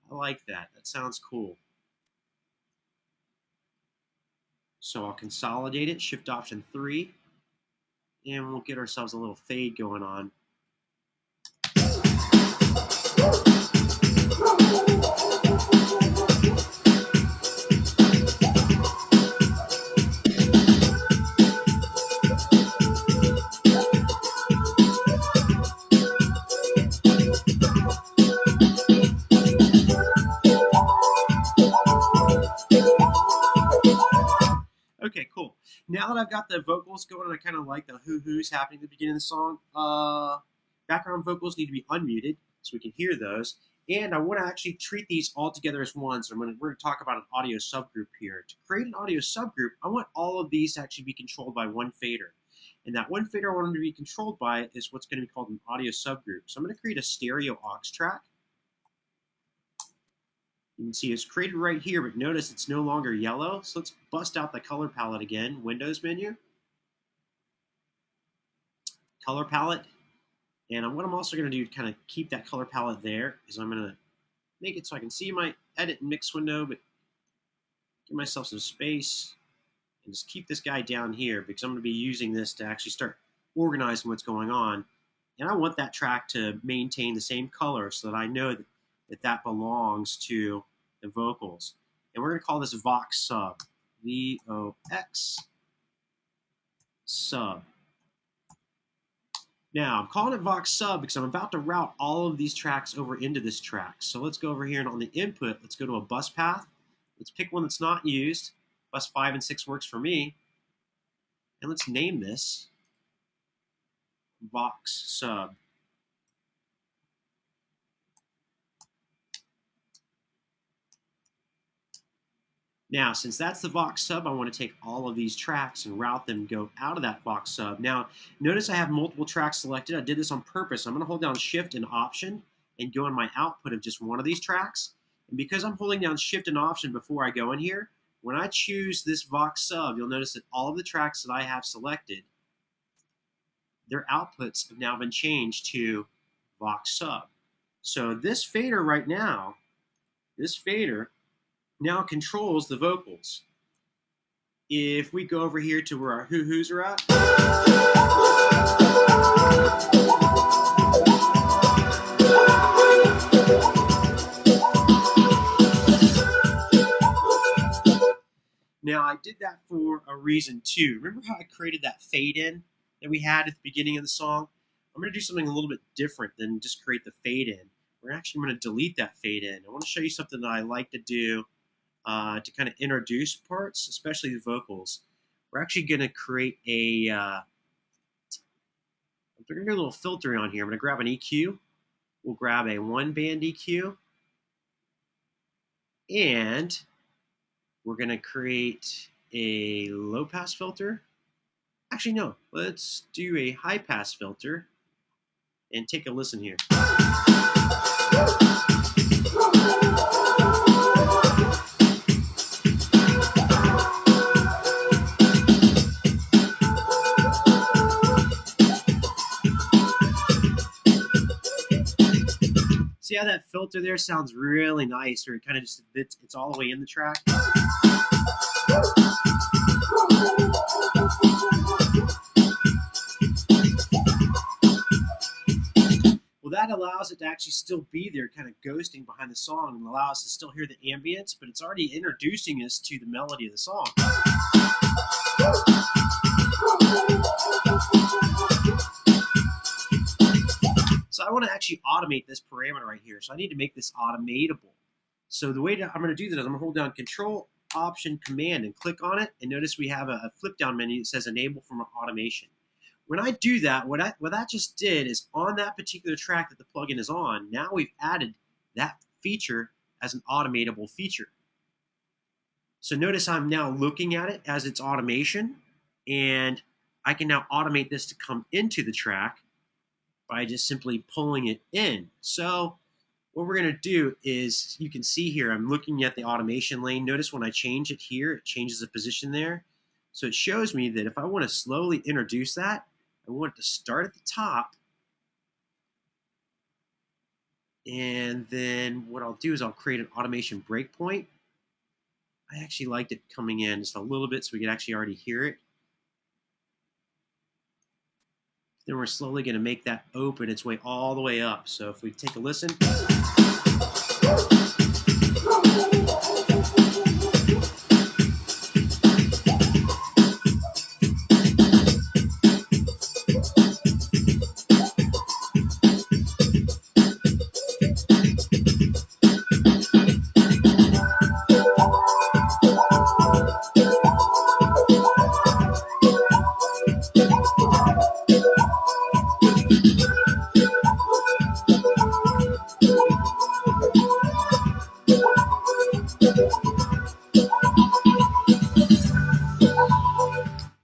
I like that. That sounds cool. So I'll consolidate it, Shift Option 3, and we'll get ourselves a little fade going on. Okay, cool. Now that I've got the vocals going, and I kind of like the hoo-hoos happening at the beginning of the song, background vocals need to be unmuted so we can hear those. And I want to actually treat these all together as one. So we're going to talk about an audio subgroup here. To create an audio subgroup, I want all of these to actually be controlled by one fader. And that one fader I want them to be controlled by is what's going to be called an audio subgroup. So I'm going to create a stereo aux track. You can see it's created right here, but notice it's no longer yellow. So let's bust out the color palette again. Windows menu, color palette. And what I'm also going to do to kind of keep that color palette there is I'm going to make it so I can see my edit and mix window, but give myself some space and just keep this guy down here because I'm going to be using this to actually start organizing what's going on. And I want that track to maintain the same color so that I know that belongs to and vocals. And we're going to call this Vox Sub. VOX Sub. Now, I'm calling it Vox Sub because I'm about to route all of these tracks over into this track. So let's go over here, and on the input, let's go to a bus path. Let's pick one that's not used. Bus 5 and 6 works for me. And let's name this Vox Sub. Now, since that's the Vox Sub, I want to take all of these tracks and route them, go out of that Vox Sub. Now, notice I have multiple tracks selected. I did this on purpose. I'm going to hold down Shift and Option and go in my output of just one of these tracks. And because I'm holding down Shift and Option before I go in here, when I choose this Vox Sub, you'll notice that all of the tracks that I have selected, their outputs have now been changed to Vox Sub. So this fader right now, now controls the vocals. If we go over here to where our hoo-hoos are at, now I did that for a reason too. Remember how I created that fade in that we had at the beginning of the song? I'm going to do something a little bit different than just create the fade in. We're actually going to delete that fade in. I want to show you something that I like to do to kind of introduce parts, especially the vocals. We're actually going to create a we're going to do a little filtering on here. I'm going to grab an EQ. We'll grab a one-band EQ. And we're going to create a low-pass filter. Actually, no. Let's do a high-pass filter and take a listen here. See how that filter there sounds really nice, or it kind of just it's all the way in the track? Well, that allows it to actually still be there, kind of ghosting behind the song, and allow us to still hear the ambience, but it's already introducing us to the melody of the song. So I want to actually automate this parameter right here. So I need to make this automatable. So the way I'm going to do that is I'm going to hold down Control, Option, Command, and click on it. And notice we have a flip-down menu that says Enable from Automation. When I do that, what that just did is on that particular track that the plugin is on, now we've added that feature as an automatable feature. So notice I'm now looking at it as its automation, and I can now automate this to come into the track by just simply pulling it in. So what we're going to do is, you can see here, I'm looking at the automation lane. Notice when I change it here, it changes the position there. So it shows me that if I want to slowly introduce that, I want it to start at the top. And then what I'll do is I'll create an automation breakpoint. I actually liked it coming in just a little bit so we could actually already hear it. Then we're slowly going to make that open its way all the way up. So if we take a listen.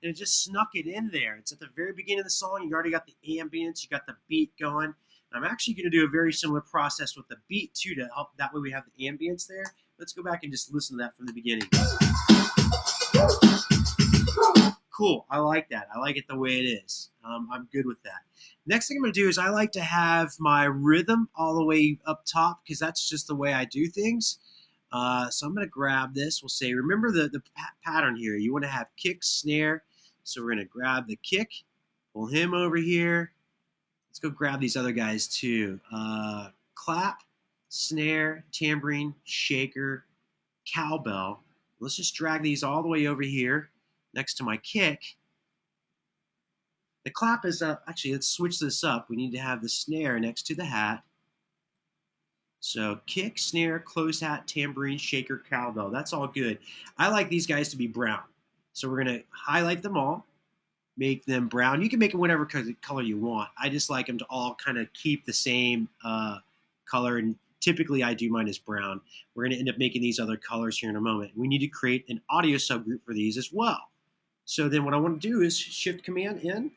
And it just snuck it in there. It's at the very beginning of the song. You already got the ambience, you got the beat going. And I'm actually going to do a very similar process with the beat too, to help. That way we have the ambience there. Let's go back and just listen to that from the beginning. Cool. I like that. I like it the way it is. I'm good with that. Next thing I'm going to do is I like to have my rhythm all the way up top because that's just the way I do things. So I'm going to grab this. We'll say, remember the pattern here. You want to have kick, snare. So we're going to grab the kick, pull him over here. Let's go grab these other guys too. Clap, snare, tambourine, shaker, cowbell. Let's just drag these all the way over here next to my kick. The clap is up. Actually, let's switch this up. We need to have the snare next to the hat. So kick, snare, closed hat, tambourine, shaker, cowbell. That's all good. I like these guys to be brown. So we're going to highlight them all, make them brown. You can make them whatever color you want. I just like them to all kind of keep the same color, and typically I do mine as brown. We're going to end up making these other colors here in a moment. We need to create an audio subgroup for these as well. So then what I want to do is Shift Command N.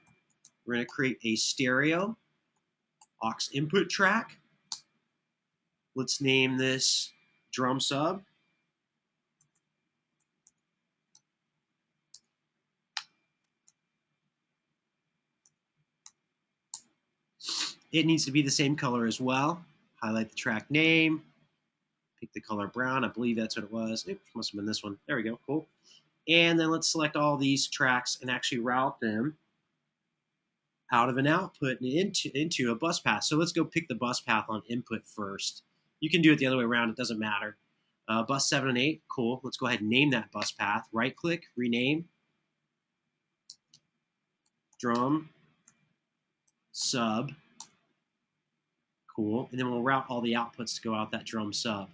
We're going to create a stereo aux input track. Let's name this drum sub. It needs to be the same color as well. Highlight the track name, pick the color brown. I believe that's what it was. It must have been this one. There we go, cool. And then let's select all these tracks and actually route them out of an output and into a bus path. So let's go pick the bus path on input first. You can do it the other way around, it doesn't matter. Bus 7 and 8, cool. Let's go ahead and name that bus path. Right click, rename, drum, sub, cool. And then we'll route all the outputs to go out that drum sub.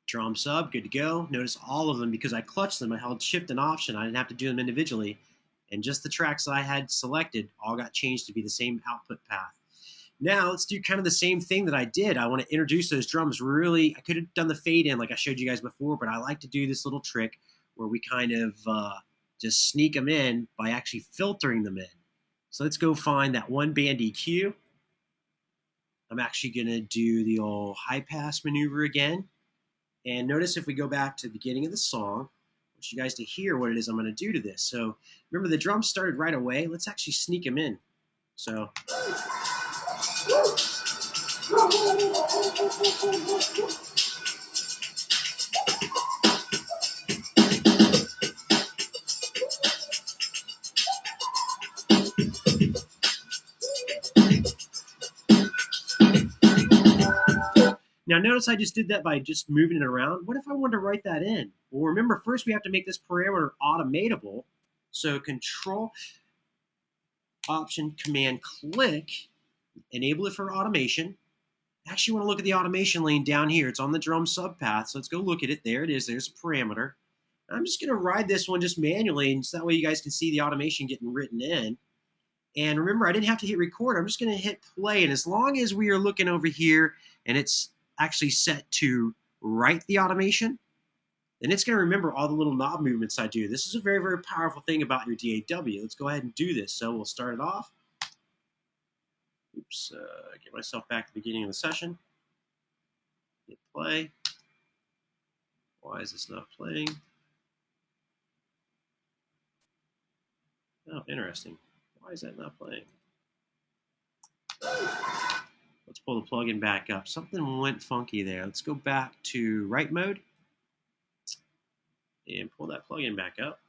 Drum sub, good to go. Notice all of them, because I clutched them, I held Shift and Option. I didn't have to do them individually. And just the tracks that I had selected all got changed to be the same output path. Now let's do kind of the same thing that I did. I want to introduce those drums really. I could have done the fade in like I showed you guys before, but I like to do this little trick where we kind of just sneak them in by actually filtering them in. So let's go find that one band EQ. I'm actually going to do the old high pass maneuver again. And notice if we go back to the beginning of the song, I want you guys to hear what it is I'm going to do to this. So remember, the drums started right away. Let's actually sneak them in. So. Now notice I just did that by just moving it around. What if I wanted to write that in? Well, remember, first we have to make this parameter automatable. So Control, Option, Command, click, enable it for automation. I actually want to look at the automation lane down here. It's on the drum subpath, so let's go look at it. There it is. There's a parameter. I'm just going to ride this one just manually, and so that way you guys can see the automation getting written in. And remember, I didn't have to hit record. I'm just going to hit play, and as long as we are looking over here and it's actually set to write the automation, then it's going to remember all the little knob movements I do. This is a very, very powerful thing about your DAW. Let's go ahead and do this. So we'll start it off. Oops, get myself back to the beginning of the session. Hit play. Why is this not playing? Oh, interesting. Why is that not playing? Let's pull the plugin back up. Something went funky there. Let's go back to write mode and pull that plugin back up.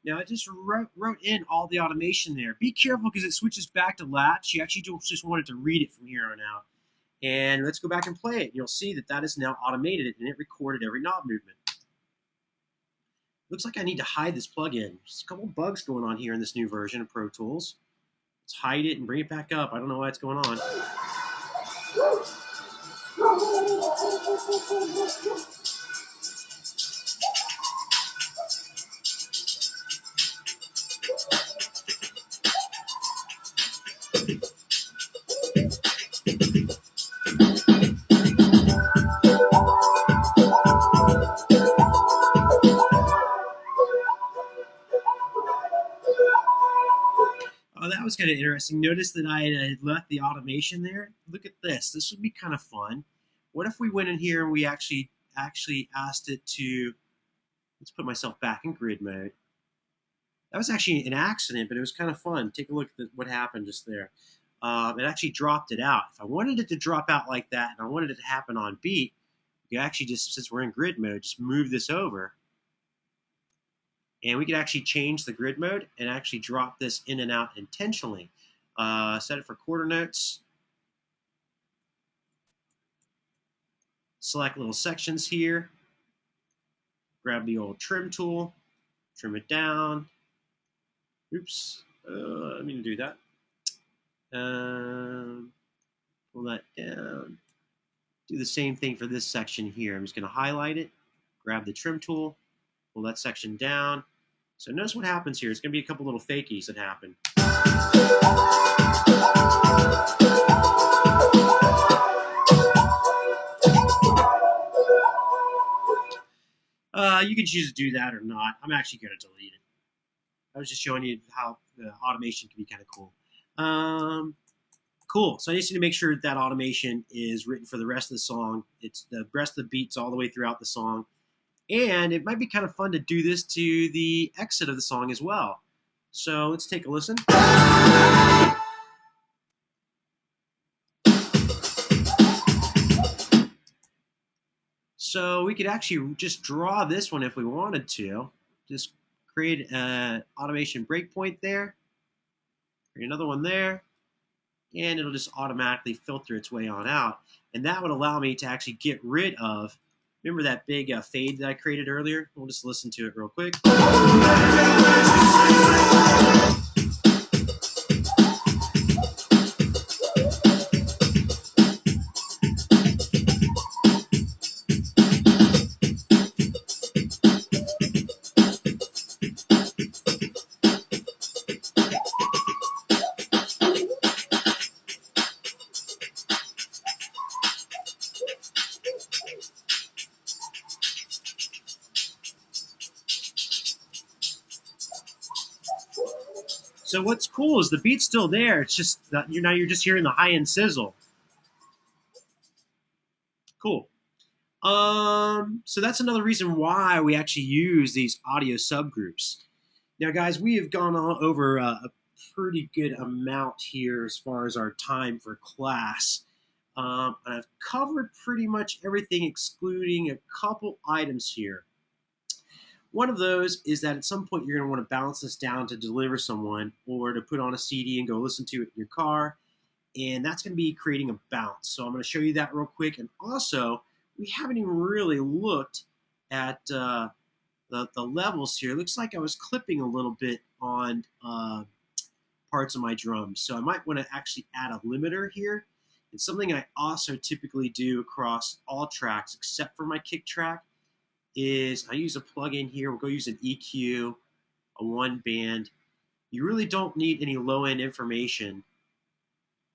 Now I just wrote in all the automation there. Be careful because it switches back to latch. You actually don't just want it to read it from here on out. And let's go back and play it. You'll see that that is now automated and it recorded every knob movement. Looks like I need to hide this plugin. There's a couple bugs going on here in this new version of Pro Tools. Let's hide it and bring it back up. I don't know why it's going on. Oh, that was kind of interesting. Notice that I had left the automation there. Look at this. This would be kind of fun. What if we went in here and we actually asked it to, let's put myself back in grid mode. That was actually an accident, but it was kind of fun. Take a look at what happened just there. It actually dropped it out. If I wanted it to drop out like that and I wanted it to happen on beat, you actually just, since we're in grid mode, just move this over. And we could actually change the grid mode and actually drop this in and out intentionally. Set it for quarter notes. Select little sections here. Grab the old trim tool. Trim it down. Oops. I didn't mean to do that. Pull that down. Do the same thing for this section here. I'm just going to highlight it. Grab the trim tool. Pull that section down. So notice what happens here. It's going to be a couple little fakies that happen. You can choose to do that or not. I'm actually going to delete it. I was just showing you how the automation can be kind of cool. Cool. So I just need to make sure that automation is written for the rest of the song. It's the rest of the beats all the way throughout the song. And it might be kind of fun to do this to the exit of the song as well. So let's take a listen. So we could actually just draw this one if we wanted to. Just create an automation breakpoint there. Create another one there. And it'll just automatically filter its way on out. And that would allow me to actually get rid of, remember that big fade that I created earlier? We'll just listen to it real quick. So what's cool is the beat's still there. It's just that you're just hearing the high end sizzle. Cool. So that's another reason why we actually use these audio subgroups. Now, guys, we have gone over a pretty good amount here as far as our time for class. I've covered pretty much everything excluding a couple items here. One of those is that at some point you're going to want to balance this down to deliver someone or to put on a CD and go listen to it in your car. And that's going to be creating a bounce. So I'm going to show you that real quick. And also, we haven't even really looked at the levels here. It looks like I was clipping a little bit on parts of my drums. So I might want to actually add a limiter here. It's something I also typically do across all tracks except for my kick track is I use a plugin here. We'll go use an EQ, a one band. You really don't need any low-end information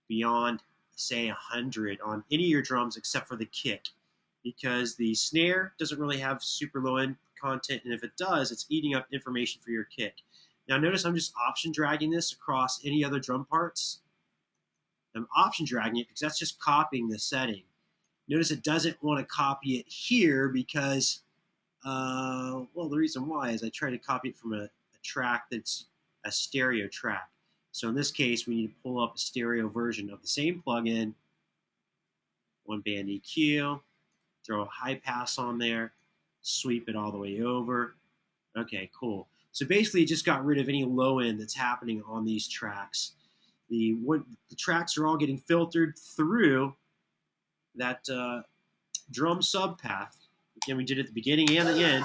beyond, say, 100 on any of your drums except for the kick, because the snare doesn't really have super low-end content, and if it does, it's eating up information for your kick. Now notice I'm just option dragging this across any other drum parts. I'm option dragging it because that's just copying the setting. Notice it doesn't want to copy it here because, well, the reason why is I try to copy it from a track that's a stereo track. So in this case, we need to pull up a stereo version of the same plugin, one band EQ, throw a high pass on there, sweep it all the way over. Okay, cool. So basically, it just got rid of any low end that's happening on these tracks. The tracks are all getting filtered through that drum sub path. Again, we did it at the beginning and the end.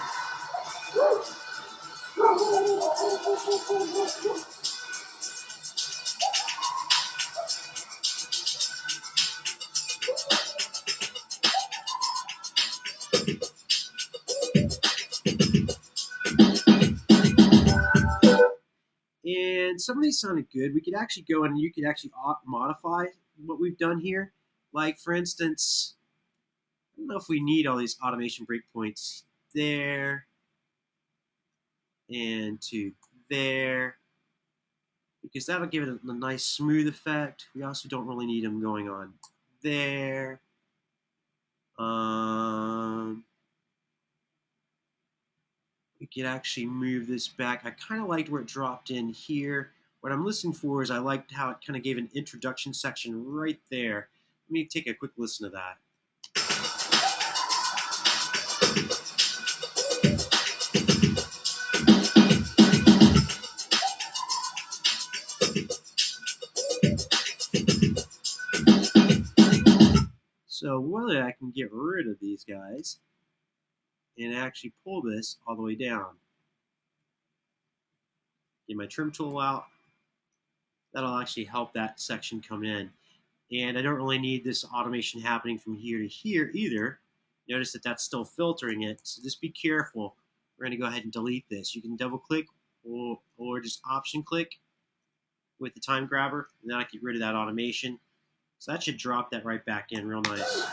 And some of these sounded good. We could actually go and you could actually modify what we've done here. Like, for instance, I don't know if we need all these automation breakpoints there and to there, because that'll give it a nice smooth effect. We also don't really need them going on there. We we could actually move this back. I kind of liked where it dropped in here. What I'm listening for is I liked how it kind of gave an introduction section right there. Let me take a quick listen to that. So whether I can get rid of these guys and actually pull this all the way down. Get my trim tool out. That'll actually help that section come in. And I don't really need this automation happening from here to here either. Notice that that's still filtering it, so just be careful. We're going to go ahead and delete this. You can double click or just option click with the time grabber, and then I get rid of that automation. So that should drop that right back in real nice.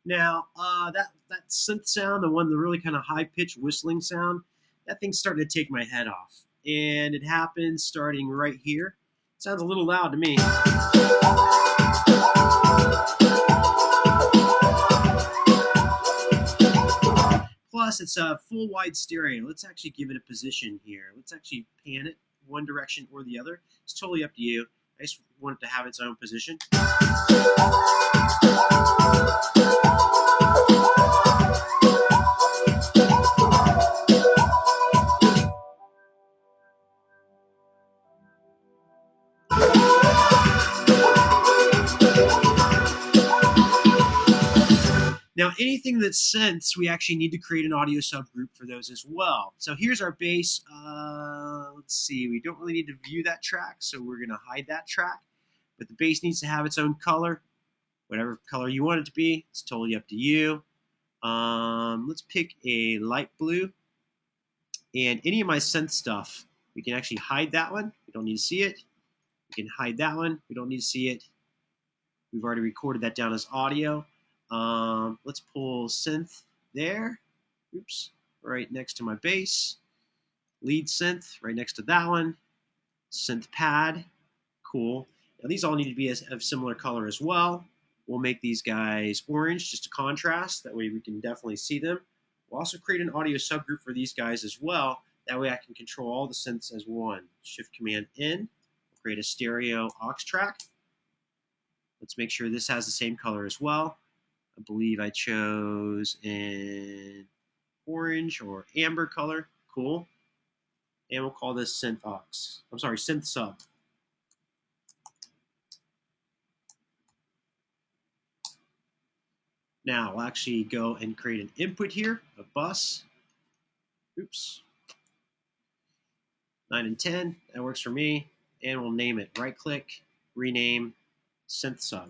Now, that synth sound, the really kind of high-pitched whistling sound, that thing's starting to take my head off. And it happens starting right here. It sounds a little loud to me. Plus, it's a full wide stereo. Let's actually give it a position here. Let's actually pan it one direction or the other. It's totally up to you. I just want it to have its own position. Now, anything that's synths, we actually need to create an audio subgroup for those as well. So here's our bass. Let's see, we don't really need to view that track, so we're going to hide that track. But the bass needs to have its own color, whatever color you want it to be. It's totally up to you. Let's pick a light blue. And any of my synth stuff, we can actually hide that one. We don't need to see it. We can hide that one. We don't need to see it. We've already recorded that down as audio. Let's pull synth there. Oops, right next to my bass. Lead synth right next to that one. Synth pad, cool. Now these all need to be of similar color as well. We'll make these guys orange just to contrast. That way we can definitely see them. We'll also create an audio subgroup for these guys as well. That way I can control all the synths as one. Shift Command N. We'll create a stereo aux track. Let's make sure this has the same color as well. I believe I chose an orange or amber color. Cool. And we'll call this synth aux. I'm sorry, synth sub. Now we'll actually go and create an input here, a bus. Oops. 9 and 10, that works for me. And we'll name it. Right click, rename, synth sub.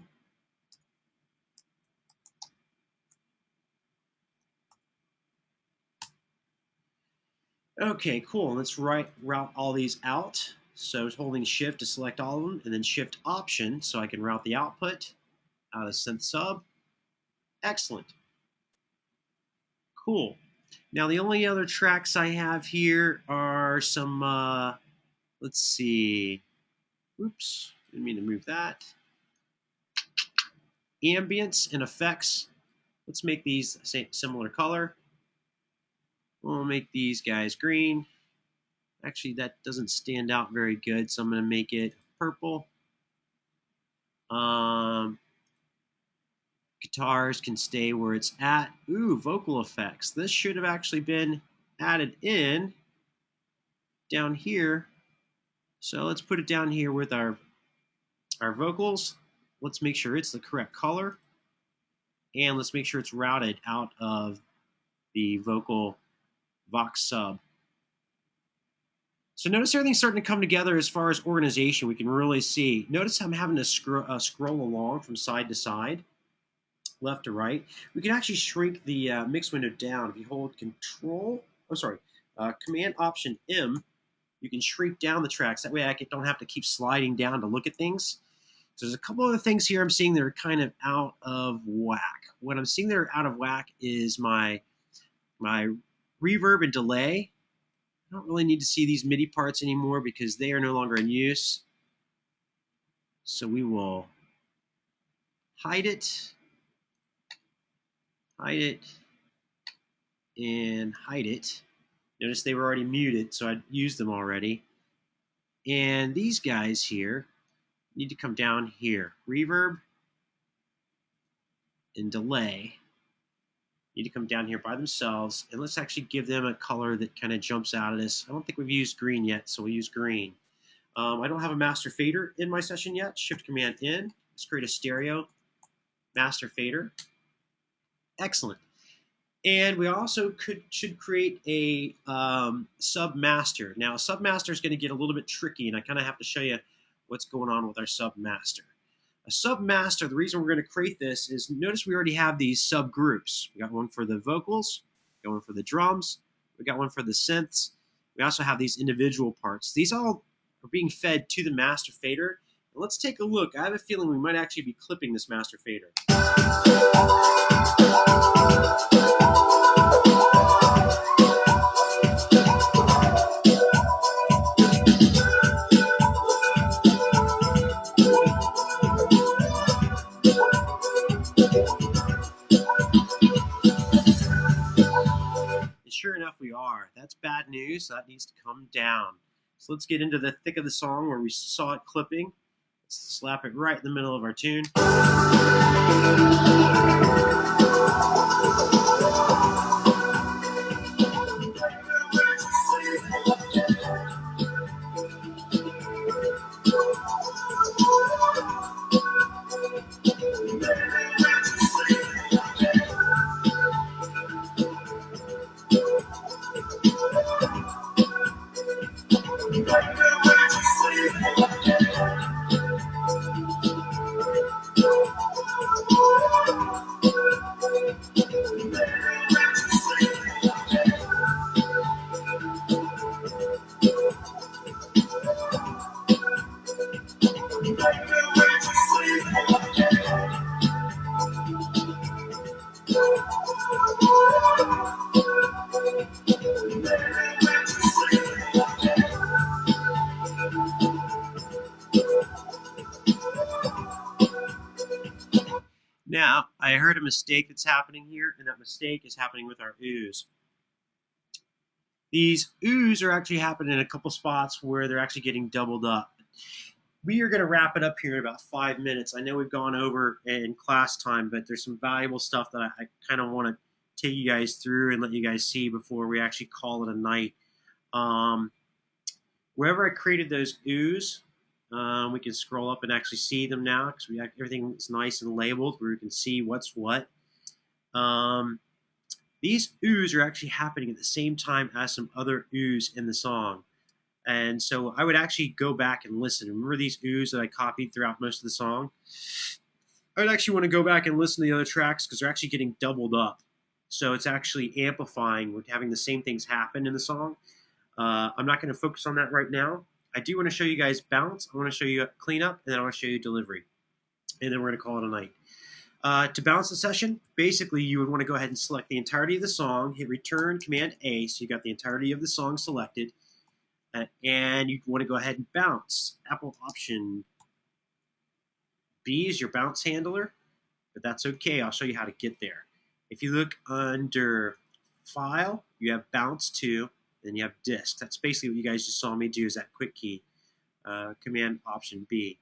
Okay, cool. Let's route all these out. So holding shift to select all of them, and then shift option so I can route the output out of synth sub. Excellent. Cool. Now the only other tracks I have here are some, let's see. Oops, didn't mean to move that. Ambience and effects. Let's make these similar color. We'll make these guys green. Actually, that doesn't stand out very good, so I'm going to make it purple. Guitars can stay where it's at. Ooh, vocal effects. This should have actually been added in down here. So let's put it down here with our vocals. Let's make sure it's the correct color. And let's make sure it's routed out of the vocal Vox sub. So notice everything's starting to come together as far as organization. We can really see. Notice I'm having to scroll along from side to side, left to right. We can actually shrink the mix window down. If you hold Command Option M, You can shrink down the tracks. That way I don't have to keep sliding down to look at things. So there's a couple other things here I'm seeing that are kind of out of whack. What I'm seeing that are out of whack is my reverb and delay. I don't really need to see these MIDI parts anymore because they are no longer in use. So we will hide it, and hide it. Notice they were already muted, so I used them already. And these guys here need to come down here. Reverb and delay need to come down here by themselves. And let's actually give them a color that kind of jumps out of this. I don't think we've used green yet, so we'll use green. I don't have a master fader in my session yet. Shift Command N. Let's create a stereo master fader. Excellent. And we also should create a sub master. Now, a sub master is going to get a little bit tricky, and I kind of have to show you what's going on with our sub master. A sub master, the reason we're going to create this is, notice we already have these subgroups. We got one for the vocals, we got one for the drums, we got one for the synths. We also have these individual parts. These all are being fed to the master fader. And let's take a look. I have a feeling we might actually be clipping this master fader. Sure enough, we are. That's bad news. That needs to come down. So let's get into the thick of the song where we saw it clipping. Let's slap it right in the middle of our tune. Now, I heard a mistake that's happening here, and that mistake is happening with our oohs. These oohs are actually happening in a couple spots where they're actually getting doubled up. We are going to wrap it up here in about 5 minutes. I know we've gone over in class time, but there's some valuable stuff that I kind of want to take you guys through and let you guys see before we actually call it a night. Wherever I created those oohs, we can scroll up and actually see them now because everything is nice and labeled where we can see what's what. These oohs are actually happening at the same time as some other oohs in the song. And so I would actually go back and listen. Remember these oohs that I copied throughout most of the song? I would actually want to go back and listen to the other tracks because they're actually getting doubled up. So it's actually amplifying. We're having the same things happen in the song. I'm not going to focus on that right now. I do want to show you guys bounce. I want to show you cleanup, and then I want to show you delivery. And then we're going to call it a night. To bounce the session, basically you would want to go ahead and select the entirety of the song, hit Return, Command A, so you got the entirety of the song selected, and you want to go ahead and bounce. Apple Option B is your bounce handler, but that's okay. I'll show you how to get there. If you look under File, you have Bounce To, then you have Disk. That's basically what you guys just saw me do is that quick key, Command Option B.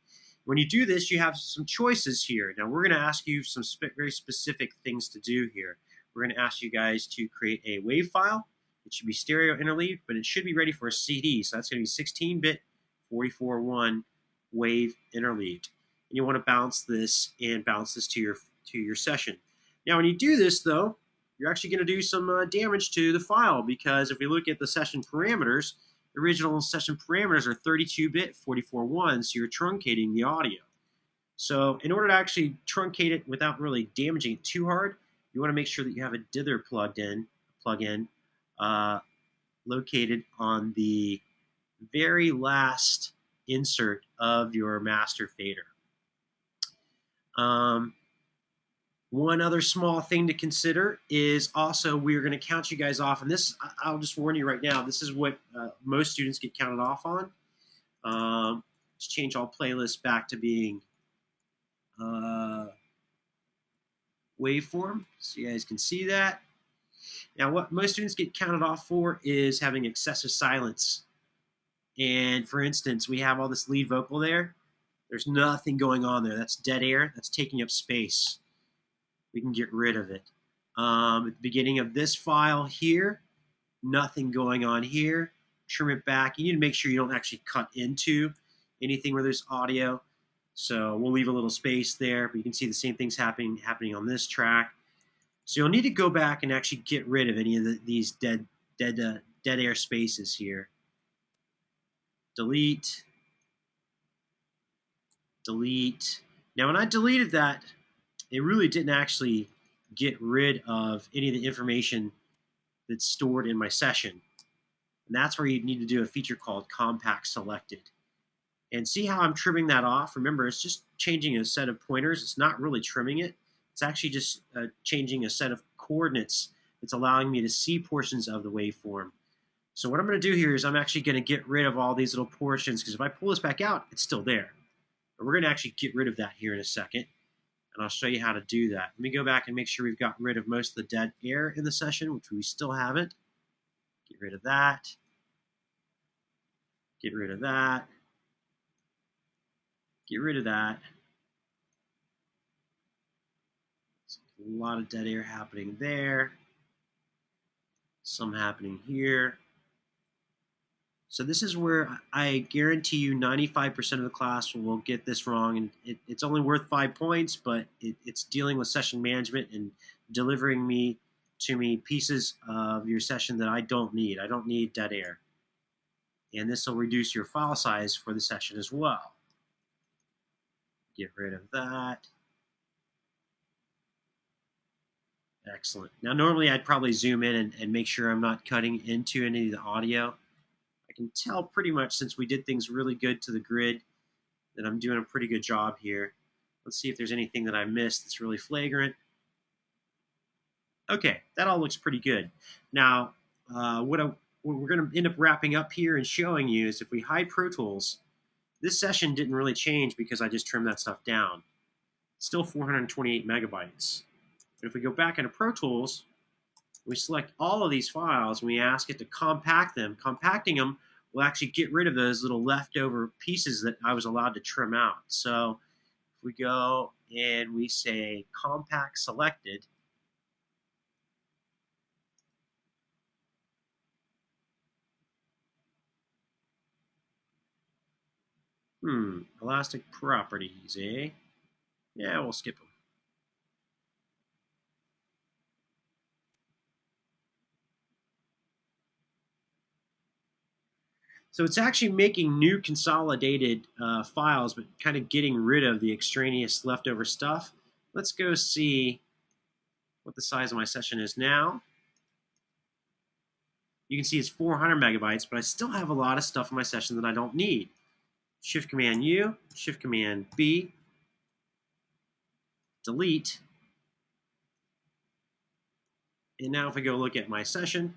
When you do this, you have some choices here. Now, we're going to ask you some very specific things to do here. We're going to ask you guys to create a WAV file. It should be stereo interleaved, but it should be ready for a CD. So that's going to be 16-bit 44.1 WAV interleaved. And you want to bounce this to your session. Now, when you do this, though, you're actually going to do some damage to the file because if we look at the session parameters, the original session parameters are 32-bit 44.1, so you're truncating the audio. So in order to actually truncate it without really damaging it too hard, you want to make sure that you have a dither plug-in located on the very last insert of your master fader. One other small thing to consider is also we're going to count you guys off, and this, I'll just warn you right now, this is what most students get counted off on. Let's change all playlists back to being waveform so you guys can see that. Now, what most students get counted off for is having excessive silence. And for instance, we have all this lead vocal there. There's nothing going on there. That's dead air. That's taking up space. We can get rid of it. At the beginning of this file here, nothing going on here. Trim it back. You need to make sure you don't actually cut into anything where there's audio. So we'll leave a little space there, but you can see the same things happening on this track. So you'll need to go back and actually get rid of any of these dead air spaces here. Delete. Delete. Now, when I deleted that, it really didn't actually get rid of any of the information that's stored in my session. And that's where you need to do a feature called compact selected. And see how I'm trimming that off? Remember, it's just changing a set of pointers. It's not really trimming it. It's actually just changing a set of coordinates that's allowing me to see portions of the waveform. So what I'm going to do here is I'm actually going to get rid of all these little portions, because if I pull this back out, it's still there. But we're going to actually get rid of that here in a second, and I'll show you how to do that. Let me go back and make sure we've got rid of most of the dead air in the session, which we still haven't. Get rid of that. Get rid of that. Get rid of that. A lot of dead air happening there. Some happening here. So this is where I guarantee you 95% of the class will get this wrong, and it's only worth 5 points, but it's dealing with session management and delivering to me pieces of your session that I don't need. I don't need dead air. And this will reduce your file size for the session as well. Get rid of that. Excellent. Now, normally I'd probably zoom in and make sure I'm not cutting into any of the audio. I can tell pretty much, since we did things really good to the grid, that I'm doing a pretty good job here. Let's see if there's anything that I missed that's really flagrant. Okay, that all looks pretty good. Now, what we're going to end up wrapping up here and showing you is if we hide Pro Tools, this session didn't really change because I just trimmed that stuff down. It's still 428 megabytes. But if we go back into Pro Tools, we select all of these files and we ask it to compact them. Compacting them will actually get rid of those little leftover pieces that I was allowed to trim out. So if we go and we say compact selected, elastic properties, eh? Yeah, we'll skip them. So it's actually making new consolidated files, but kind of getting rid of the extraneous leftover stuff. Let's go see what the size of my session is now. You can see it's 400 megabytes, but I still have a lot of stuff in my session that I don't need. Shift Command U, Shift Command B, delete. And now if I go look at my session,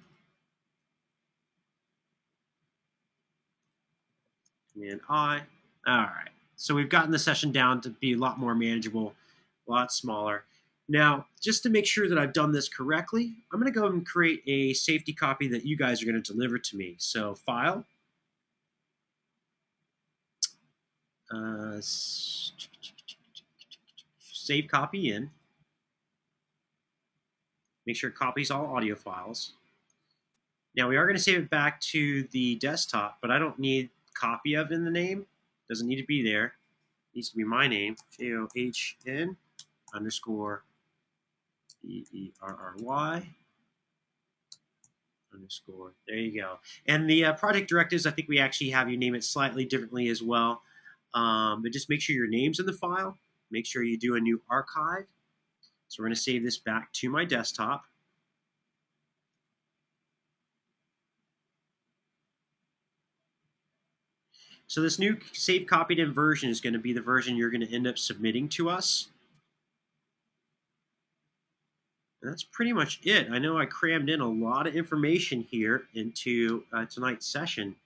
Command I. All right. So we've gotten the session down to be a lot more manageable, a lot smaller. Now, just to make sure that I've done this correctly, I'm going to go and create a safety copy that you guys are going to deliver to me. So File, Save Copy In. Make sure it copies all audio files. Now, we are going to save it back to the desktop, but I don't need copy of in the name. Doesn't need to be there. It needs to be my name, JOHN underscore DERRY underscore. There you go. And the project directives, I think we actually have you name it slightly differently as well. But just make sure your name's in the file. Make sure you do a new archive. So we're going to save this back to my desktop. So this new save copied in version is going to be the version you're going to end up submitting to us. And that's pretty much it. I know I crammed in a lot of information here into tonight's session.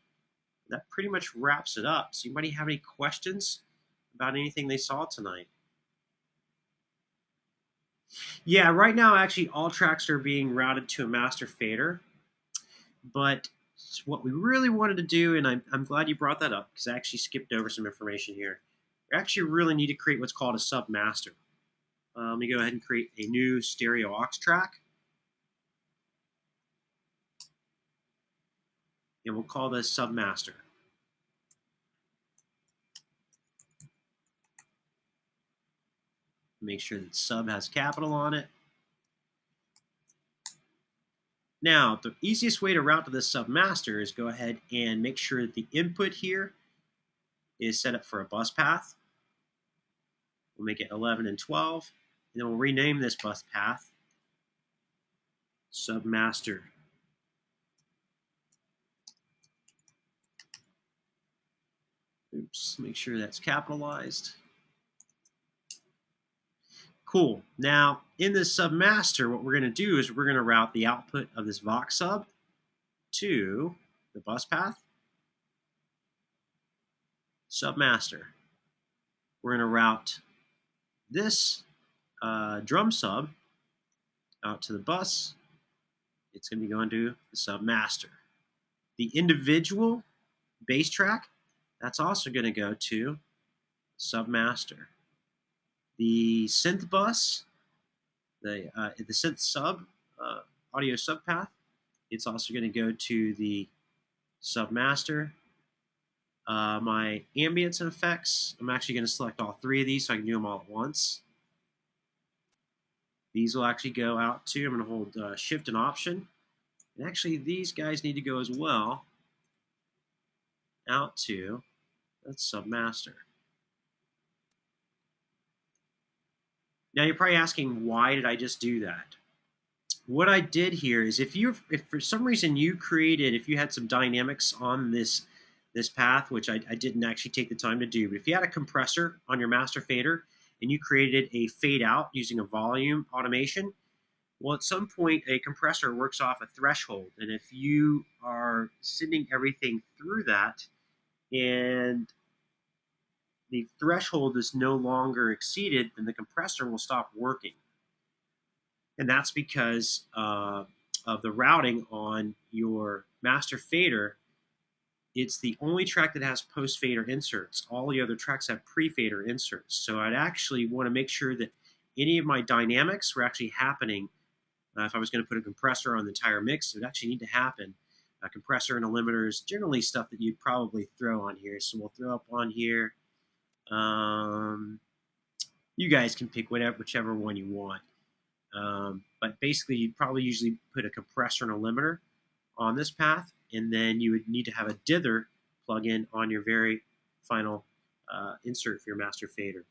That pretty much wraps it up. So anybody have any questions about anything they saw tonight? Yeah, right now actually all tracks are being routed to a master fader. But what we really wanted to do, and I'm glad you brought that up because I actually skipped over some information here. We actually really need to create what's called a submaster. Let me go ahead and create a new stereo aux track. And we'll call this submaster. Make sure that sub has capital on it. Now, the easiest way to route to this submaster is go ahead and make sure that the input here is set up for a bus path. We'll make it 11 and 12. And then we'll rename this bus path submaster. Oops, make sure that's capitalized. Cool. Now, in this submaster, what we're going to do is we're going to route the output of this Vox sub to the bus path submaster. We're going to route this drum sub out to the bus. It's going to be going to the submaster. The individual bass track, that's also going to go to submaster. The synth bus, the synth sub, audio subpath, it's also going to go to the submaster. My ambience and effects, I'm actually going to select all three of these so I can do them all at once. These will actually go out to, I'm going to hold Shift and Option. And actually, these guys need to go as well out to that submaster. Now, you're probably asking, why did I just do that? What I did here is if for some reason you created, if you had some dynamics on this path, which I didn't actually take the time to do, but if you had a compressor on your master fader and you created a fade out using a volume automation, well, at some point a compressor works off a threshold, and if you are sending everything through that and the threshold is no longer exceeded, then the compressor will stop working. And that's because of the routing on your master fader. It's the only track that has post-fader inserts. All the other tracks have pre-fader inserts. So I'd actually want to make sure that any of my dynamics were actually happening. If I was going to put a compressor on the entire mix, it would actually need to happen. A compressor and a limiter is generally stuff that you'd probably throw on here. So we'll throw up on here. You guys can pick whichever one you want. But basically, you'd probably usually put a compressor and a limiter on this path, and then you would need to have a dither plug-in on your very final insert for your master fader.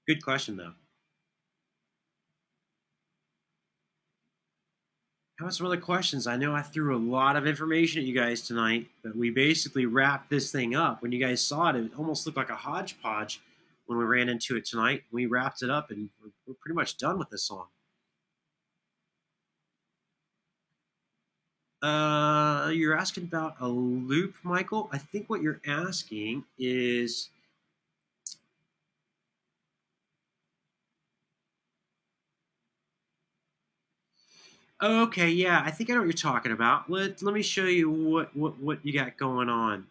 Good question, though. How about some other questions? I know I threw a lot of information at you guys tonight, but we basically wrapped this thing up. When you guys saw it, it almost looked like a hodgepodge when we ran into it tonight. We wrapped it up, and we're pretty much done with this song. You're asking about a loop, Michael? I think what you're asking is... Okay, yeah, I think I know what you're talking about. Let me show you what you got going on.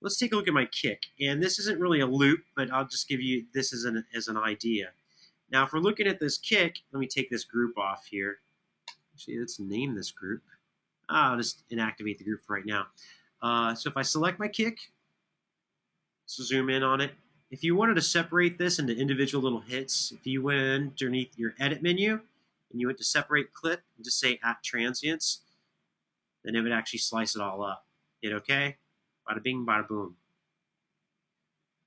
Let's take a look at my kick. And this isn't really a loop, but I'll just give you this as an idea. Now, if we're looking at this kick, let me take this group off here. Actually, let's name this group. I'll just inactivate the group for right now. So if I select my kick, so zoom in on it. If you wanted to separate this into individual little hits, if you went underneath your edit menu and you went to separate clip and just say at transients, then it would actually slice it all up. Hit OK, bada bing, bada boom.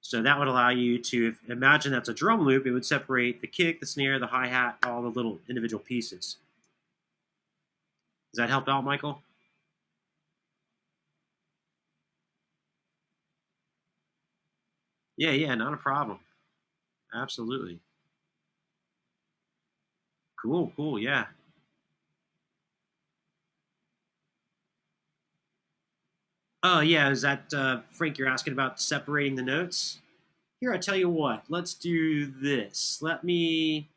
So that would allow you to, imagine that's a drum loop, it would separate the kick, the snare, the hi-hat, all the little individual pieces. Does that help out, Michael? Yeah, not a problem. Absolutely. Cool, yeah. Oh, yeah, is that, Frank, you're asking about separating the notes? Here, I tell you what, let's do this. Let me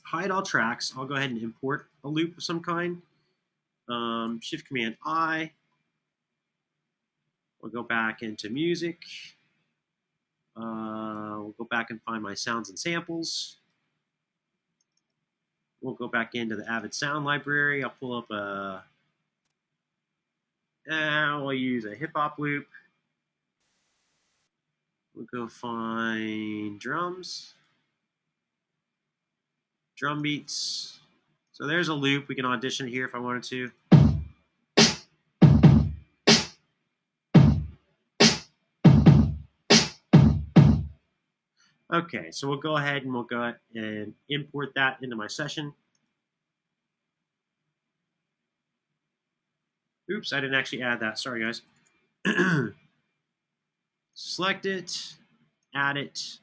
hide all tracks. I'll go ahead and import a loop of some kind. Shift Command I. We'll go back into music. We'll go back and find my sounds and samples. We'll go back into the Avid Sound Library. I'll pull up we'll use a hip hop loop. We'll go find drums, drum beats. So there's a loop. We can audition here if I wanted to. Okay, so we'll go ahead and we'll go and import that into my session. Oops, I didn't actually add that. Sorry, guys. Select it, add it,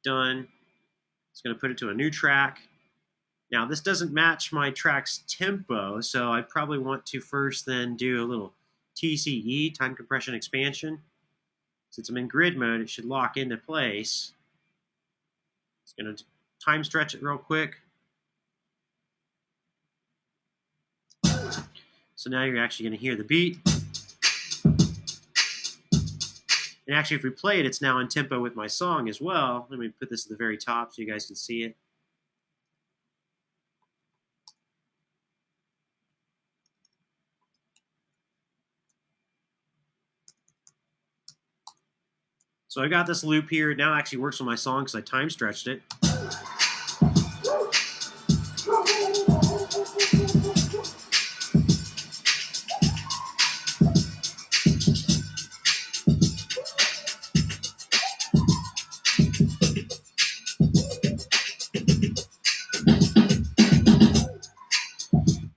done. It's going to put it to a new track. Now, this doesn't match my track's tempo, so I probably want to first then do a little TCE, time compression expansion. Since I'm in grid mode, it should lock into place. It's going to time stretch it real quick. So now you're actually going to hear the beat. And actually, if we play it, it's now in tempo with my song as well. Let me put this at the very top so you guys can see it. So I got this loop here. It now actually works on my song because I time stretched it.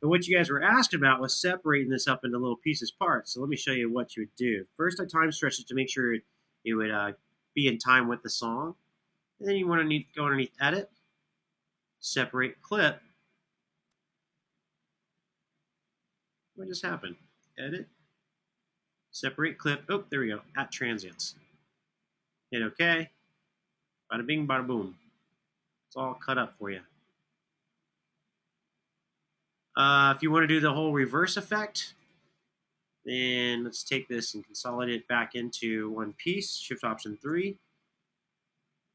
But what you guys were asking about was separating this up into little pieces parts. So let me show you what you would do. First, I time stretched it to make sure it would be in time with the song. And then you want to go underneath Edit, Separate Clip. What just happened? Edit, Separate Clip. Oh, there we go. At transients. Hit OK. Bada bing, bada boom. It's all cut up for you. If you want to do the whole reverse effect, then let's take this and consolidate it back into one piece. Shift Option 3.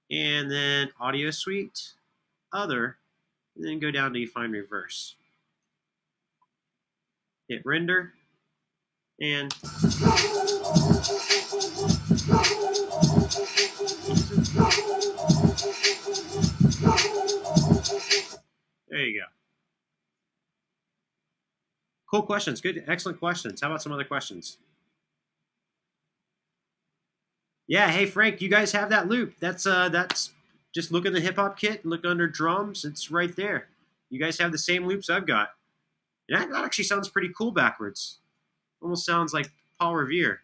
And then Audio Suite, Other, and then go down to find Reverse. Hit Render, and there you go. Cool questions. Good, excellent questions. How about some other questions? Yeah, hey Frank, you guys have that loop. That's just look in the hip hop kit, look under drums, it's right there. You guys have the same loops I've got. And that actually sounds pretty cool backwards. Almost sounds like Paul Revere.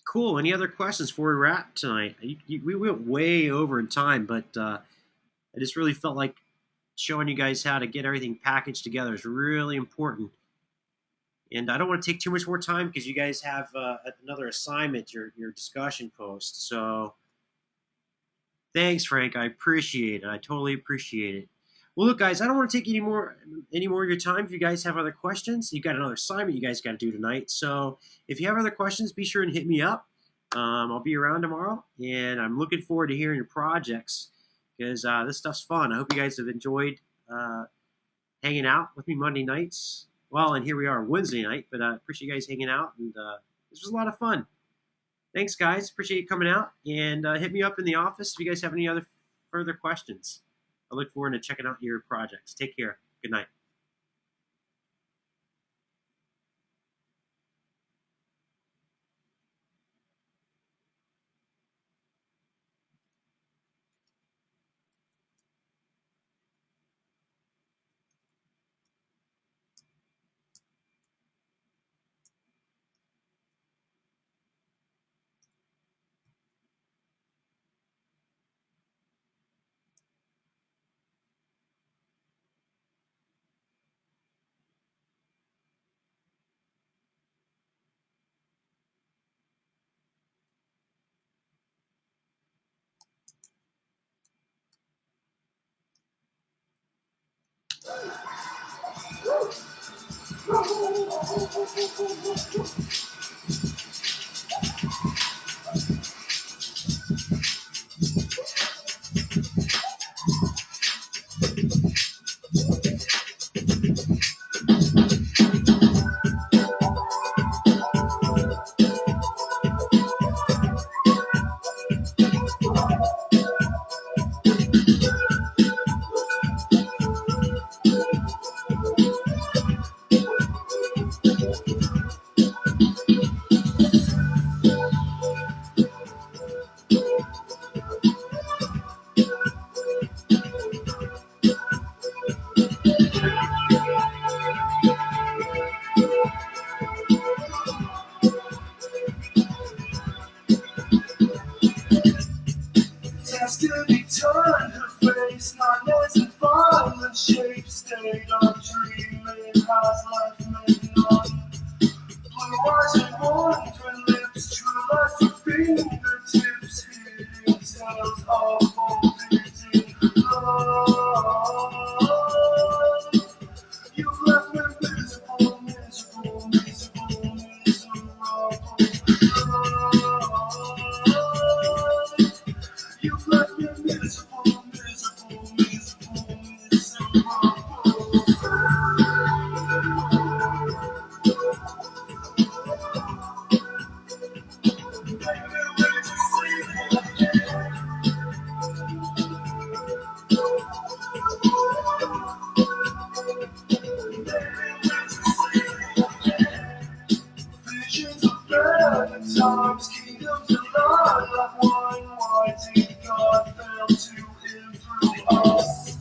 Cool. Any other questions before we wrap tonight? We went way over in time, but I just really felt like showing you guys how to get everything packaged together is really important. And I don't want to take too much more time because you guys have another assignment, your discussion post. So thanks, Frank. I appreciate it. I totally appreciate it. Well, look, guys, I don't want to take any more of your time. If you guys have other questions, you've got another assignment you guys got to do tonight. So if you have other questions, be sure and hit me up. I'll be around tomorrow, and I'm looking forward to hearing your projects because this stuff's fun. I hope you guys have enjoyed hanging out with me Monday nights. Well, and here we are Wednesday night, but I appreciate you guys hanging out, and this was a lot of fun. Thanks, guys. Appreciate you coming out, and hit me up in the office if you guys have any other further questions. I look forward to checking out your projects. Take care. Good night. Destiny turned her face, nightmares and violent shapes. State of dreaming has left me none. Blue eyes and wandering lips, true life to fingertips, hidden tales of forbidden love. You've left me miserable, miserable, miserable, miserable. You've left me miserable, miserable, miserable, visions of better times, kingdoms of love, like wine. Why did God fail to improve us?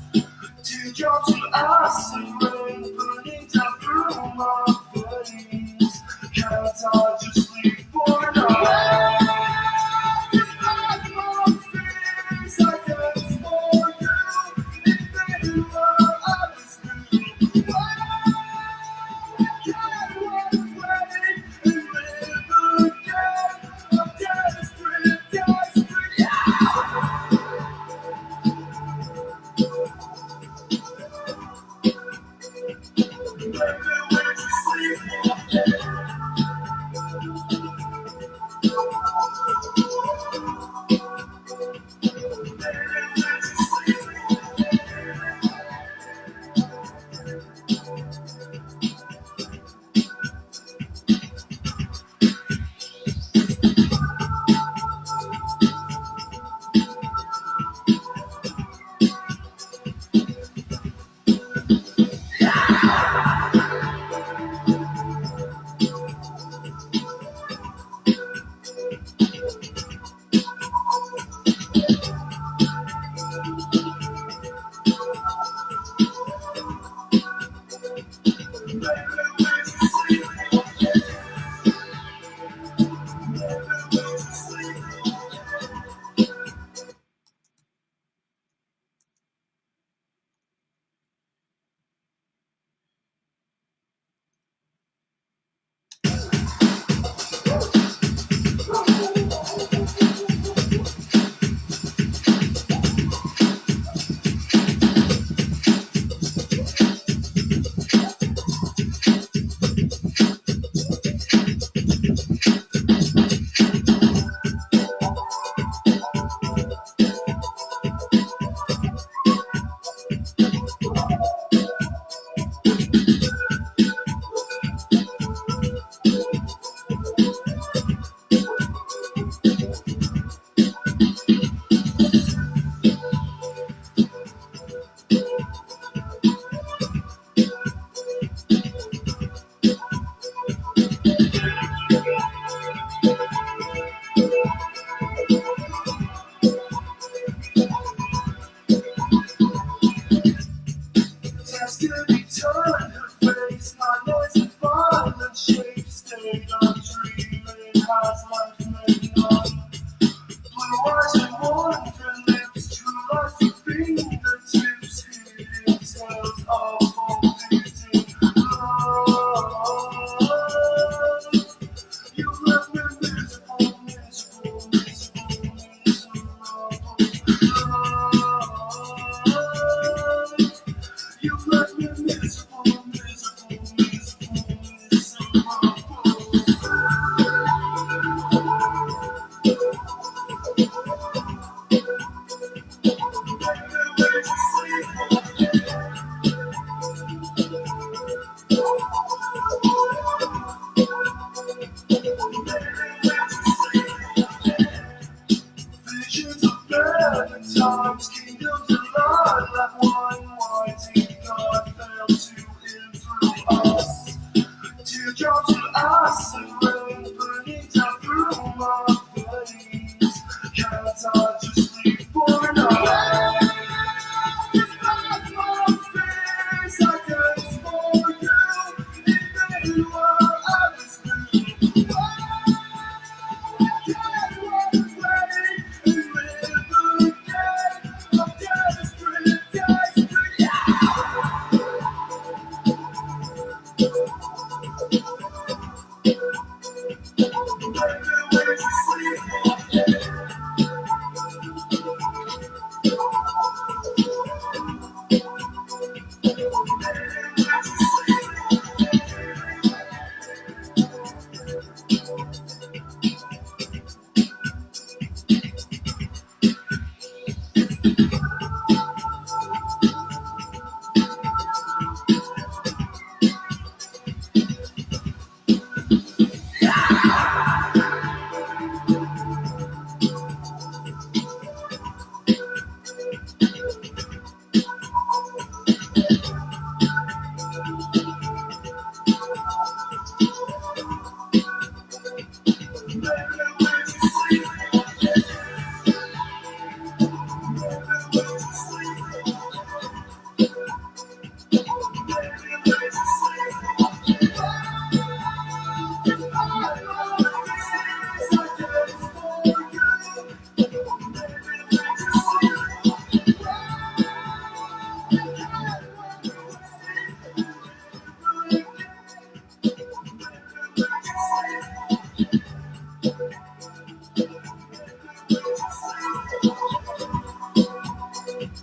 Teardrops of acid rain burning down through my veins. Can't I just leave for now? Despite my fears, I dance for you. If they were, I was blue. Can't walk away and live again. I'm desperate, desperate, yeah.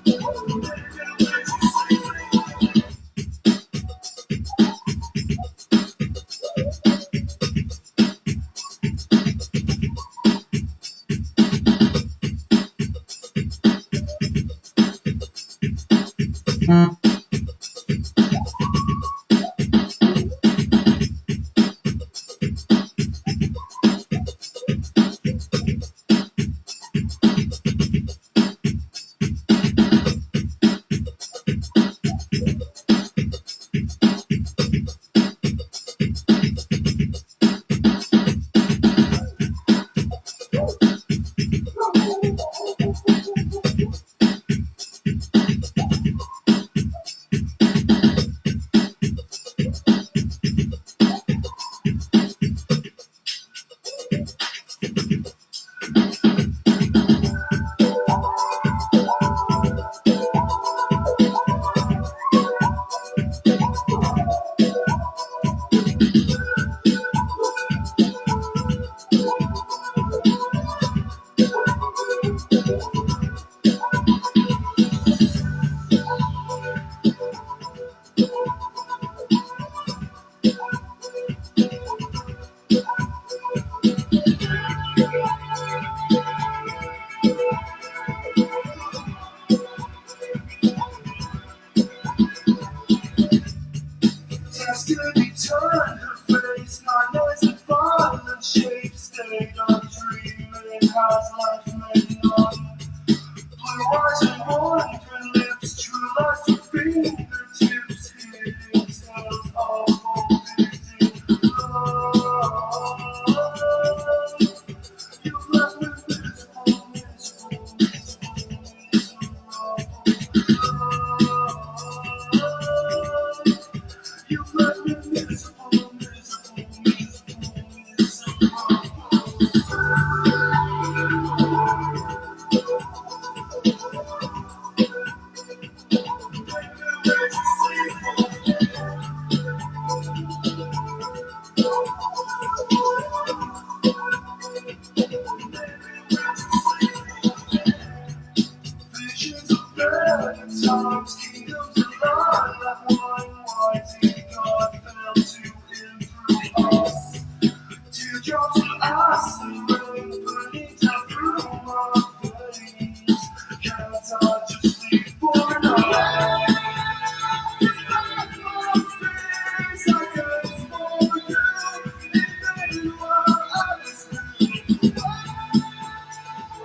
Destiny turned her face, not as a violent shape, stayed on dreaming, has life made none. Blue eyes and wandering lips, true lies to fingertips, hidden tales of forbidden love. You left me miserable, miserable, miserable, miserable. You left me miserable, miserable, miserable, visions of better times, kingdoms alive, like one mighty God fell to improve us. Teardrops of ice and rain burning down through my veins. Can't I just leave for now? Just like my face, I can't for you. If you are honest with me,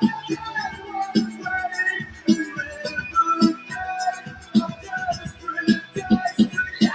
I can't walk away. Remember again, I'm desperate, desperate.